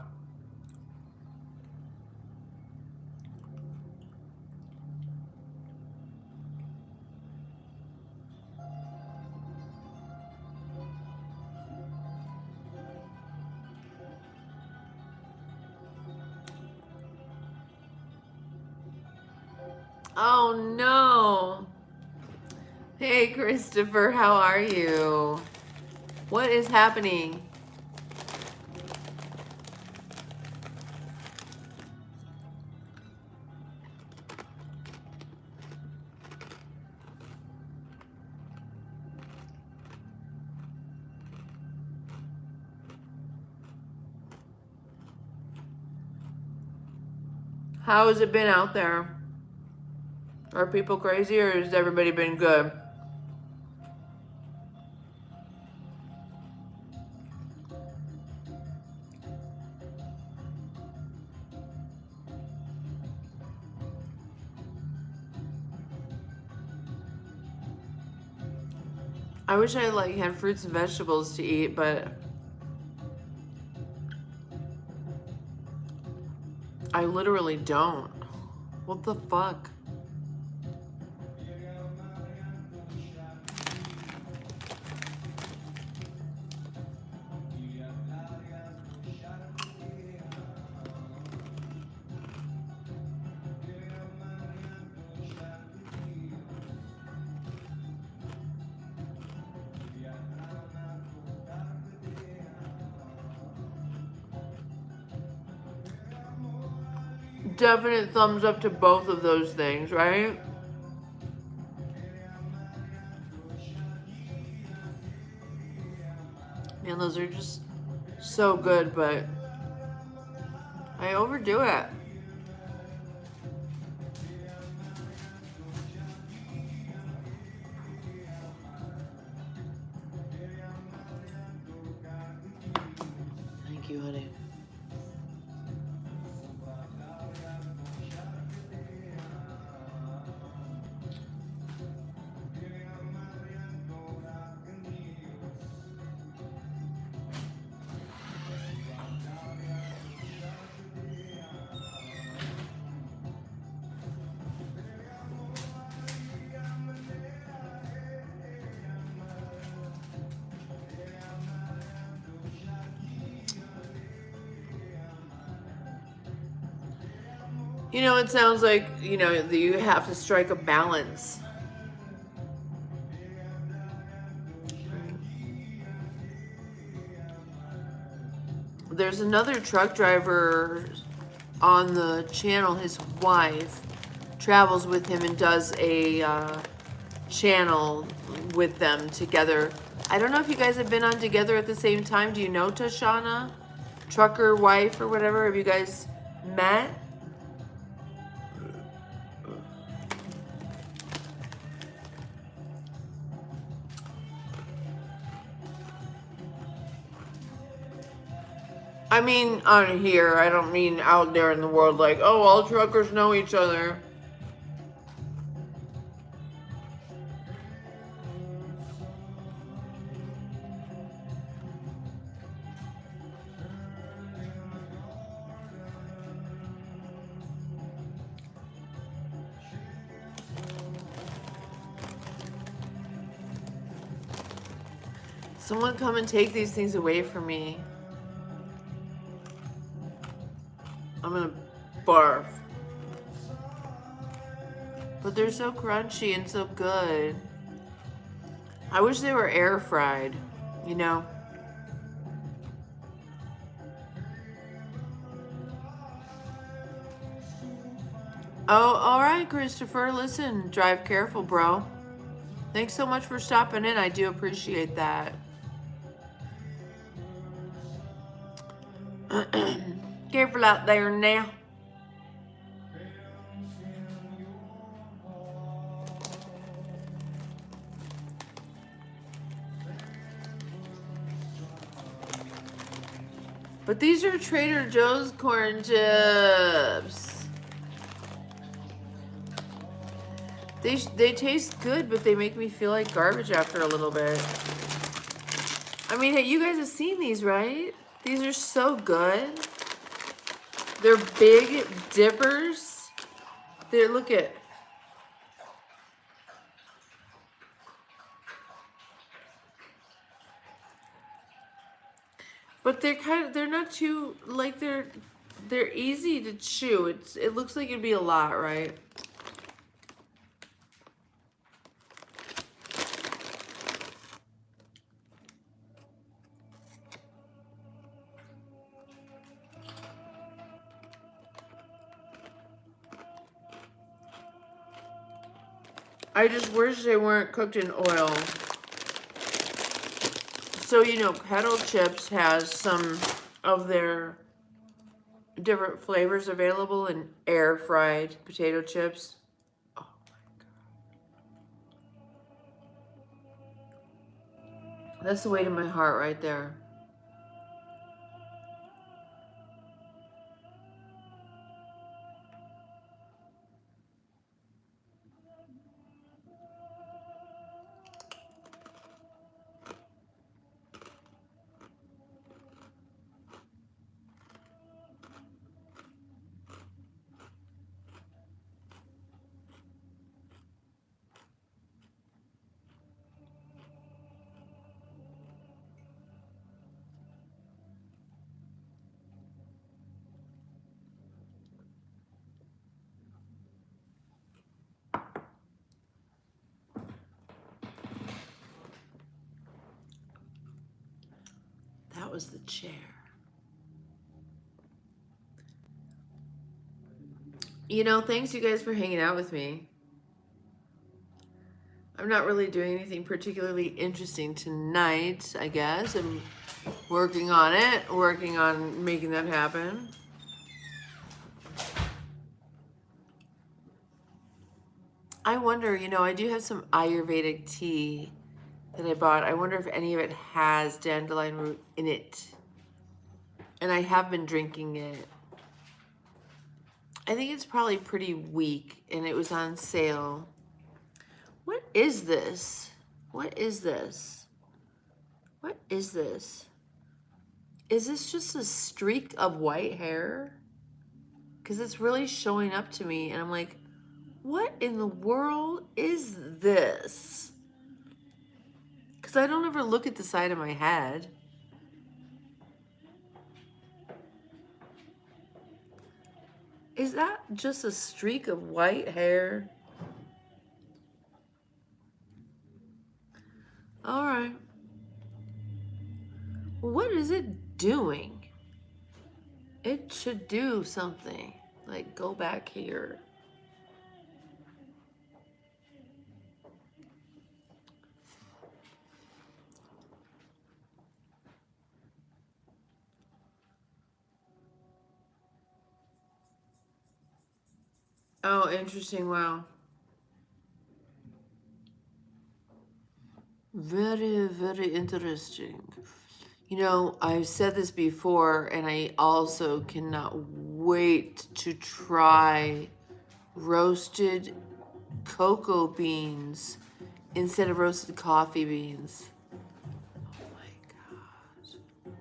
Oh no. Hey Christopher, how are you? What is happening? How has it been out there? Are people crazy or has everybody been good? I wish I like had fruits and vegetables to eat, but I literally don't. What the fuck? Definite thumbs up to both of those things, right? Man, those are just so good, but I overdo it. Thank you, honey. You know, it sounds like, you know, you have to strike a balance. There's another truck driver on the channel. His wife travels with him and does a channel with them together. I don't know if you guys have been on together at the same time. Do you know Tashana? Trucker wife or whatever? Have you guys met? I mean, on here. I don't mean out there in the world like, oh, all truckers know each other. Someone come and take these things away from me. I'm gonna barf. But they're so crunchy and so good. I wish they were air fried, you know? Oh, all right, Christopher. Listen, drive careful, bro. Thanks so much for stopping in. I do appreciate that. Careful out there now. But these are Trader Joe's corn chips. They taste good, but they make me feel like garbage after a little bit. I mean, hey, you guys have seen these, right? These are so good. They're big dippers. Look at. But they're not too, like, they're easy to chew. It looks like it'd be a lot, right? I just wish they weren't cooked in oil. So, you know, Kettle Chips has some of their different flavors available in air fried potato chips. Oh my God. That's the weight of my heart right there. was the chair. You know, thanks you guys for hanging out with me. I'm not really doing anything particularly interesting tonight, I guess. I'm working on it, working on making that happen. I wonder, you know, I do have some Ayurvedic tea that I bought. I wonder if any of it has dandelion root in it. And I have been drinking it. I think it's probably pretty weak and it was on sale. What is this? What is this? What is this? Is this just a streak of white hair? Because it's really showing up to me and I'm like, what in the world is this? Because I don't ever look at the side of my head. Is that just a streak of white hair? All right. What is it doing? It should do something. Like go back here. Oh, interesting. Wow. Very, very interesting. You know, I've said this before, and I also cannot wait to try roasted cocoa beans instead of roasted coffee beans. Oh my God.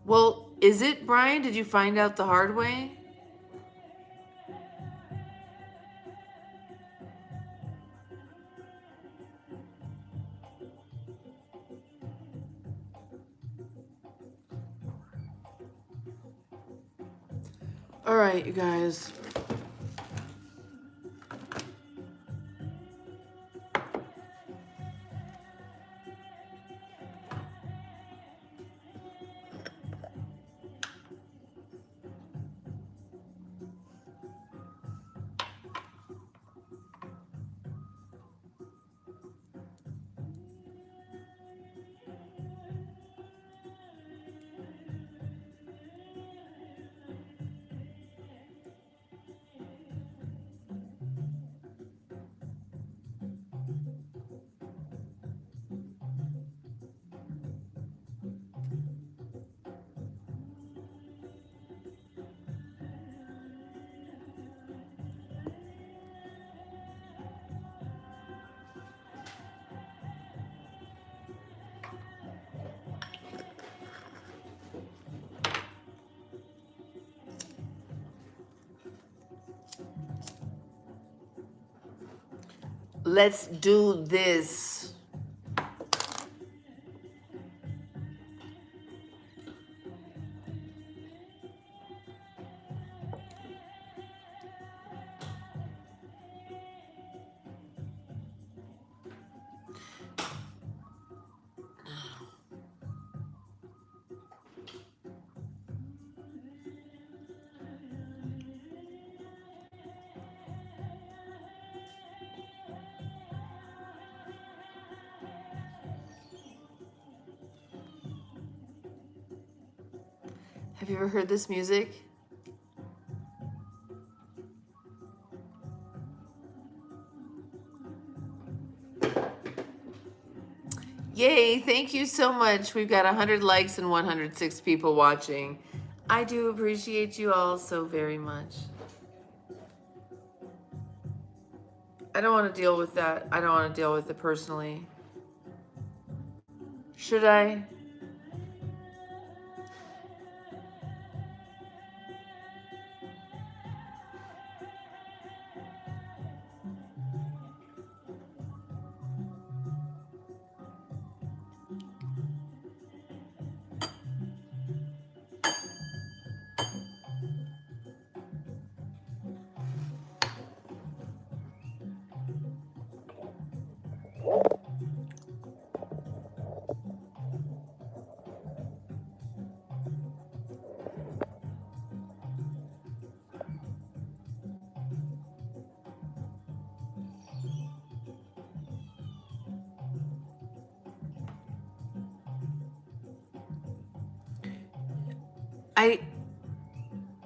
Well, is it, Brian? Did you find out the hard way? All right, you guys. Let's do this. Have you ever heard this music? Yay, thank you so much. We've got 100 likes and 106 people watching. I do appreciate you all so very much. I don't want to deal with that. I don't want to deal with it personally. Should I?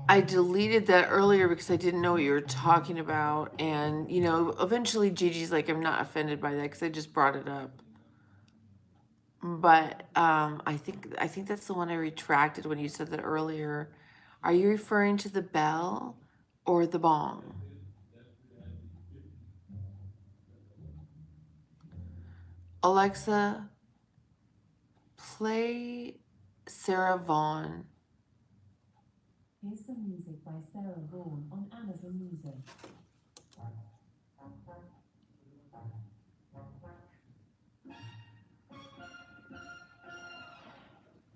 I deleted that earlier because I didn't know what you were talking about, and eventually Gigi's like, I'm not offended by that because I just brought it up. But I think that's the one I retracted when you said that earlier. Are you referring to the bell or the bong? Alexa, play Sarah Vaughan. Here's some music by Sarah Vaughan on Amazon Music.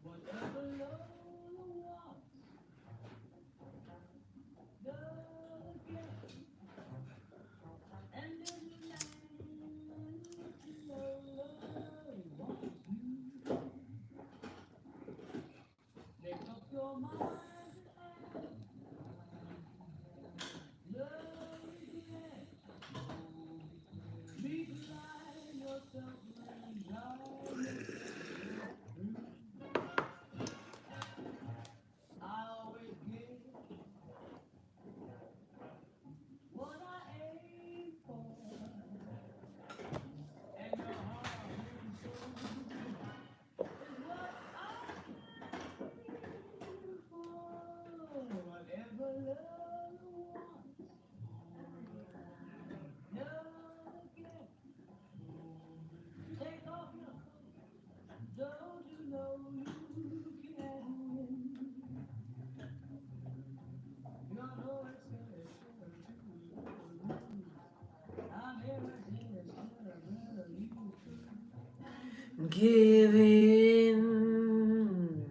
Whatever Lola wants, Lola gets. And in the land Lola wants you. Make up your mind and Lola gets. Be glad yourself and enjoy yourself. I always get what I aim for, and your heart and soul is what I aim for. Whatever love wants, love gets. Take off your coat, don't you know you can win? You know it's Give in.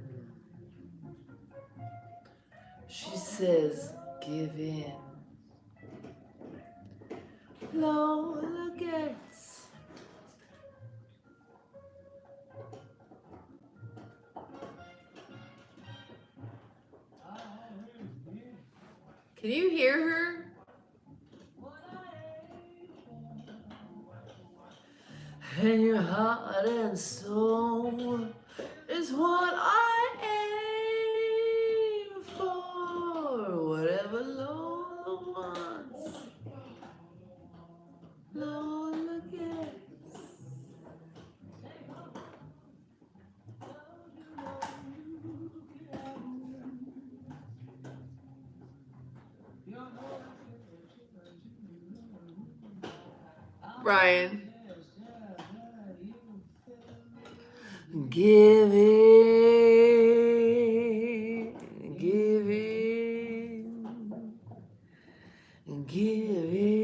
She says, give in. Lola gets. Can you hear her? And your heart and soul is what I aim for. Whatever Lola wants, Lola gets. Brian. Give in, give in, give in.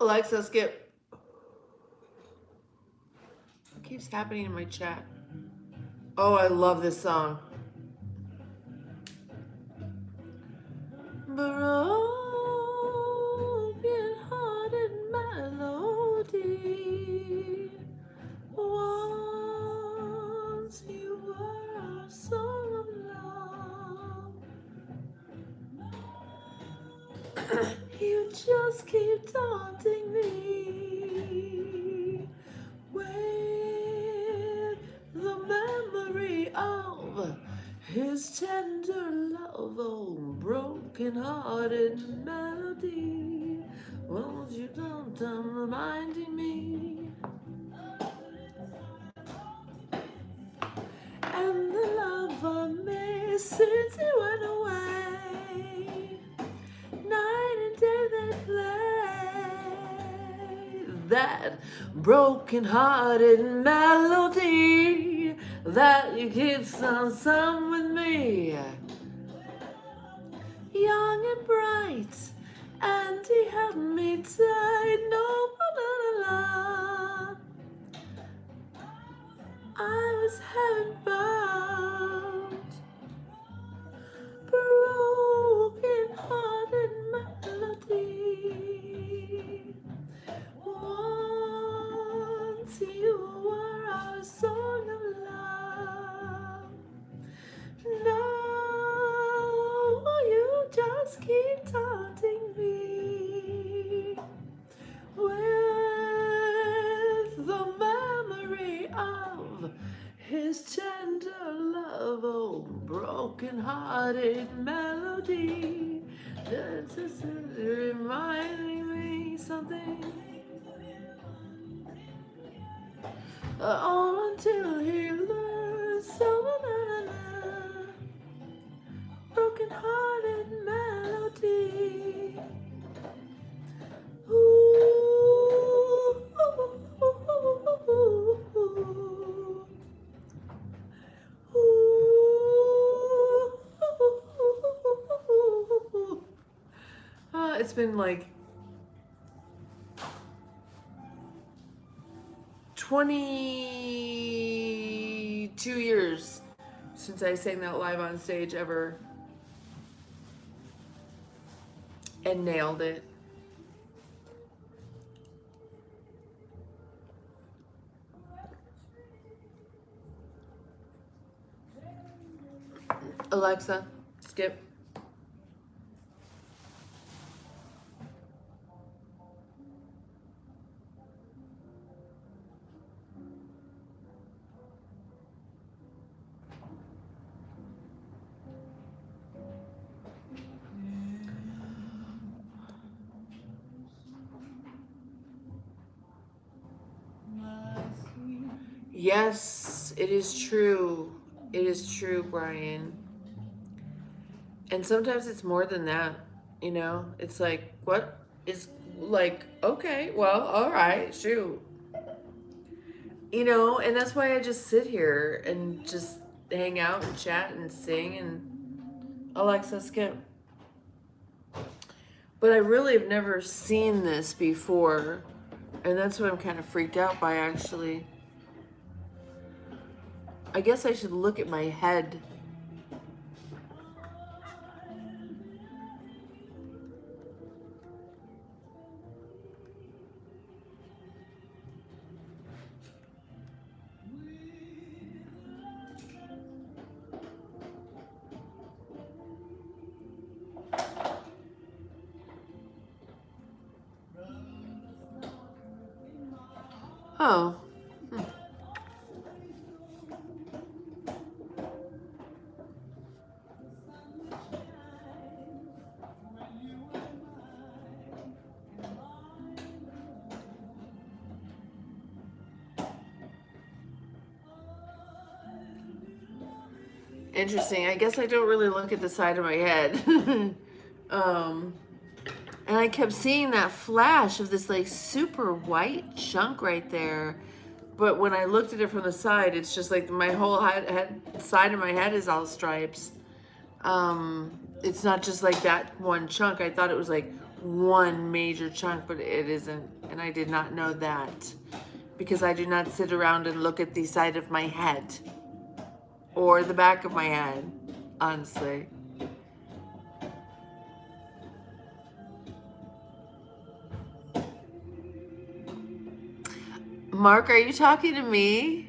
Alexa, skip. What keeps happening in my chat? Oh, I love this song. Broken-hearted melody. Once you were a song of love. You just keep taunting me with the memory of his tender love. Oh, broken-hearted melody. Won't you don't reminding me? And the love I miss since you went away. Night and day they play that broken-hearted melody that you keep some with me. Young and bright, and he held me tight. No, la, la, la. I was heaven bound. Broken hearted melody. Once you were our song of love. Now you just keep taunting me with the memory of his tender love. Oh, broken-hearted melody, that's just reminding me something. Oh, until he learns so broken-hearted melody. Ooh, ooh, ooh, ooh. It's been like 22 years since I sang that live on stage ever and nailed it. Alexa, skip. Yes, it is true. It is true, Brian. And sometimes it's more than that, you know? It's like, what is, like, okay, well, all right, shoot. You know, and that's why I just sit here and just hang out and chat and sing and Alexa, skip. But I really have never seen this before. And that's what I'm kind of freaked out by, actually. I guess I should look at my head. Oh. Interesting. I guess I don't really look at the side of my head. And I kept seeing that flash of this like super white chunk right there. But when I looked at it from the side, it's just like my whole side of my head is all stripes. It's not just like that one chunk. I thought it was like one major chunk, but it isn't. And I did not know that because I do not sit around and look at the side of my head or the back of my head, honestly. Mark, are you talking to me?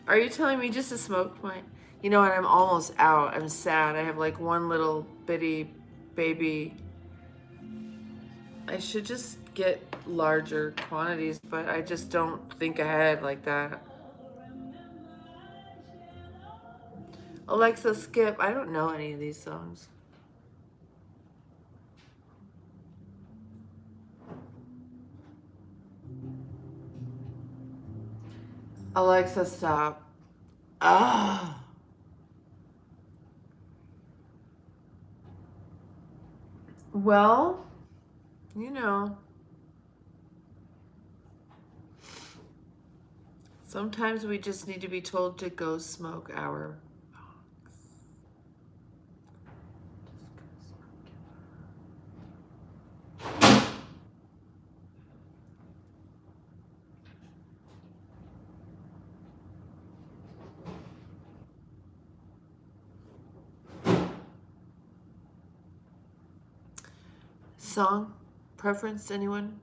Are you telling me just to smoke my... You know what, I'm almost out. I'm sad. I have like one little bitty baby. I should just get larger quantities, but I just don't think ahead like that. Alexa, skip. I don't know any of these songs. Alexa, stop. Ah. Well, you know, sometimes we just need to be told to go smoke our box. Song? Preference, anyone?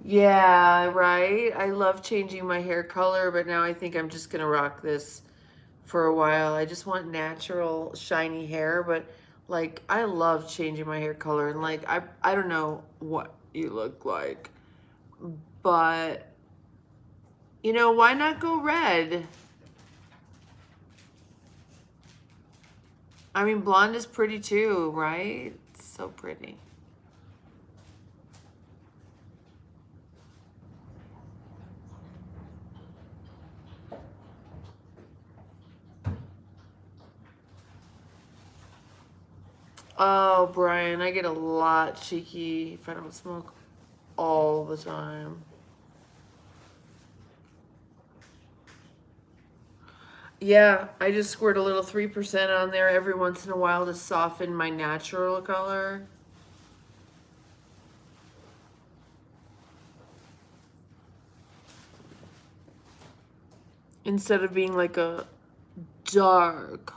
Yeah, right. I love changing my hair color, but now I think I'm just gonna rock this for a while. I just want natural, shiny hair, but like I love changing my hair color and like I don't know what you look like, but you know, why not go red? I mean, blonde is pretty too, right? It's so pretty. Oh, Brian, I get a lot cheeky if I don't smoke all the time. Yeah, I just squirt a little 3% on there every once in a while to soften my natural color. Instead of being like a dark,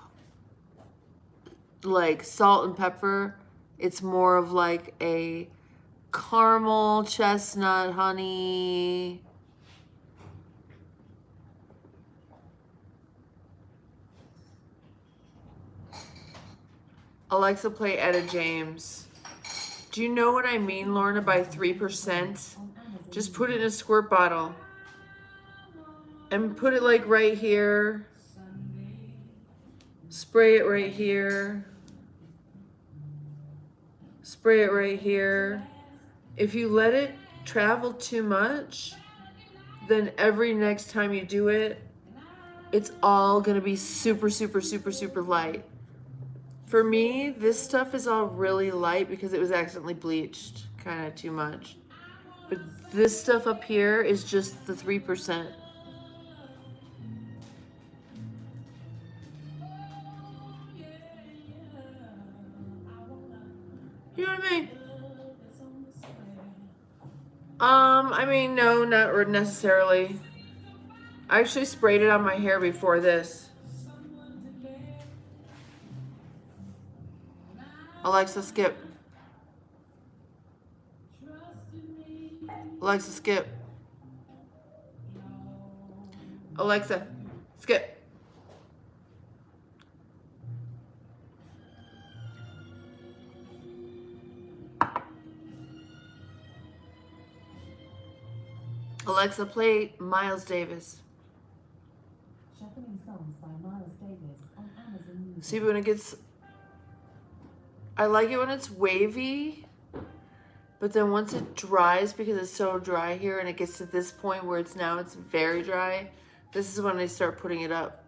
like salt and pepper, it's more of like a caramel, chestnut, honey. Alexa, play Etta James. Do you know what I mean, Lorna, by 3%? Just put it in a squirt bottle. And put it like right here. Spray it right here. Spray it right here. If you let it travel too much, then every next time you do it, it's all gonna be super, super, super, super light. For me, this stuff is all really light because it was accidentally bleached kind of too much. But this stuff up here is just the 3%. You know what I mean? I mean, no, not necessarily. I actually sprayed it on my hair before this. Alexa, skip. Alexa, skip. Alexa, skip. Alexa, play Miles Davis. Shuffling songs by Miles Davis on Amazon Music. See, when it gets... I like it when it's wavy, but then once it dries, because it's so dry here, and it gets to this point where it's very dry, this is when I start putting it up.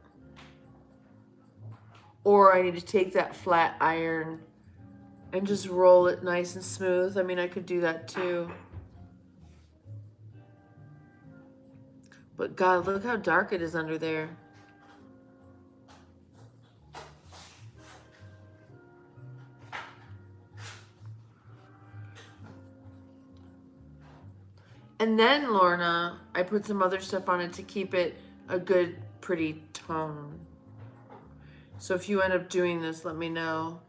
Or I need to take that flat iron and just roll it nice and smooth. I mean, I could do that too. But God, look how dark it is under there. And then, Lorna, I put some other stuff on it to keep it a good, pretty tone. So if you end up doing this, let me know.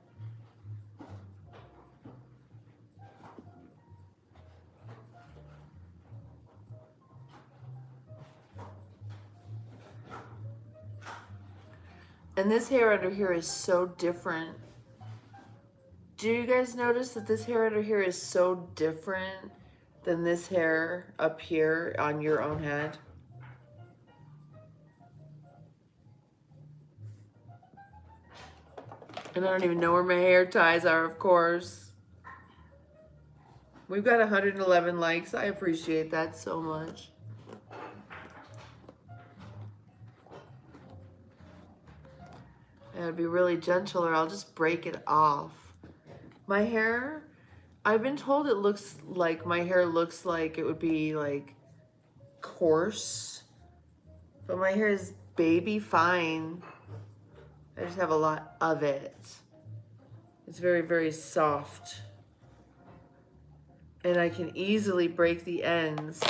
And this hair under here is so different. Do you guys notice that this hair under here is so different than this hair up here on your own head? And I don't even know where my hair ties are, of course. We've got 111 likes. I appreciate that so much. I gotta be really gentle or I'll just break it off. My hair, I've been told it looks like, my hair looks like it would be like coarse, but my hair is baby fine. I just have a lot of it. It's very, very soft. And I can easily break the ends.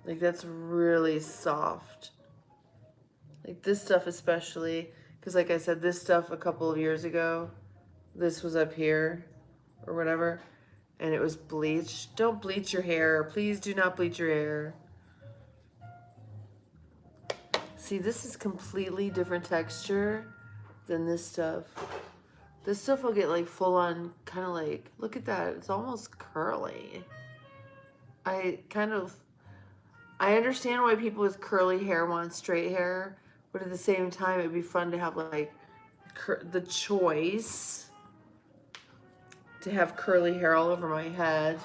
Like, that's really soft. Like, this stuff especially, because like I said, this stuff a couple of years ago, this was up here or whatever, and it was bleached. Don't bleach your hair. Please do not bleach your hair. See, this is completely different texture than this stuff. This stuff will get like full on kind of like, look at that. It's almost curly. I understand why people with curly hair want straight hair, but at the same time, it'd be fun to have like the choice to have curly hair all over my head.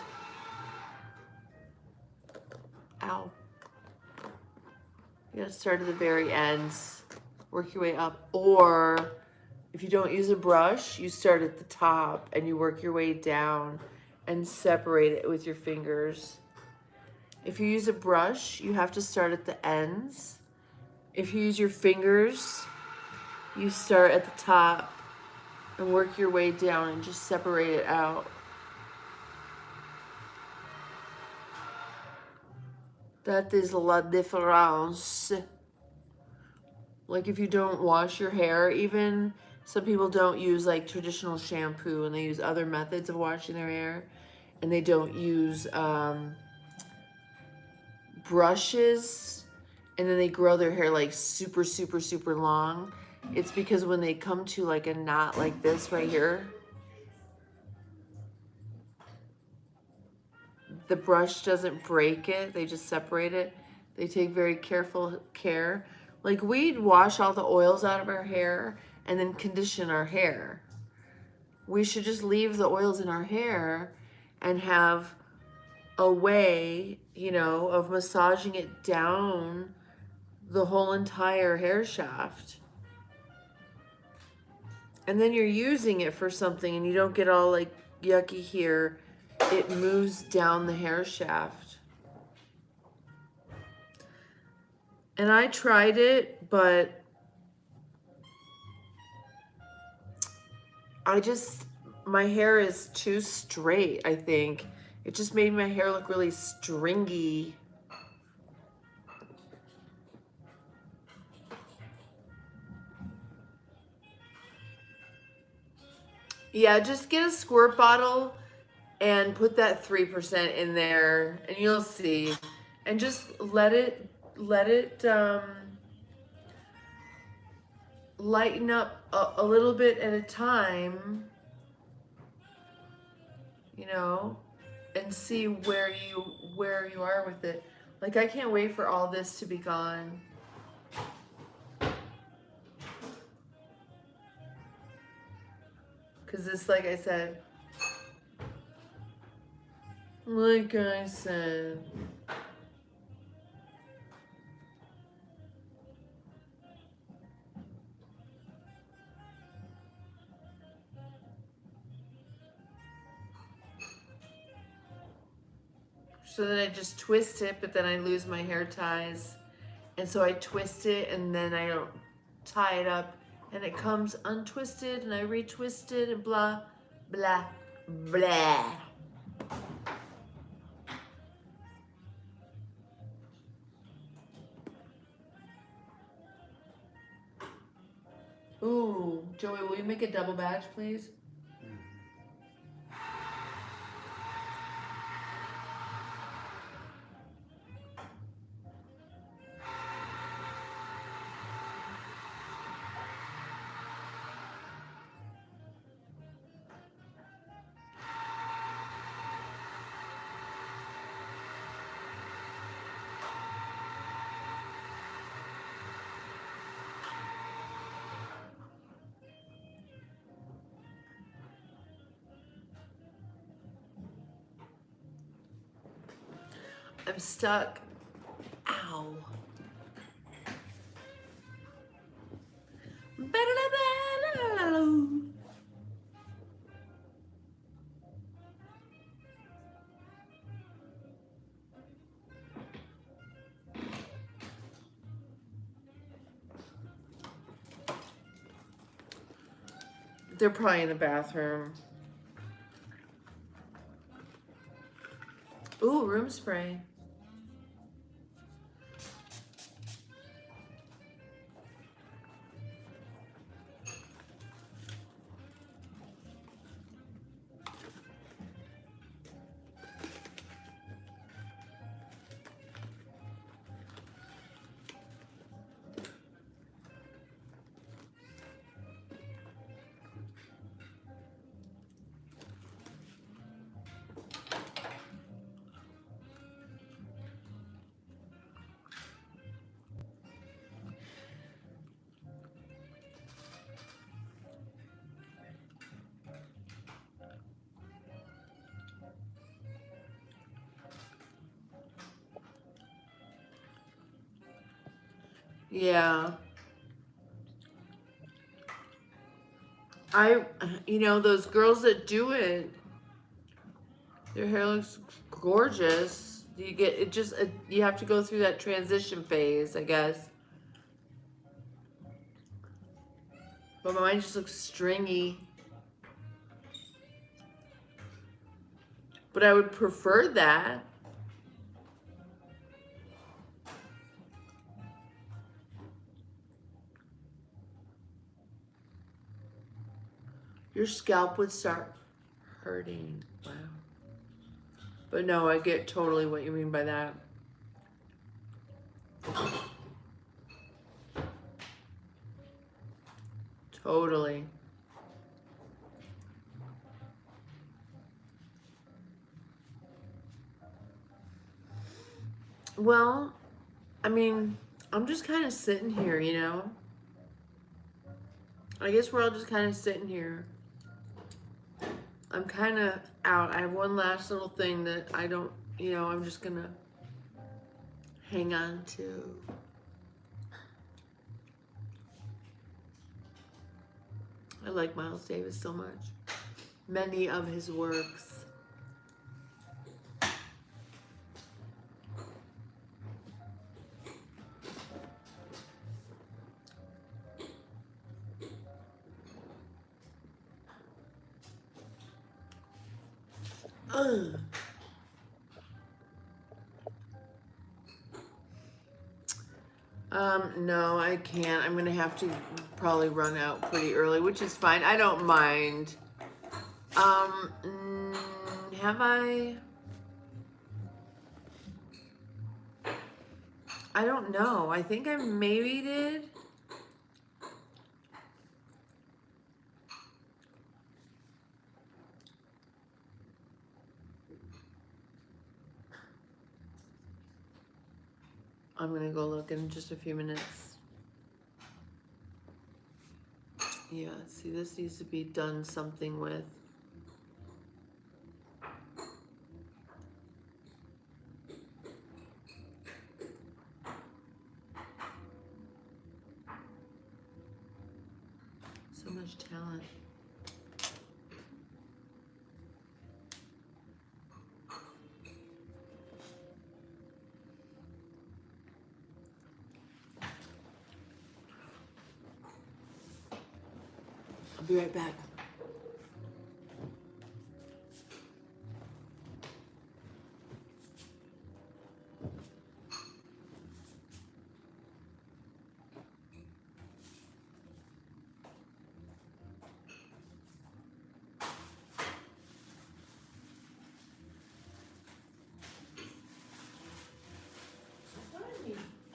Ow. You gotta start at the very ends, work your way up. Or if you don't use a brush, you start at the top and you work your way down and separate it with your fingers. If you use a brush, you have to start at the ends. If you use your fingers, you start at the top and work your way down and just separate it out. That is la différence. Like if you don't wash your hair, even some people don't use like traditional shampoo and they use other methods of washing their hair, and they don't use brushes, and then they grow their hair like super, super, super long. It's because when they come to like a knot like this right here, the brush doesn't break it, they just separate it. They take very careful care. Like we'd wash all the oils out of our hair and then condition our hair. We should just leave the oils in our hair and have a way, you know, of massaging it down the whole entire hair shaft. And then you're using it for something and you don't get all like yucky here. It moves down the hair shaft. And I tried it, but my hair is too straight, I think. It just made my hair look really stringy. Yeah, just get a squirt bottle and put that 3% in there and you'll see. And just let it lighten up a little bit at a time, you know, and see where you are with it. Like I can't wait for all this to be gone. Cause this, like I said, so then I just twist it, but then I lose my hair ties. And so I twist it and then I don't tie it up and it comes untwisted and I retwist it and blah, blah, blah. Ooh, Joey, will you make a double batch, please? I'm stuck. Ow. They're probably in the bathroom. room spray. Yeah. Those girls that do it, their hair looks gorgeous. You have to go through that transition phase, I guess. But mine just looks stringy. But I would prefer that. Your scalp would start hurting. Wow. But no, I get totally what you mean by that. Totally. Well, I mean, I'm just kind of sitting here, I guess we're all just kind of sitting here. I'm kind of out. I have one last little thing that I don't, I'm just going to hang on to. I like Miles Davis so much. Many of his works. No, I can't. I'm gonna have to probably run out pretty early, which is fine. I don't mind. Have I? I don't know. I think I maybe did. I'm gonna go look in just a few minutes. Yeah, see, this needs to be done something with. So much talent. I'll be right back.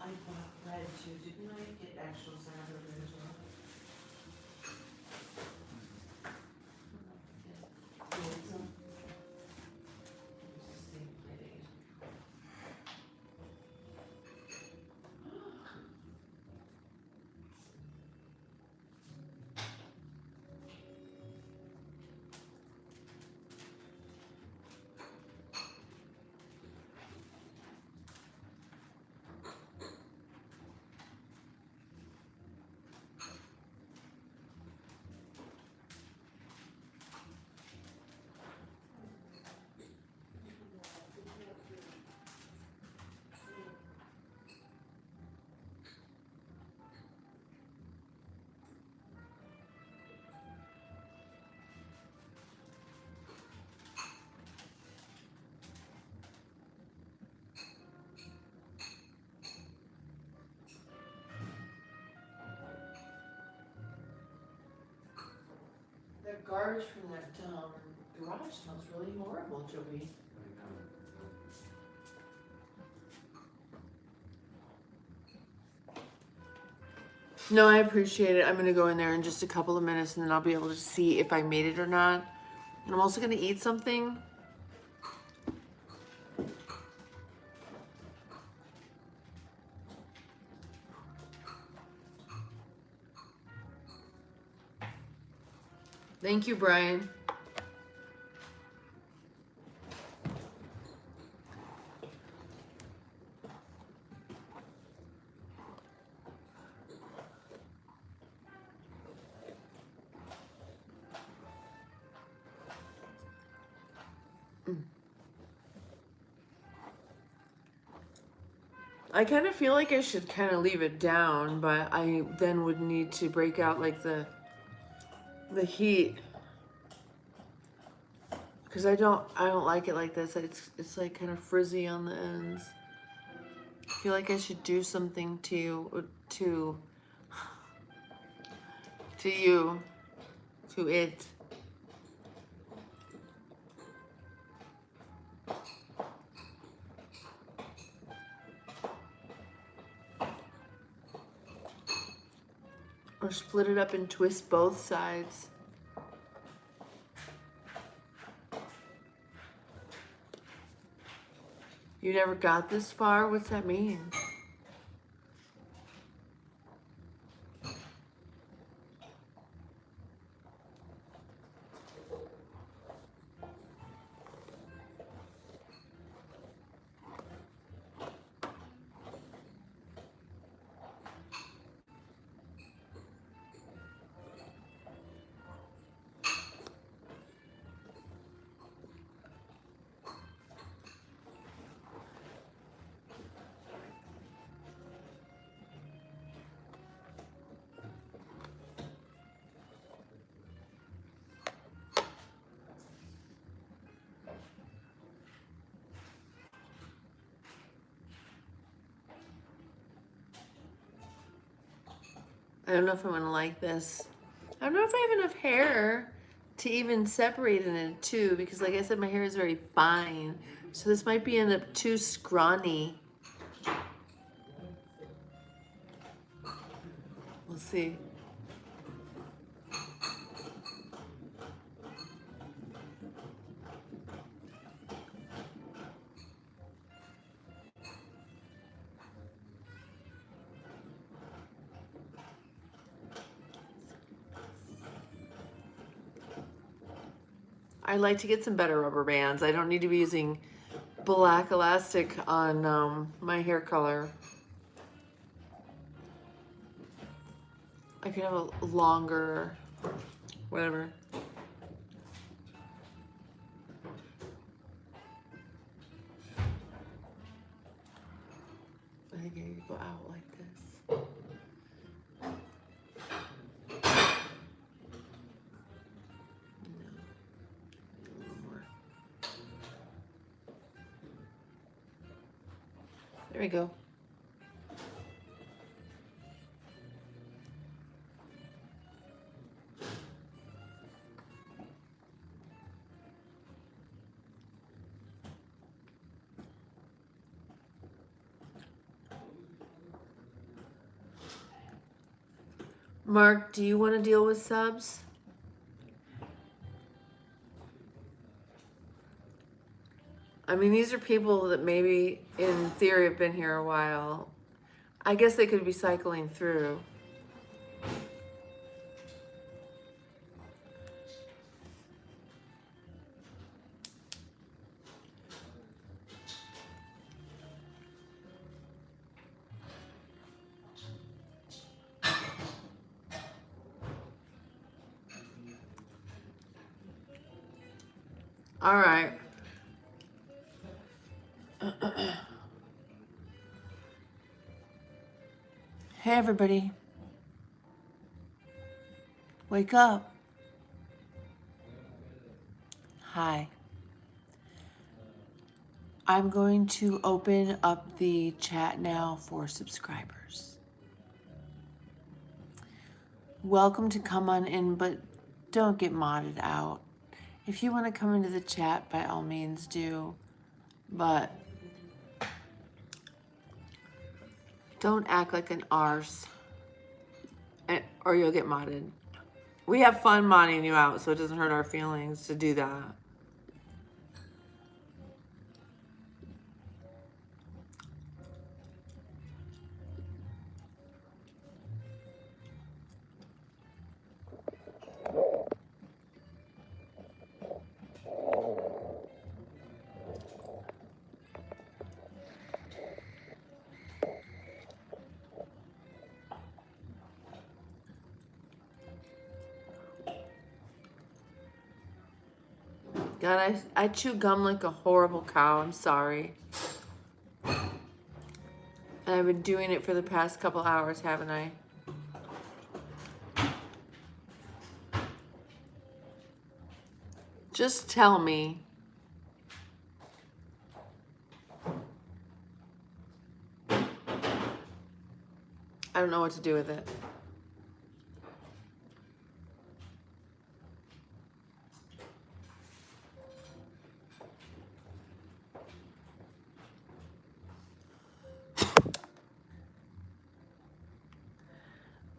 I bought bread too. Didn't I get actual sourdough bread as well? garbage from that garage smells really horrible, Joey. No, I appreciate it. I'm going to go in there in just a couple of minutes and then I'll be able to see if I made it or not. And I'm also going to eat something. Thank you, Brian. I kind of feel like I should kind of leave it down, but I then would need to break out like the heat because I don't like it like this. It's like kind of frizzy on the ends. I feel like I should do something to you, to it. Or split it up and twist both sides. You never got this far? What's that mean? I don't know if I'm gonna like this. I don't know if I have enough hair to even separate it in two because like I said, my hair is very fine. So this might be end up too scrawny. We'll see. I'd like to get some better rubber bands. I don't need to be using black elastic on my hair color. I could have a longer, whatever. I think I need to go out like this. There we go. Mark, do you want to deal with subs? I mean, these are people that maybe in theory have been here a while. I guess they could be cycling through. All right. Hey, everybody. Wake up. Hi. I'm going to open up the chat now for subscribers. Welcome to come on in, but don't get modded out. If you want to come into the chat, by all means do. But don't act like an arse, or you'll get modded. We have fun modding you out, so it doesn't hurt our feelings to do that. God, I chew gum like a horrible cow. I'm sorry. And I've been doing it for the past couple hours, haven't I? Just tell me. I don't know what to do with it.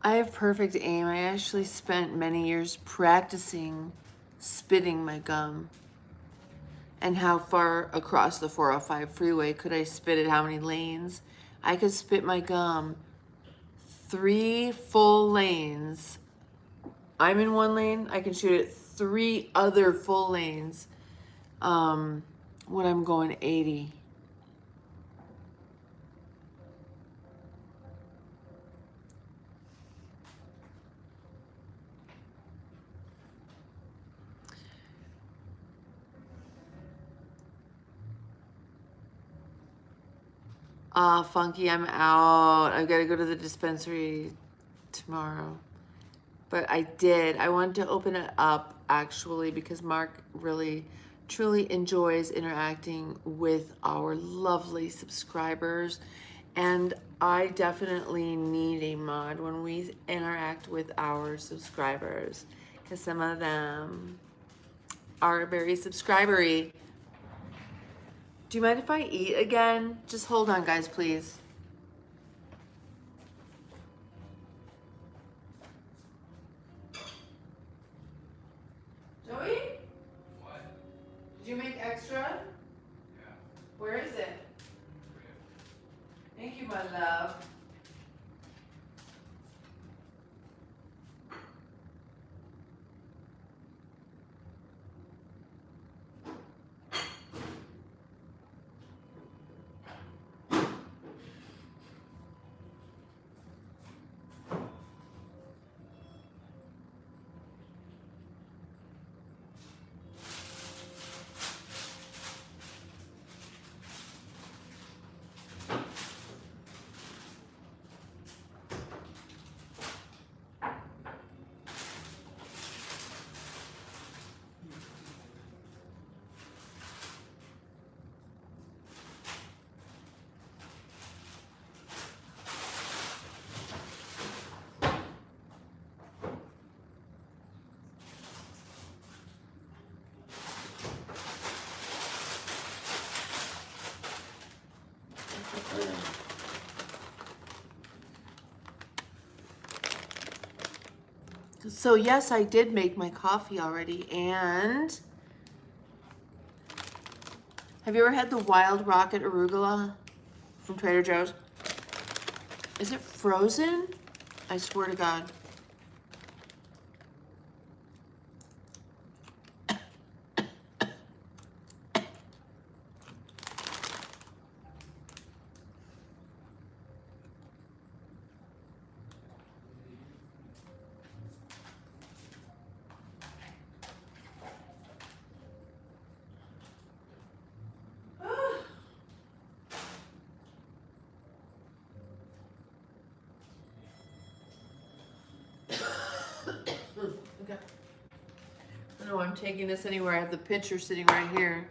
I have perfect aim. I actually spent many years practicing spitting my gum. And how far across the 405 freeway could I spit it? How many lanes? I could spit my gum 3 full lanes. I'm in 1 lane. I can shoot it 3 other full lanes when I'm going 80. Funky, I'm out. I've got to go to the dispensary tomorrow. But I did. I wanted to open it up actually because Mark really, truly enjoys interacting with our lovely subscribers. And I definitely need a mod when we interact with our subscribers because some of them are very subscribery. Do you mind if I eat again? Just hold on, guys, please. Joey? What? Did you make extra? Yeah. Where is it? Thank you, my love. So yes, I did make my coffee already. And have you ever had the Wild Rocket arugula from Trader Joe's? Is it frozen? I swear to God. Okay. I don't know I'm taking this anywhere. I have the pitcher sitting right here.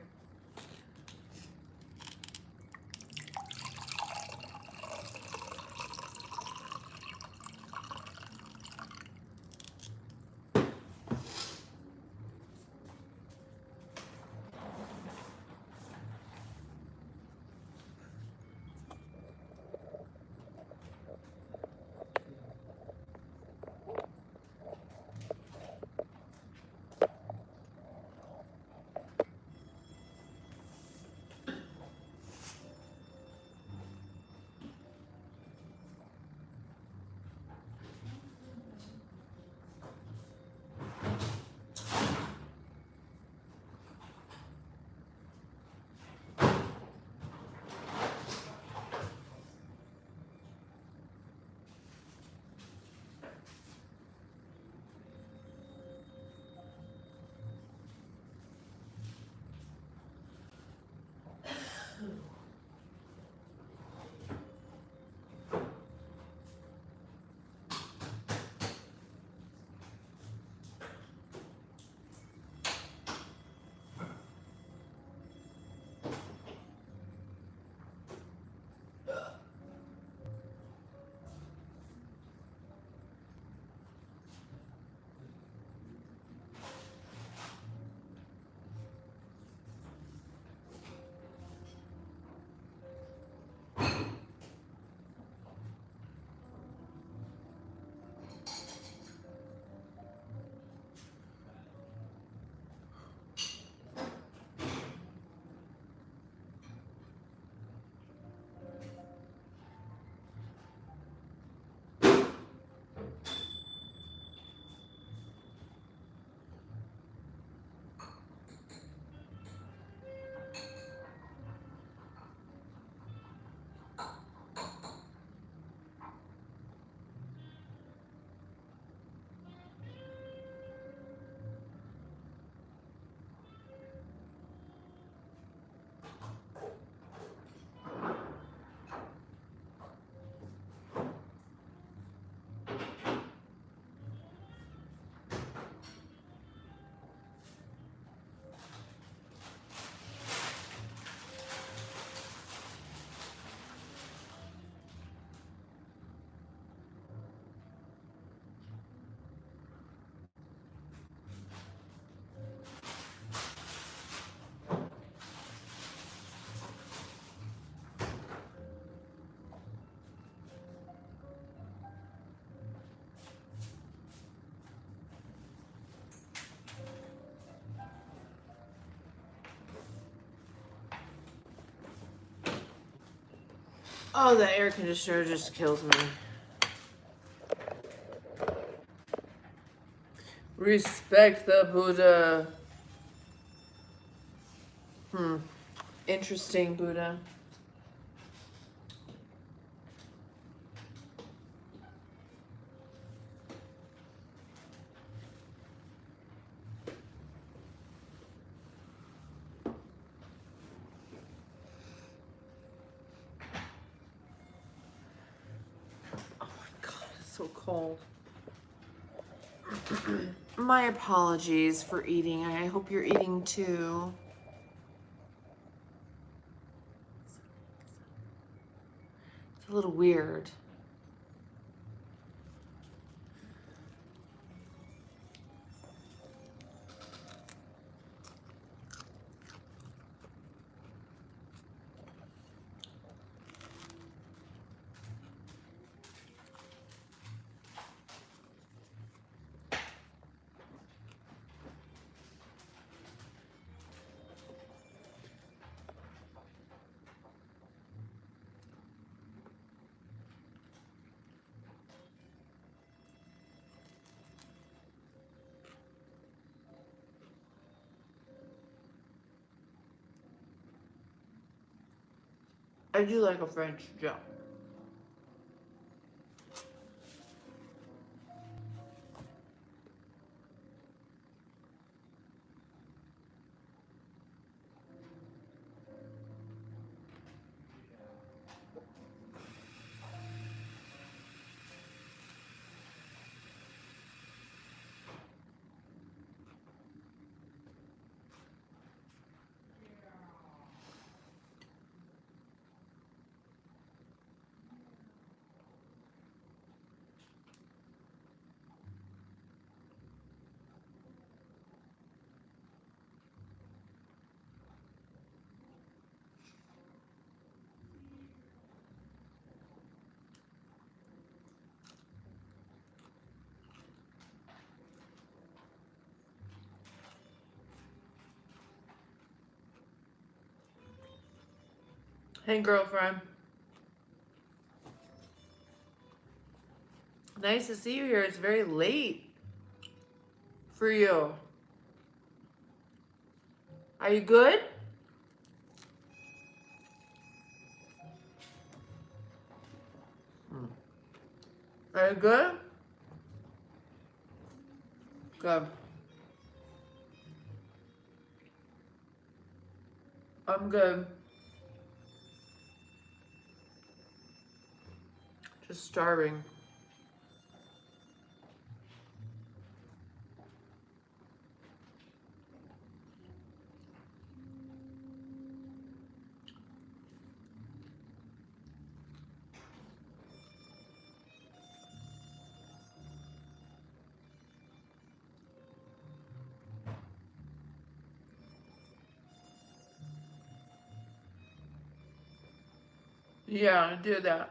Oh, the air conditioner just kills me. Respect the Buddha. Interesting Buddha. Oh my god, it's so cold. My apologies for eating. I hope you're eating too. It's a little weird. I do like a French joke. Hey, girlfriend. Nice to see you here. It's very late for you. Are you good? Are you good? Good. I'm good. Just starving. Yeah, do that.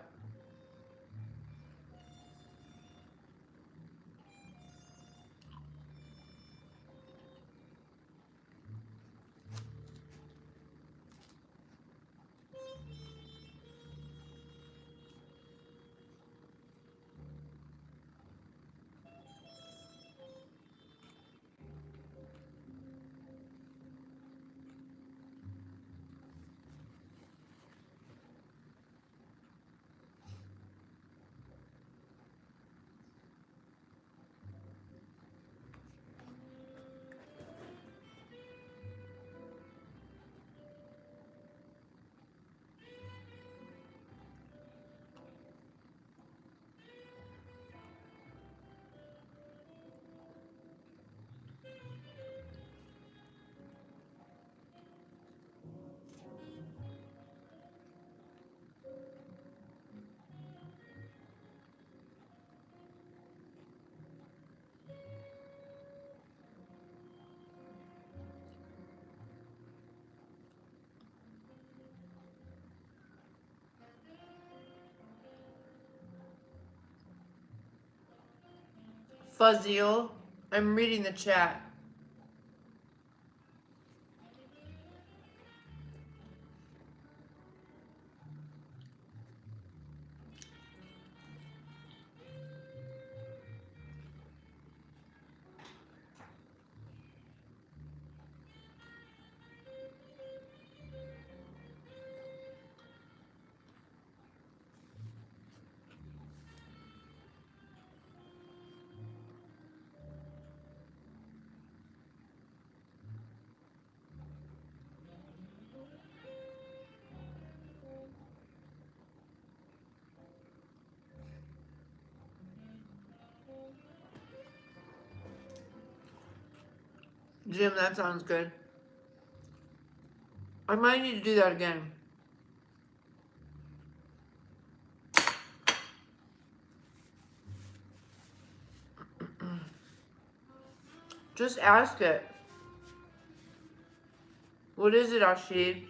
Fuzziel, I'm reading the chat. Jim, that sounds good. I might need to do that again. Just ask it. What is it, Ashid?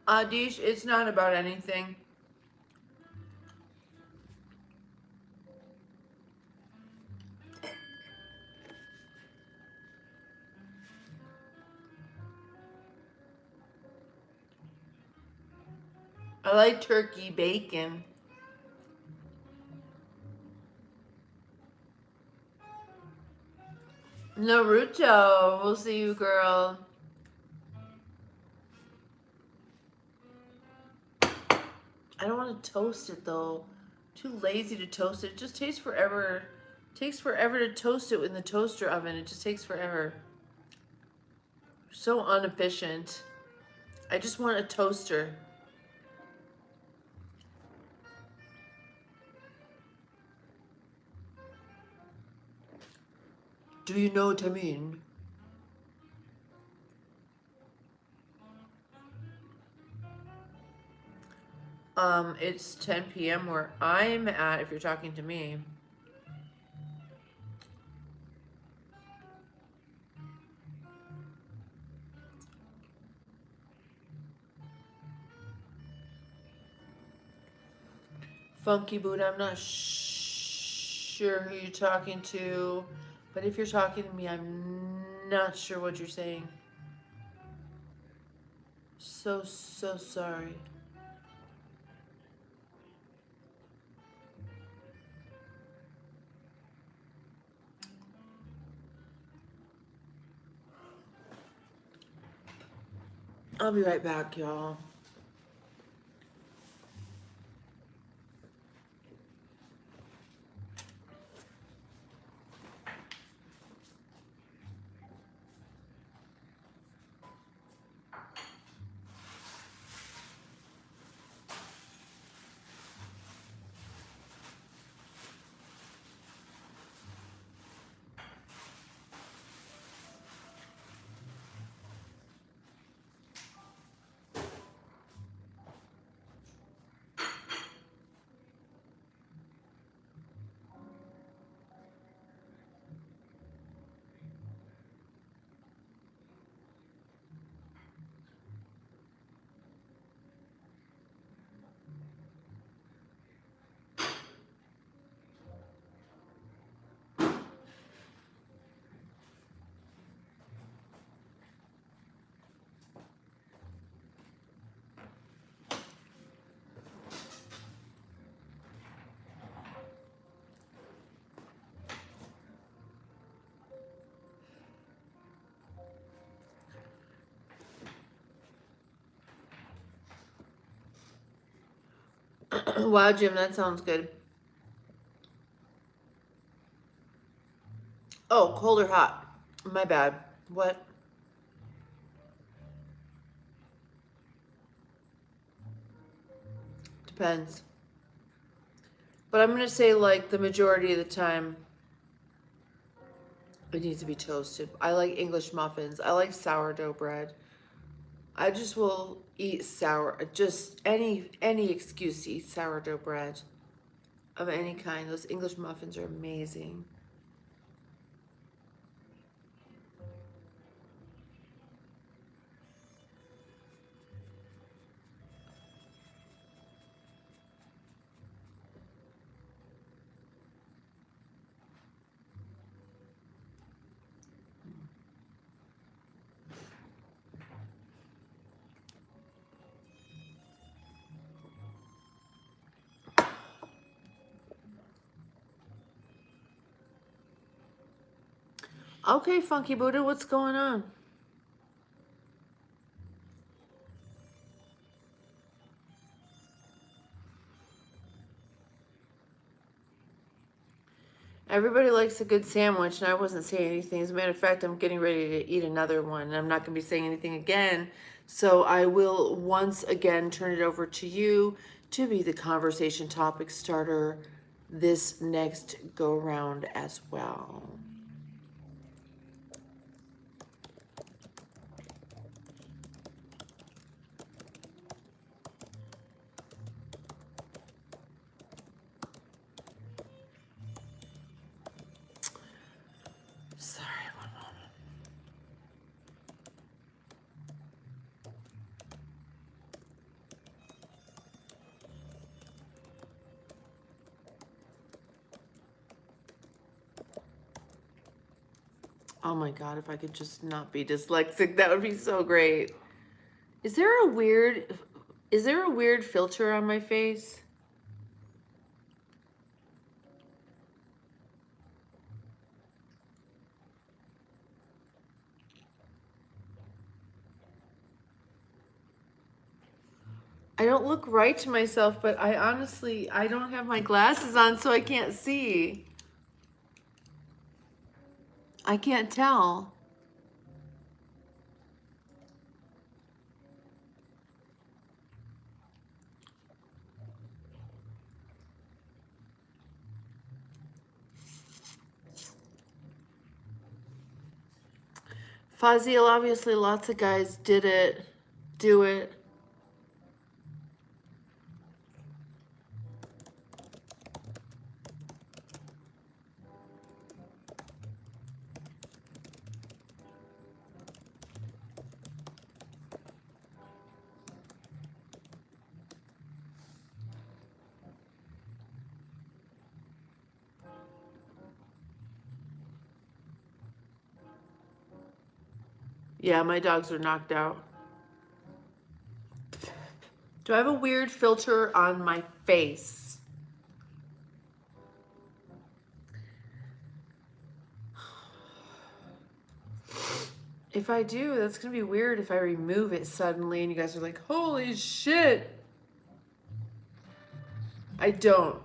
Adish, it's not about anything. I like turkey bacon. Naruto, we'll see you, girl. I don't want to toast it though. Too lazy to toast it. It just takes forever. It takes forever to toast it in the toaster oven. It just takes forever. So inefficient. I just want a toaster. Do you know what I mean? It's 10 p.m. where I'm at, if you're talking to me. Funky Buddha, I'm not sure who you're talking to, but if you're talking to me, I'm not sure what you're saying. So sorry. I'll be right back, y'all. Wow, Jim, that sounds good. Oh, cold or hot? My bad. What? Depends. But I'm going to say, like, the majority of the time, it needs to be toasted. I like English muffins. I like sourdough bread. I just will eat just any excuse to eat sourdough bread of any kind. Those English muffins are amazing. Okay, Funky Buddha, what's going on? Everybody likes a good sandwich, and I wasn't saying anything. As a matter of fact, I'm getting ready to eat another one, and I'm not going to be saying anything again. So I will once again turn it over to you to be the conversation topic starter this next go round as well. Sorry, one moment. Oh my God, if I could just not be dyslexic, that would be so great. Is there a weird filter on my face? I don't look right to myself, but I don't have my glasses on, so I can't see. I can't tell. Fazil, obviously lots of guys do it. Yeah, my dogs are knocked out. Do I have a weird filter on my face? If I do, that's gonna be weird if I remove it suddenly and you guys are like, holy shit. I don't.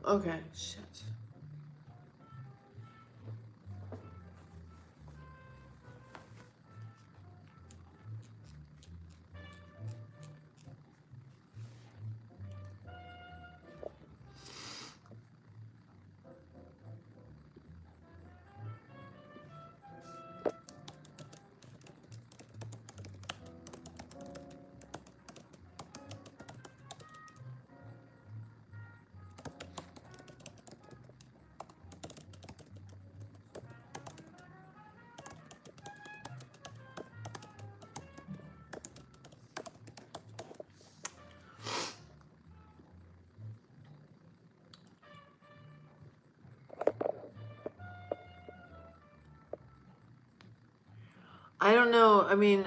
Okay, shit. I don't know. I mean,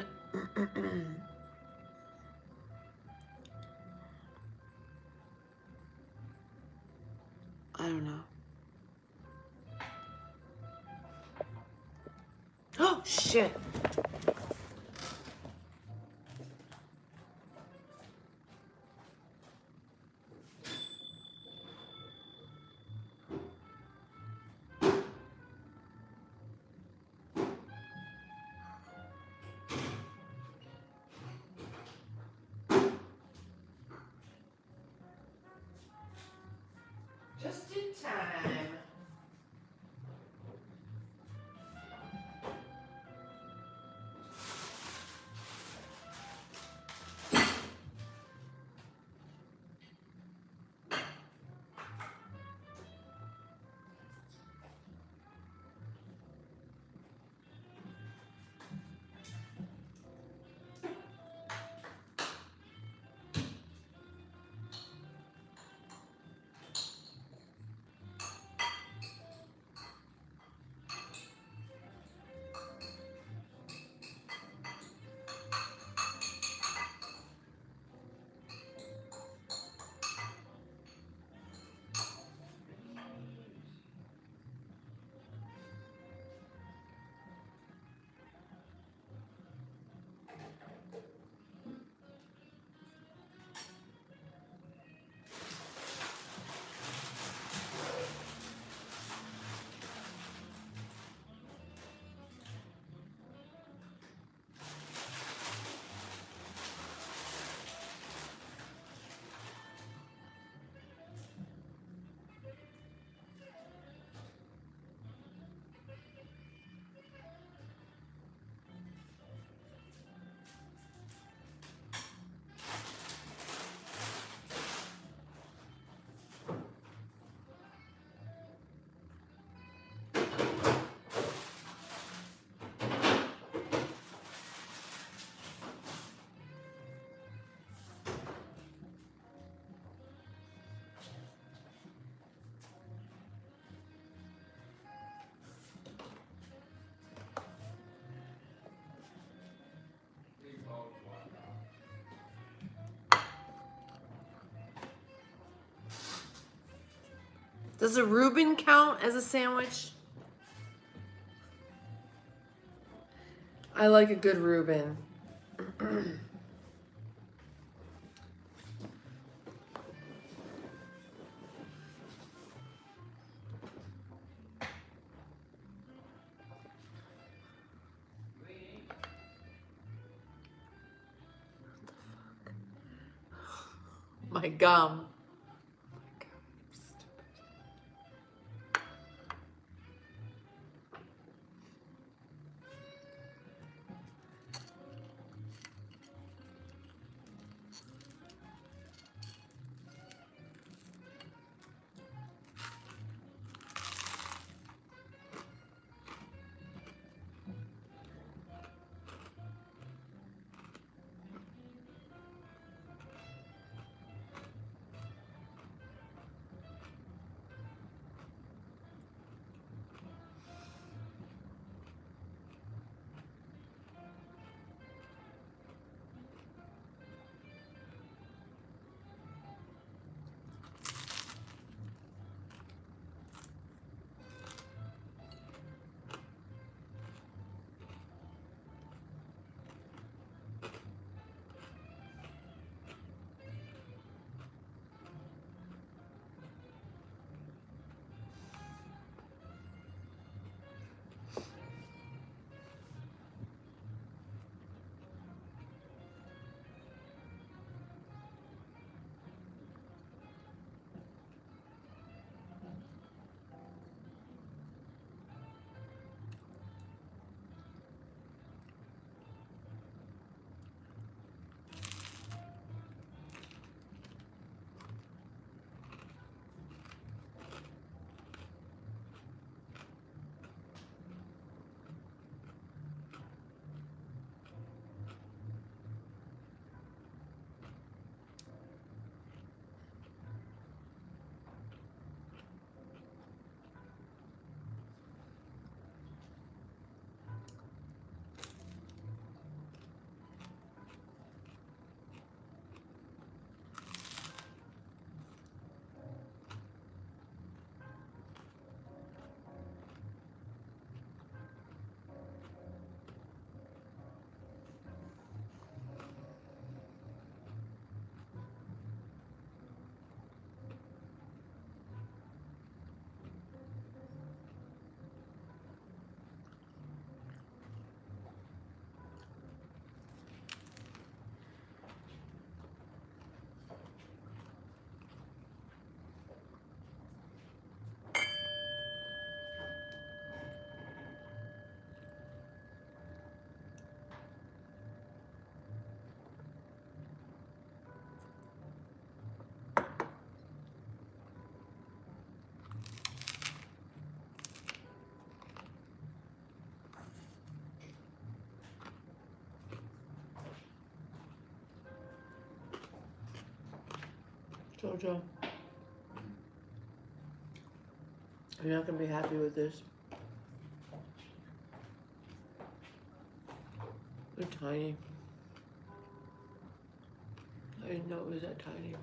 I don't know. Oh, shit. Just in time. Does a Reuben count as a sandwich? I like a good Reuben. My gum. Jojo, you're not gonna be happy with this. They're tiny. I didn't know it was that tiny.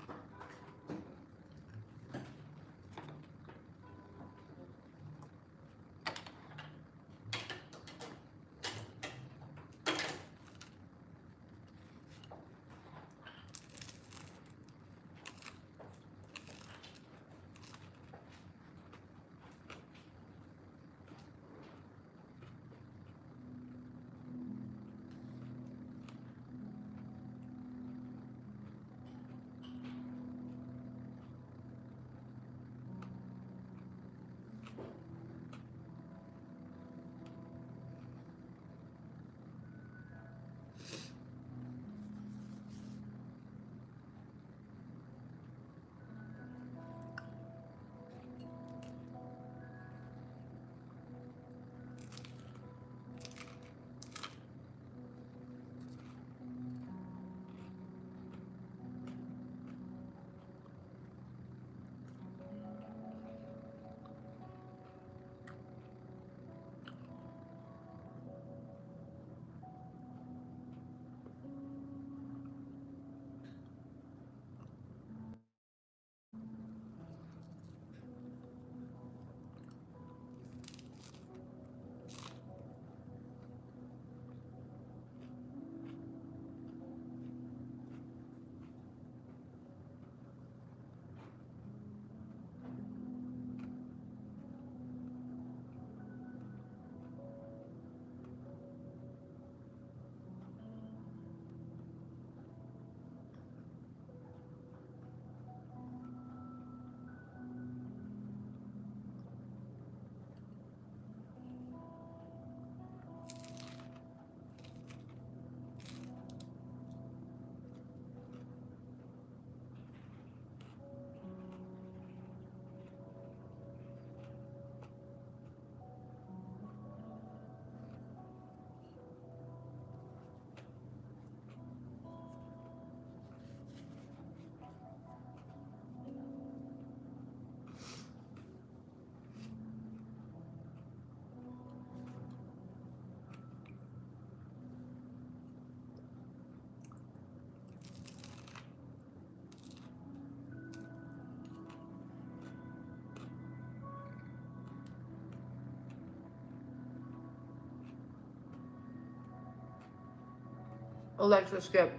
Alexa, skip.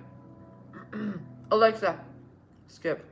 Alexa, skip.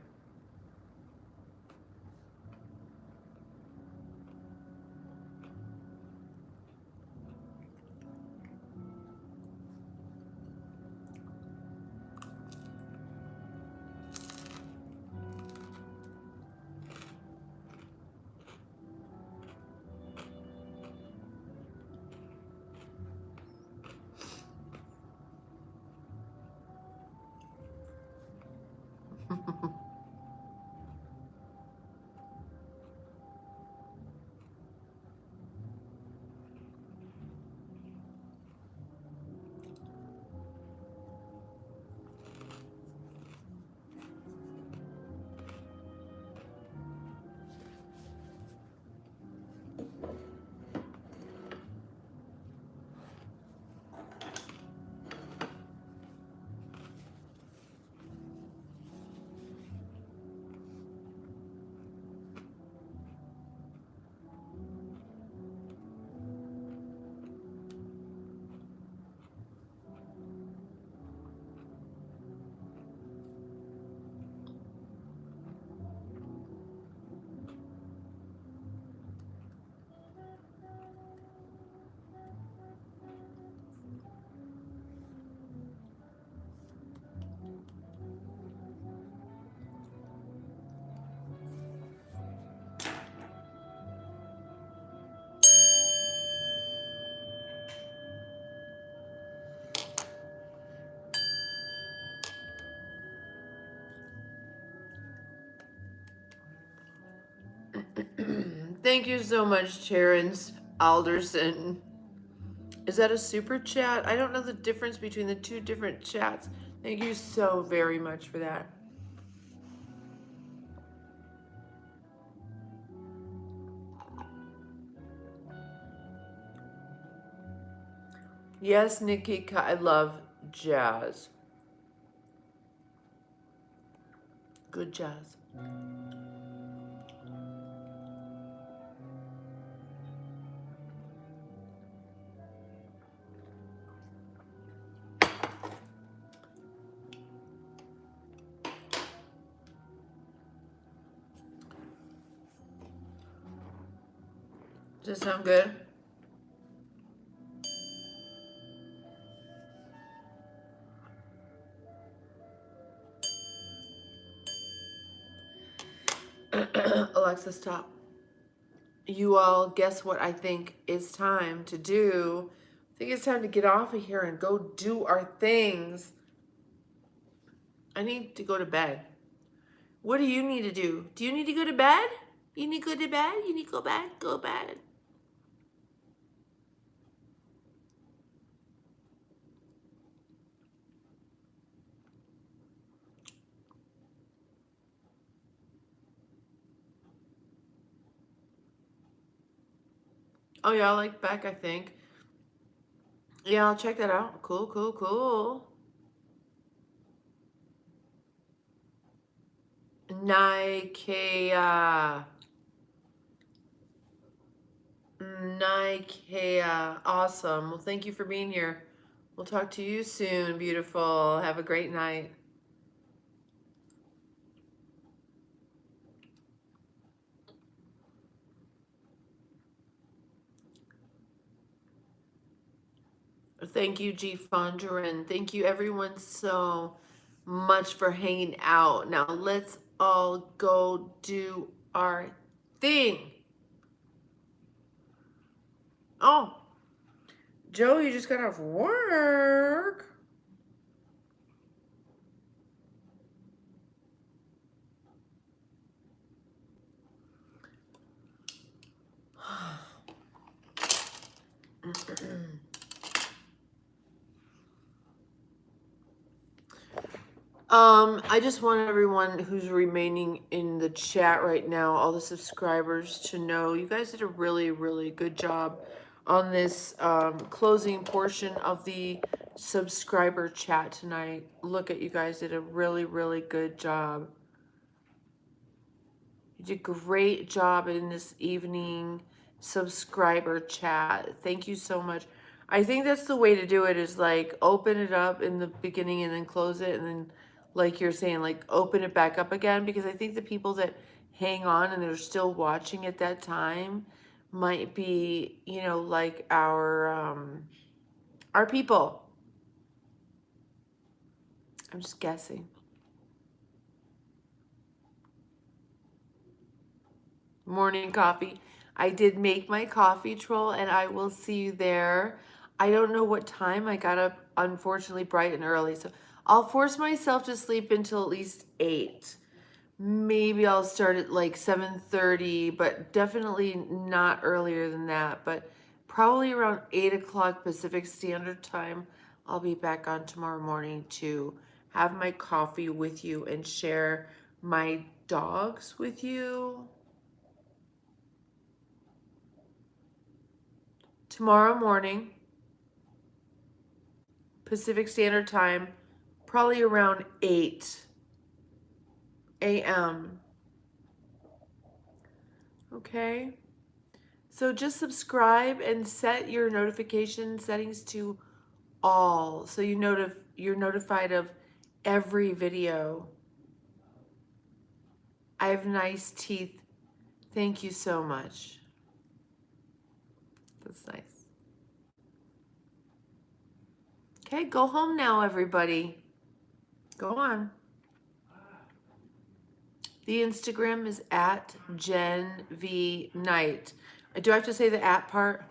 Thank you so much, Terrence Alderson. Is that a super chat? I don't know the difference between the two different chats. Thank you so very much for that. Yes, Nikki, I love jazz. Good jazz. Does that sound good? Alexa, stop. You all, guess what I think it's time to do? I think it's time to get off of here and go do our things. I need to go to bed. What do you need to do? Do you need to go to bed? You need to go to bed? You need to go bed? Go bed. Oh, yeah, I like Beck, I think. Yeah, I'll check that out. Cool, cool, cool. Nikea. Nikea. Awesome. Well, thank you for being here. We'll talk to you soon, beautiful. Have a great night. Thank you, G. Fondren. Thank you, everyone, so much for hanging out. Now, let's all go do our thing. Oh, Joe, you just got off work. I just want everyone who's remaining in the chat right now, all the subscribers, to know you guys did a really, really good job on this closing portion of the subscriber chat tonight. Look at you guys did a really, really good job. You did a great job in this evening subscriber chat. Thank you so much. I think that's the way to do it, is like open it up in the beginning and then close it, and then like you're saying, like open it back up again, because I think the people that hang on and they're still watching at that time might be, you know, like our people. I'm just guessing. Morning coffee. I did make my coffee, troll, and I will see you there. I don't know what time. I got up, unfortunately, bright and early, so I'll force myself to sleep until at least 8. Maybe I'll start at like 7:30, but definitely not earlier than that. But probably around 8 o'clock Pacific Standard Time, I'll be back on tomorrow morning to have my coffee with you and share my dogs with you. Tomorrow morning, Pacific Standard Time, probably around 8 a.m. Okay? So just subscribe and set your notification settings to all, so you're notified of every video. I have nice teeth. Thank you so much. That's nice. Okay, go home now, everybody. Go on. The Instagram is at Gen V Night. Do I have to say the at part?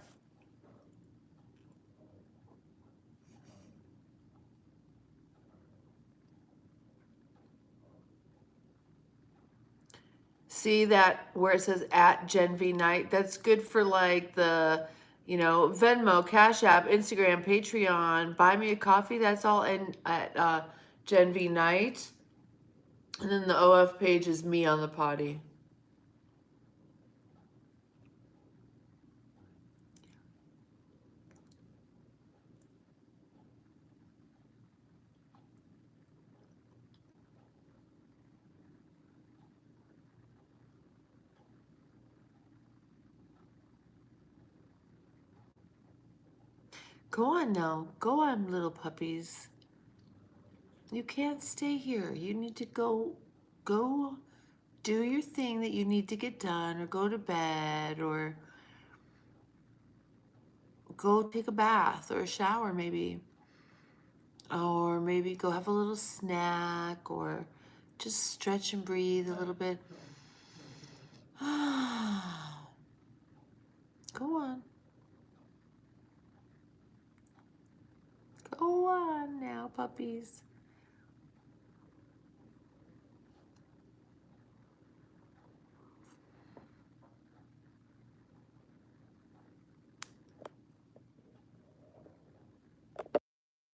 See that where it says at Gen V Night? That's good for like the, you know, Venmo, Cash App, Instagram, Patreon, Buy Me a Coffee. That's all in at Gen V Night. And then the OF page is me on the potty. Go on now. Go on, little puppies. You can't stay here. You need to go do your thing that you need to get done, or go to bed, or go take a bath or a shower maybe. Or maybe go have a little snack, or just stretch and breathe a little bit. Go on. Go on now, puppies.